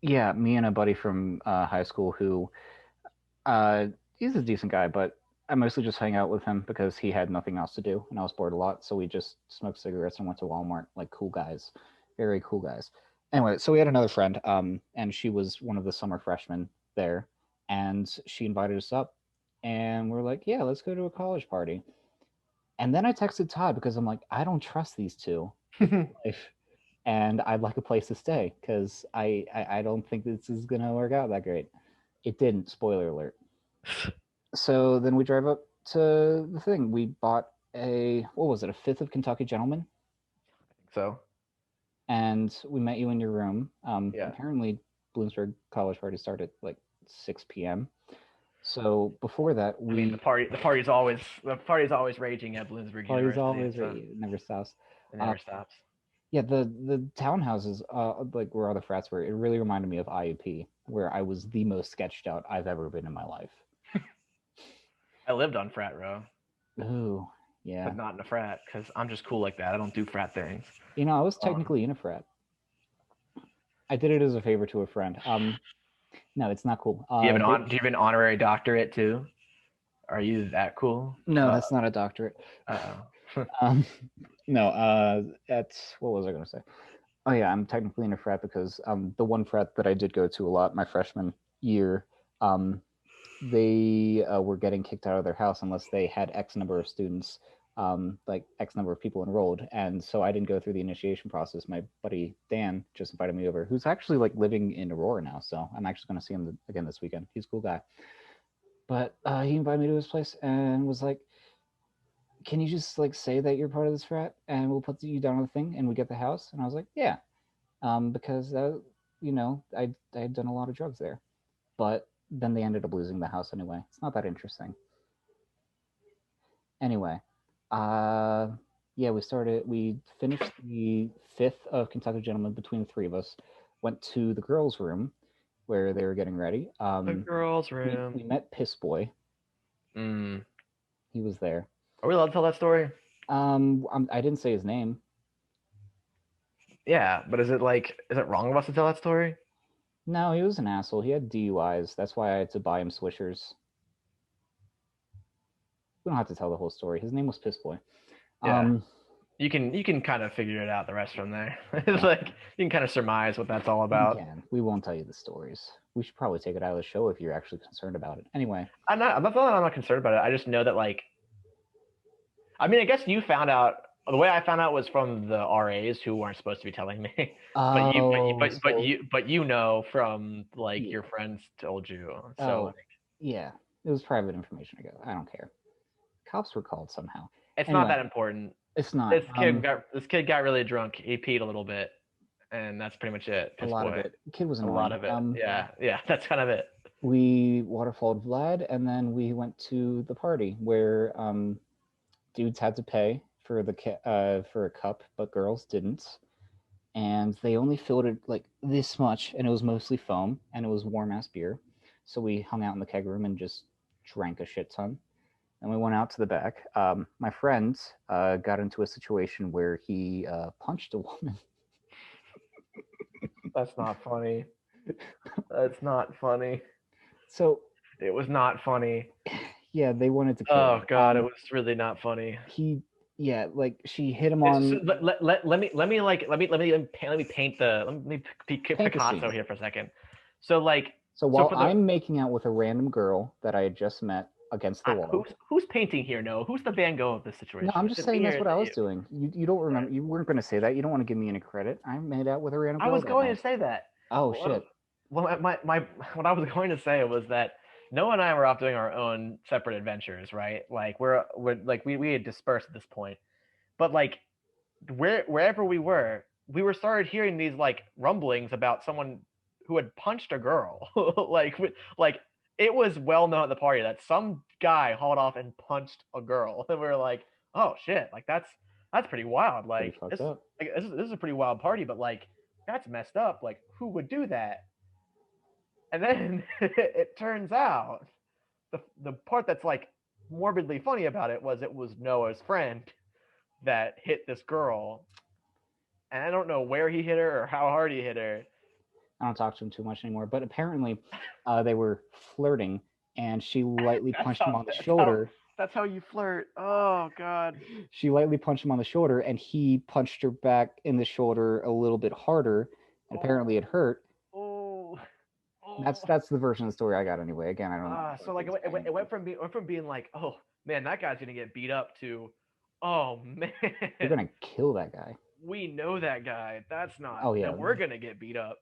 yeah, me and a buddy from high school who uh, he's a decent guy, but I mostly just hang out with him because he had nothing else to do, and I was bored a lot. So we just smoked cigarettes and went to Walmart, like cool guys, very cool guys. Anyway, so we had another friend, and she was one of the summer freshmen there, and she invited us up, and we're like, yeah, let's go to a college party. And then I texted Todd because I'm like, I don't trust these two with my life, and I'd like a place to stay because I don't think this is gonna work out that great. It didn't. Spoiler alert. So then we drive up to the thing. We bought a what was it? A fifth of Kentucky Gentleman, So and we met you in your room. yeah. Apparently, Bloomsburg College party started at like 6 p.m. So before that, I mean, we the party's always raging at Bloomsburg parties University, always so it never stops. it Uh, never stops. yeah, the townhouses, like where all the frats were, it really reminded me of IUP, where I was the most sketched out I've ever been in my life. I lived on frat row, Ooh, yeah. but not in a frat because I'm just cool like that. I don't do frat things. I was Um, technically in a frat. I did it as a favor to a friend. No, it's not cool. do you have an honorary doctorate too? Are you that cool? No, that's not a doctorate. Uh-oh. Um, no, that's what was I going to say? Oh yeah, I'm technically in a frat because the one frat that I did go to a lot my freshman year, um, they were getting kicked out of their house unless they had X number of students, like X number of people enrolled, and so I didn't go through the initiation process. My buddy Dan just invited me over, who's actually like living in Aurora now, so I'm actually going to see him again this weekend. He's a cool guy, but he invited me to his place and was like, can you just like say that you're part of this frat and we'll put you down on the thing and we get the house? And I was like, yeah, because I had done a lot of drugs there, but then they ended up losing the house anyway. It's not that interesting. Anyway, uh, yeah, we finished the fifth of Kentucky Gentlemen between the three of us. Went to the girls' room where they were getting ready. The girls' We room. we met Piss Boy. Mm. He was there. Are we allowed to tell that story? I didn't say his name. Yeah, but is it wrong of us to tell that story? No, he was an asshole. He had DUIs. That's why I had to buy him swishers. We don't have to tell the whole story. His name was Piss Boy. Yeah. You can kind of figure it out the rest from there. It's like you can kind of surmise what that's all about. We won't tell you the stories. We should probably take it out of the show if you're actually concerned about it. Anyway, I'm not concerned about it. I just know that I mean, I guess you found out the way I found out was from the RAs who weren't supposed to be telling me. But you know from like your friends told you. So yeah, it was private information. I don't care. Cops were called somehow. It's not that important. It's not. This kid got really drunk. He peed a little bit, and that's pretty much it. A lot of it. Kid was annoying. A lot of it. Yeah, that's kind of it. We waterfalled Vlad, and then we went to the party where dudes had to pay for for a cup, but girls didn't. And they only filled it like this much, and it was mostly foam, and it was warm ass beer. So we hung out in the keg room and just drank a shit ton. And we went out to the back. My friend got into a situation where he punched a woman. That's not funny. That's not funny. So it was not funny. Yeah, they wanted to kill him. him. God, it was really not funny. She hit him on. Let me paint Picasso here for a second. So while I'm making out with a random girl that I had just met against the wall. Who's painting here? No, who's the Van Gogh of this situation? No, I'm just saying that's what I was doing. You don't remember? You weren't going to say that. You don't want to give me any credit. I made out with a random girl. I was going to say that. Oh shit. Well, what I was going to say was that Noah and I were off doing our own separate adventures, right? Like we had dispersed at this point, but like wherever we were started hearing these like rumblings about someone who had punched a girl. like it was well known at the party that some guy hauled off and punched a girl, and we were like, oh shit, like that's pretty wild. Like this is a pretty wild party, but like that's messed up. Like who would do that? And then it turns out the part that's like morbidly funny about it was Noah's friend that hit this girl. And I don't know where he hit her or how hard he hit her. I don't talk to him too much anymore, but apparently they were flirting and she lightly punched him on the shoulder. That's how you flirt. Oh, God. She lightly punched him on the shoulder and he punched her back in the shoulder a little bit harder. And apparently it hurt. That's the version of the story I got anyway. Again, I don't know. So like it went from being like, oh man, that guy's gonna get beat up to, oh man, you're gonna kill that guy. We know that guy. That's not. Oh yeah, we're gonna get beat up.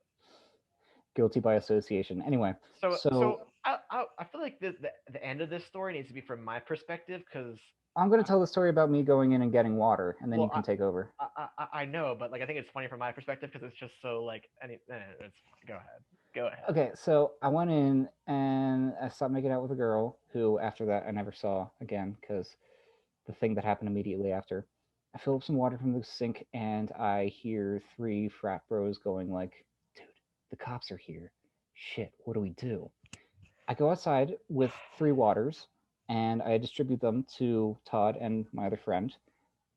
Guilty by association. Anyway, so I feel like the end of this story needs to be from my perspective because I'm gonna tell the story about me going in and getting water, and then you can take over. I know, but like I think it's funny from my perspective because it's just so like it's go ahead. Go ahead. Okay, so I went in and I stopped making out with a girl who, after that, I never saw again because the thing that happened immediately after. I fill up some water from the sink and I hear three frat bros going like, "Dude, the cops are here. Shit, what do we do?" I go outside with three waters and I distribute them to Todd and my other friend.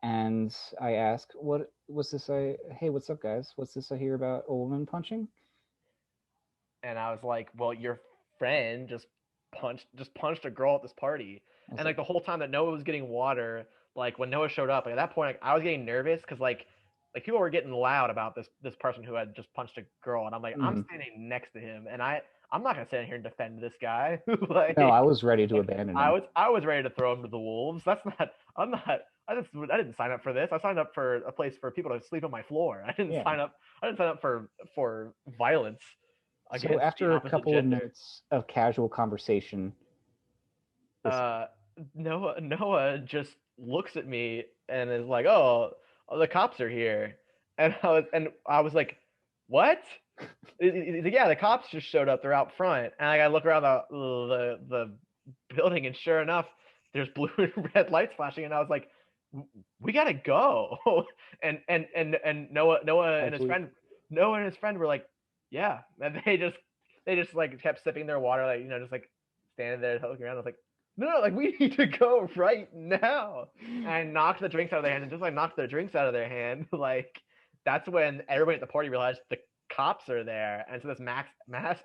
And I ask, "What was this? Hey, what's up, guys? What's this I hear about a woman punching?" And I was like, well, your friend just punched a girl at this party, I was and like like, the whole time that Noah was getting water, like when Noah showed up, like at that point, like, I was getting nervous because like people were getting loud about this person who had just punched a girl, and I'm like, I'm mm. standing next to him, and I'm not gonna stand here and defend this guy. No, I like was ready to abandon I him. was I was ready to throw him to the wolves. That's not. I'm not. I didn't sign up for this. I signed up for a place for people to sleep on my floor. I didn't Yeah. sign up. I didn't sign up for violence So against the after a opposite couple of gender. minutes of casual conversation, this Uh, Noah just looks at me and is like, "Oh, the cops are here," and I was like, "What?" He's like, "Yeah, the cops just showed up. They're out front." And I look around the building, and sure enough, there's blue and red lights flashing, and I was like, "We gotta go." and I believe Noah and his friend were like, "Yeah," and they just like kept sipping their water, like just like standing there looking around. I was like, "No, like we need to go right now." And I knocked the drinks out of their hand, and just like knocked their drinks out of their hand, like that's when everybody at the party realized the cops are there, and so this mass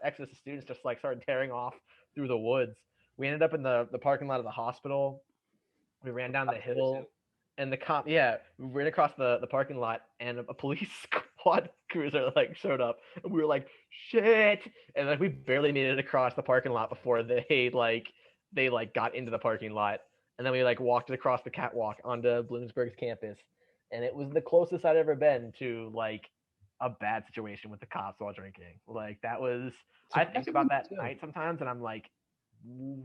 exodus of students just like started tearing off through the woods. We ended up in the parking lot of the hospital. We ran down the cops there too. hill, and the cop, yeah, we ran across the parking lot, and a police squad cruiser like showed up, and we were like, shit, and like we barely made it across the parking lot before they got into the parking lot, and then we like walked across the catwalk onto Bloomsburg's campus, and it was the closest I'd ever been to like a bad situation with the cops while drinking. Like that was, I think Surprisingly, about me that too. night sometimes, and I'm like,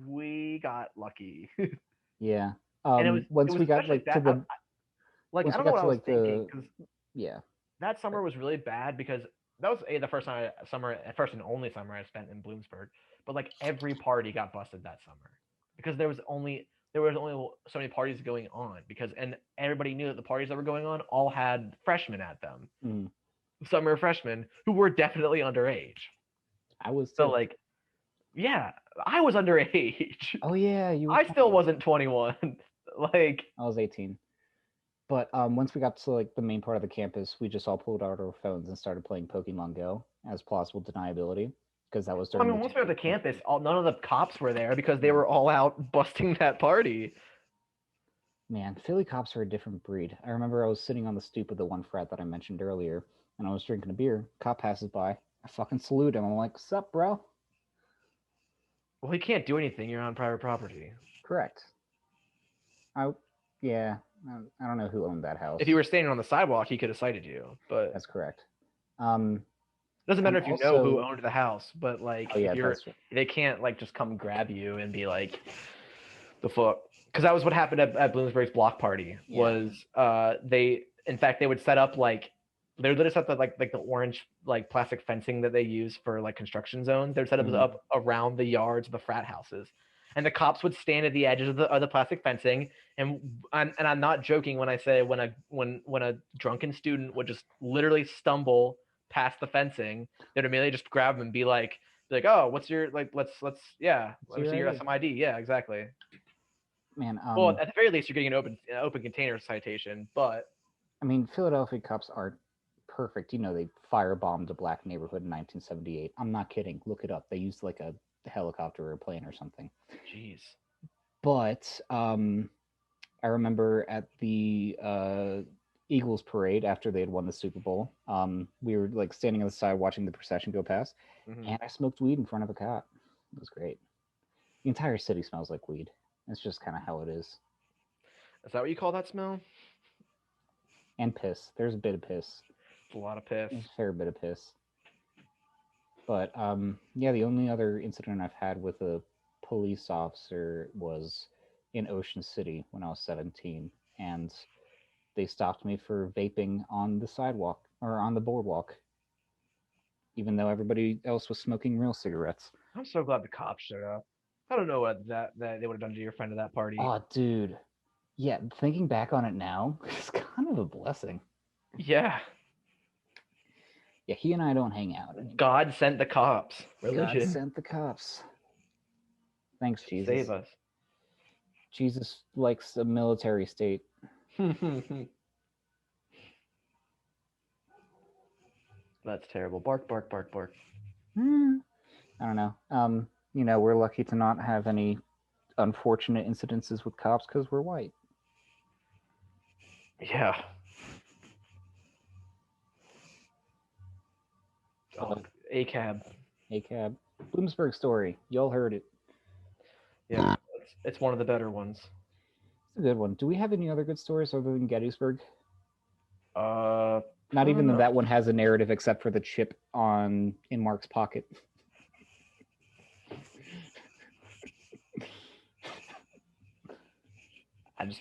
we got lucky. Yeah. And it was it Once was we got especially like to that the like I once we don't know got what to I was like thinking the because yeah. that summer was really bad because that was the first time summer first and only summer I spent in Bloomsburg. But like every party got busted that summer because there was only so many parties going on because and everybody knew that the parties that were going on all had freshmen at them, Mm, summer freshmen who were definitely underage. I was So too. like yeah, I was underage. Oh yeah, you were I still 20. wasn't 21. like I was 18. But once we got to like the main part of the campus, we just all pulled out our phones and started playing Pokemon Go as plausible deniability because that was Well, I during mean, the once we were at the 2 campus, none of the cops were there because they Yeah. were all out busting that party. Man, Philly cops are a different breed. I remember I was sitting on the stoop of the one frat that I mentioned earlier, and I was drinking a beer. Cop passes by. I fucking salute him. I'm like, "Sup, bro?" Well, he can't do anything. You're on private property. Correct. I, yeah, I don't know who owned that If you house. were standing on the sidewalk, he could have cited you. But That's correct. Um, it doesn't I'm matter if you know who also, owned the house. But oh like, if yeah, you're, that's right. they can't like just come grab you and be like, the fuck. Because that was what happened at Bloomsbury's block party. Yeah. Was they in fact they would set up like they would let us up like the orange like plastic fencing that they use for like construction zones. They'd set it Mhm. up around the yards of the frat houses, and the cops would stand at the edges of the plastic fencing. And I'm not joking when I say when a drunken student would just literally stumble past the fencing, they'd immediately just grab him and be like, oh, what's your like let's yeah, It's let me your see your idea. SMID. Yeah, exactly. Man, Well, at the very least, you're getting an open container citation. But I mean, Philadelphia cops aren't perfect. You know, they firebombed a black neighborhood in 1978. I'm not kidding. Look it up. They used like a helicopter or a plane or something. jeez, But I remember at the Eagles parade after they had won the Super Bowl, we were like standing on the side watching the procession go past, mm-hmm. and I smoked weed in front of a cop. It was great. The entire city smells like weed. It's just kind of how it is. Is that what you call that smell? And piss. There's a bit of piss. It's a lot of piss. There's a fair bit of piss. But yeah, the only other incident I've had with a police officer was in Ocean City when I was 17, and they stopped me for vaping on the sidewalk or on the boardwalk. even though everybody else was smoking real cigarettes. I'm so glad the cops showed up. I don't know what that they would have done to your friend at that party. Oh, dude. Yeah, thinking back on it now, it's kind of a blessing. Yeah. Yeah, he and I don't hang out anymore. God sent the cops. Religion. God sent the cops. Thanks, Jesus. Save us. Jesus likes a military state. That's terrible. Bark, bark, bark, bark. I don't know. We're lucky to not have any unfortunate incidences with cops because we're white. Yeah. Oh, ACAB. ACAB. Bloomsburg story. Y'all heard it. Yeah, it's one of the better ones. It's a good one. Do we have any other good stories other than Gettysburg? Not even that one has a narrative except for the chip in Mark's pocket.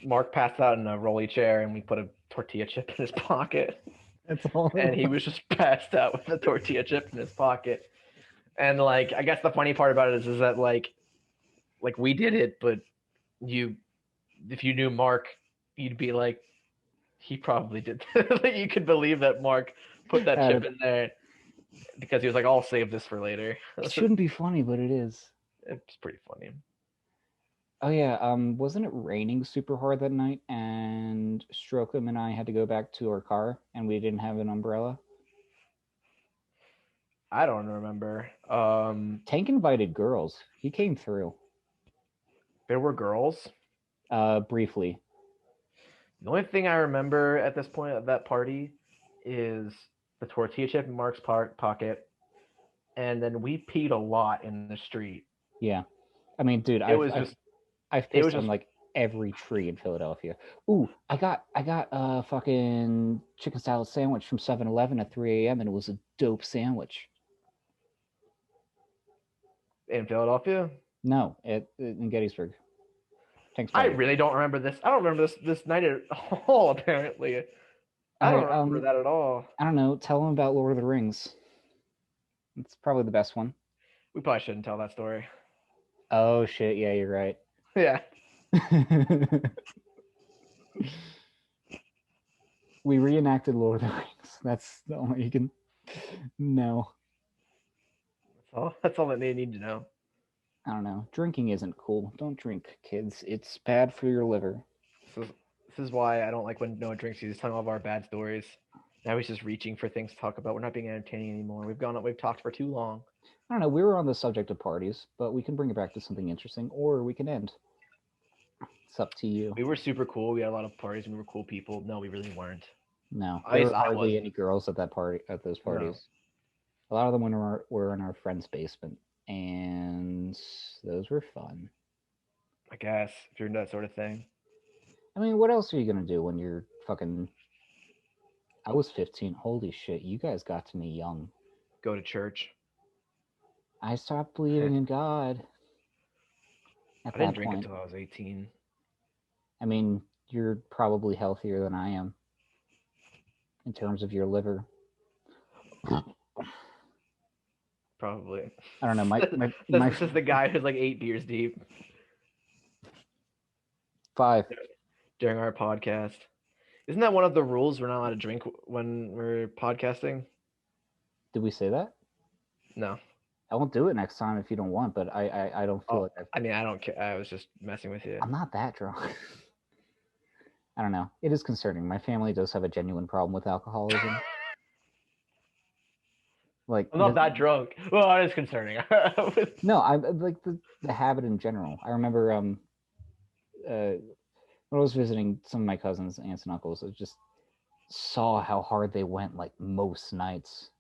Mark passed out in a rolly chair and we put a tortilla chip in his pocket. That's all. And he was just passed out with a tortilla chip in his pocket. And I guess the funny part about it is that we did it, but if you knew Mark, you'd be like, he probably did. You could believe that Mark put that chip in there because he was like, I'll save this for later. It shouldn't be funny, but it is. It's pretty funny. Oh yeah, wasn't it raining super hard that night and Strokum and I had to go back to our car and we didn't have an umbrella? I don't remember. Tank invited girls. He came through. There were girls? Briefly. The only thing I remember at this point at that party is the tortilla chip in Mark's pocket, and then we peed a lot in the street. Yeah. I mean, dude, I've pissed on every tree in Philadelphia. Ooh, I got a fucking chicken salad sandwich from 7-Eleven at 3 a.m. and it was a dope sandwich. In Philadelphia? No, in Gettysburg. I really don't remember this. I don't remember this night at all, apparently. I don't remember that at all. I don't know. Tell them about Lord of the Rings. It's probably the best one. We probably shouldn't tell that story. Oh, shit. Yeah, you're right. Yeah. We reenacted Lord of the Rings. That's the only you can know. That's all that they need to know. I don't know. Drinking isn't cool. Don't drink, kids. It's bad for your liver. This is why I don't like when Noah drinks. He's just telling all of our bad stories. Now he's just reaching for things to talk about. We're not being entertaining anymore. We've talked for too long. I don't know. We were on the subject of parties, but we can bring it back to something interesting, or we can end. It's up to you. We were super cool. We had a lot of parties. And we were cool people. No, we really weren't. No, there were hardly any girls at those parties. No. A lot of them were in our friend's basement, and those were fun. I guess if you're into that sort of thing. I mean, what else are you gonna do when you're fucking? I was 15. Holy shit, you guys got to me young. Go to church. I stopped believing in God. I didn't drink until I was 18. I mean, you're probably healthier than I am in terms of your liver. Probably. I don't know. This is the guy who's like 8 beers deep. 5. During our podcast. Isn't that one of the rules? We're not allowed to drink when we're podcasting? Did we say that? No. I won't do it next time if you don't want, but I don't feel like I mean, I don't care. I was just messing with you. I'm not that drunk. I don't know. It is concerning. My family does have a genuine problem with alcoholism. I'm not that drunk. Well, it is concerning. No, I like the habit in general. I remember when I was visiting some of my cousins, aunts and uncles, I just saw how hard they went most nights.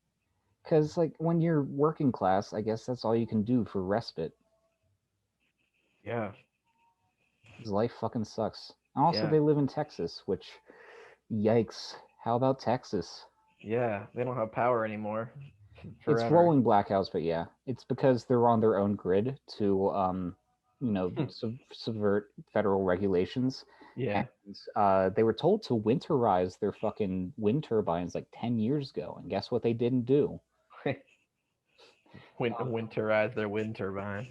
Because when you're working class, I guess that's all you can do for respite. Yeah. Because life fucking sucks. And also, they live in Texas, which, yikes. How about Texas? Yeah, they don't have power anymore. Forever. It's rolling blackouts, but yeah, it's because they're on their own grid to, subvert federal regulations. Yeah. And they were told to winterize their fucking wind turbines 10 years ago, and guess what they didn't do? Winterize their wind turbines.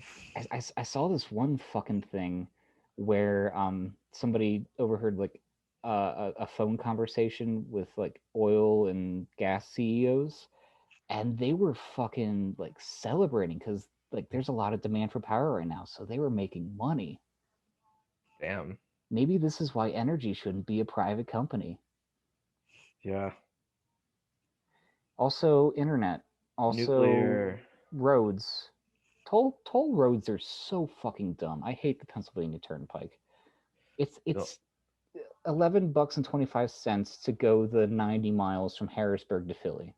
I saw this one fucking thing where somebody overheard like a phone conversation with like oil and gas CEOs, and they were fucking like celebrating because like there's a lot of demand for power right now, so they were making money. Damn. Maybe this is why energy shouldn't be a private company. Yeah. Also, internet. Also, Nuclear. roads. Toll roads are so fucking dumb. I hate the Pennsylvania Turnpike. It's No, it's $11.25 to go the 90 miles from Harrisburg to Philly.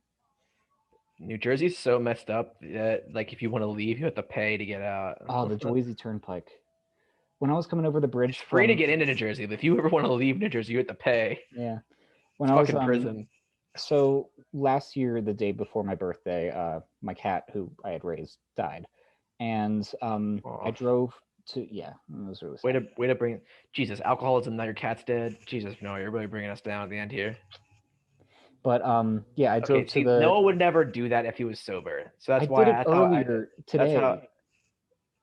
New Jersey's so messed up that like if you want to leave, you have to pay to get out. Oh, the Jersey Turnpike. When I was coming over the It's bridge free to from get into New Jersey, but if you ever want to leave New Jersey, you have to pay. yeah, when It's I was fucking prison. so last year, the day before my birthday, my cat who I had raised died, and I Oh, drove to yeah, it was really sad. way to bring Jesus alcoholism. Now your cat's dead. Jesus, no, you're really bringing us down at the end here. But yeah, I Okay, drove to see, the. Noah would never do that if he was sober. So I that's did why it earlier that's how today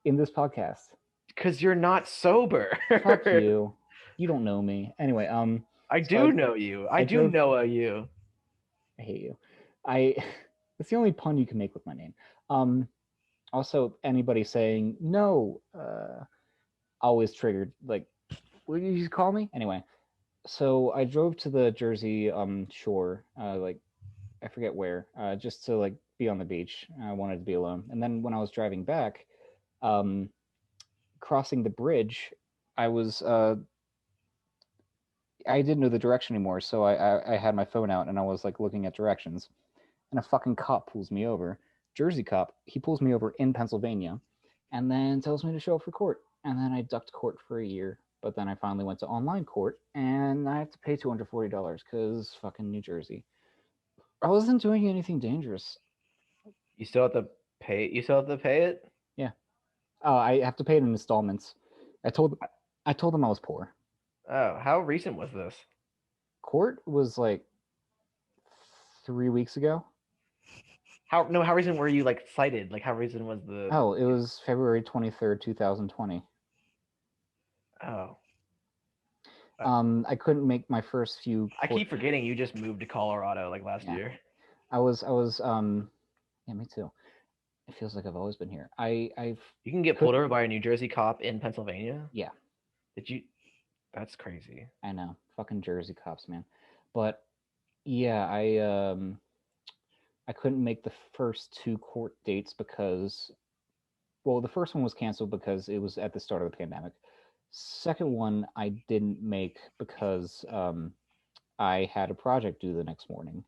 in this podcast. because you're not sober. Fuck you. You don't know me. Anyway, I so do know you. I I do drove. know you. I hate you. I. It's the only pun you can make with my name. Um, Also, anybody saying no, always triggered. Like, what did you call me? Anyway, so I drove to the Jersey shore, like I forget where, just to like be on the beach. I wanted to be alone. And then when I was driving back, um, crossing the bridge, I was I didn't know the direction anymore, so I had my phone out and I was like looking at directions, and a fucking cop pulls me over. Jersey cop. He pulls me over in Pennsylvania, and then tells me to show up for court. And then I ducked court for a year, but then I finally went to online court, and I have to pay $240 because fucking New Jersey. I wasn't doing anything dangerous. You still have to pay. You still have to pay it. Yeah. Oh, I have to pay it in installments. I told I told them I was poor. Oh, how recent was this? Court was like 3 weeks ago. How no? How recent were you like cited? Like how recent was the? Oh, it was February 23rd, 2020. Oh, I couldn't make my first few I court. keep forgetting you just moved to Colorado like last Yeah, year. I was yeah, me too. It feels like I've always been here. I've You can get could pulled over by a New Jersey cop in Pennsylvania. yeah, Did you? That's crazy. I know. Fucking Jersey cops, man. But yeah, I couldn't make the first two court dates because well, the first one was canceled because it was at the start of the pandemic. Second one I didn't make because I had a project due the next morning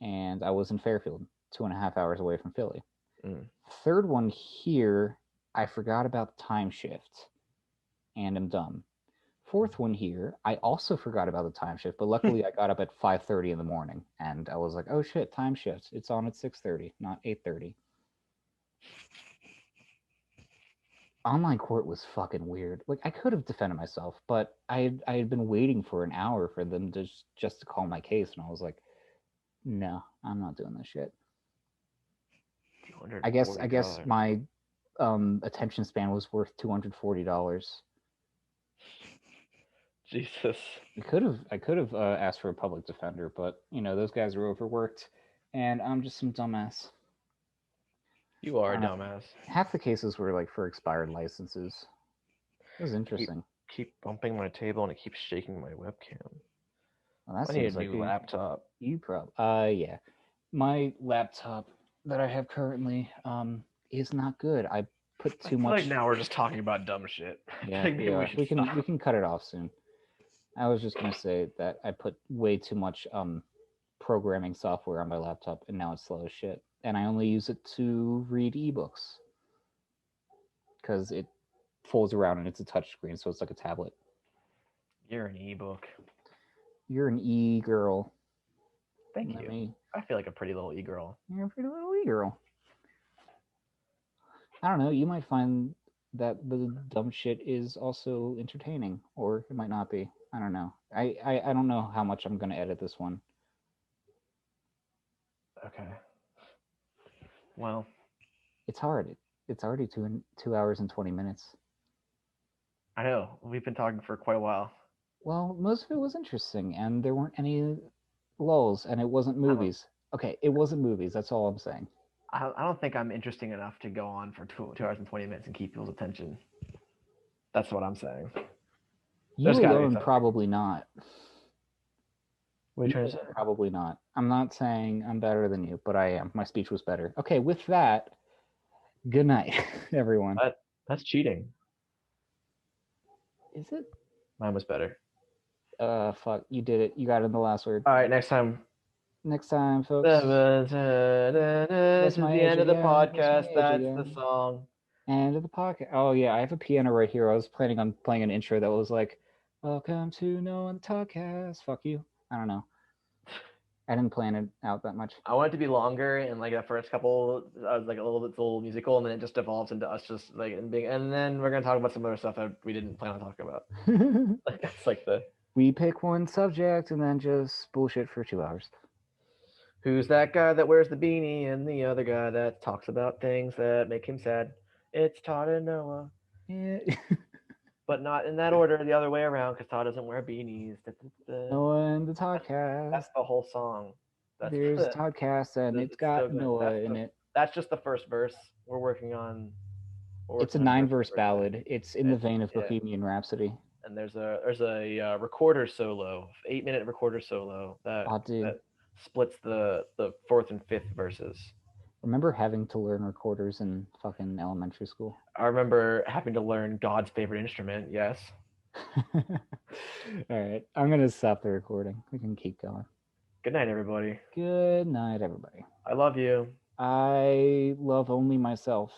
and I was in Fairfield, 2.5 hours away from Philly. Mm. Third one here, I forgot about the time shift and I'm dumb. Fourth one here, I also forgot about the time shift, but luckily I got up at 5:30 in the morning and I was like, "Oh shit, time shift. It's on at 6:30, not 8:30." Online court was fucking weird. Like I could have defended myself, but I had been waiting for an hour for them to just to call my case and I was like, "No, I'm not doing this shit." I guess $240. my attention span was worth $240. Jesus. I could have asked for a public defender, but you know those guys are overworked, and I'm just some dumbass. You are I a don't know. dumbass. Half the cases were like for expired licenses. It was Keep interesting. keep bumping my table and it keeps shaking my webcam. Well, that I need a seems like new laptop. you prob. Yeah, my laptop that I have currently is not good. I put I too feel like much. now we're just talking about dumb shit. Yeah, Like we maybe we are. should We stop. can cut it off soon. I was just gonna say that I put way too much programming software on my laptop, and now it's slow as shit. And I only use it to read ebooks because it folds around and it's a touch screen, so it's like a tablet. You're an ebook. You're an e girl. Thank Let you. me. I feel like a pretty little e-girl. You're a pretty little e girl. I don't know. You might find that the dumb shit is also entertaining, or it might not be. I don't know. I don't know how much I'm gonna edit this one. Okay. Well, It's hard. It's already 2 hours and 20 minutes. I know we've been talking for quite a while. Well, most of it was interesting, and there weren't any lulls, and it wasn't I don't, movies. Okay, it wasn't movies. That's all I'm saying. I don't think I'm interesting enough to go on for 2 hours and 20 minutes and keep people's attention. That's what I'm saying. You There's gotta be alone, something. probably not. What are you trying to You say? alone, probably not. I'm not saying I'm better than you, but I am. My speech was better. Okay, with that, good night, everyone. That's cheating. Is it? Mine was better. Fuck, you did it. You got it in the last word. All right, next time. Next time, folks. This That's is my the age end of the again. That's my podcast. age That's the again. song. End of the podcast. Oh yeah, I have a piano right here. I was planning on playing an intro that was like, "Welcome to No One Toddcast." Fuck you. I don't know. I didn't plan it out that much. I want it to be longer, and like the first couple, I was like a little musical, and then it just devolves into us just like and being, and then we're gonna talk about some other stuff that we didn't plan on talking about. Like that's like the We pick one subject and then just bullshit for 2 hours. who's that guy that wears the beanie, and the other guy that talks about things that make him sad. It's Todd and Noah, Yeah. but not in that order, the other way around, because Todd doesn't wear beanies. Noah and the Toddcast. That's the whole song. That's There's Toddcast and it's it's so got good. Noah in it. That's just the first verse. We're working on. It's a Verse 9 verse by verse. ballad. It's in the vein of Yeah. Bohemian Rhapsody. And there's a recorder solo, 8 minute recorder solo Oh, dude. that splits the fourth and fifth verses. Remember having to learn recorders in fucking elementary school? I remember having to learn God's favorite instrument. Yes. All right. I'm going to stop the recording. We can keep going. Good night, everybody. Good night, everybody. I love you. I love only myself.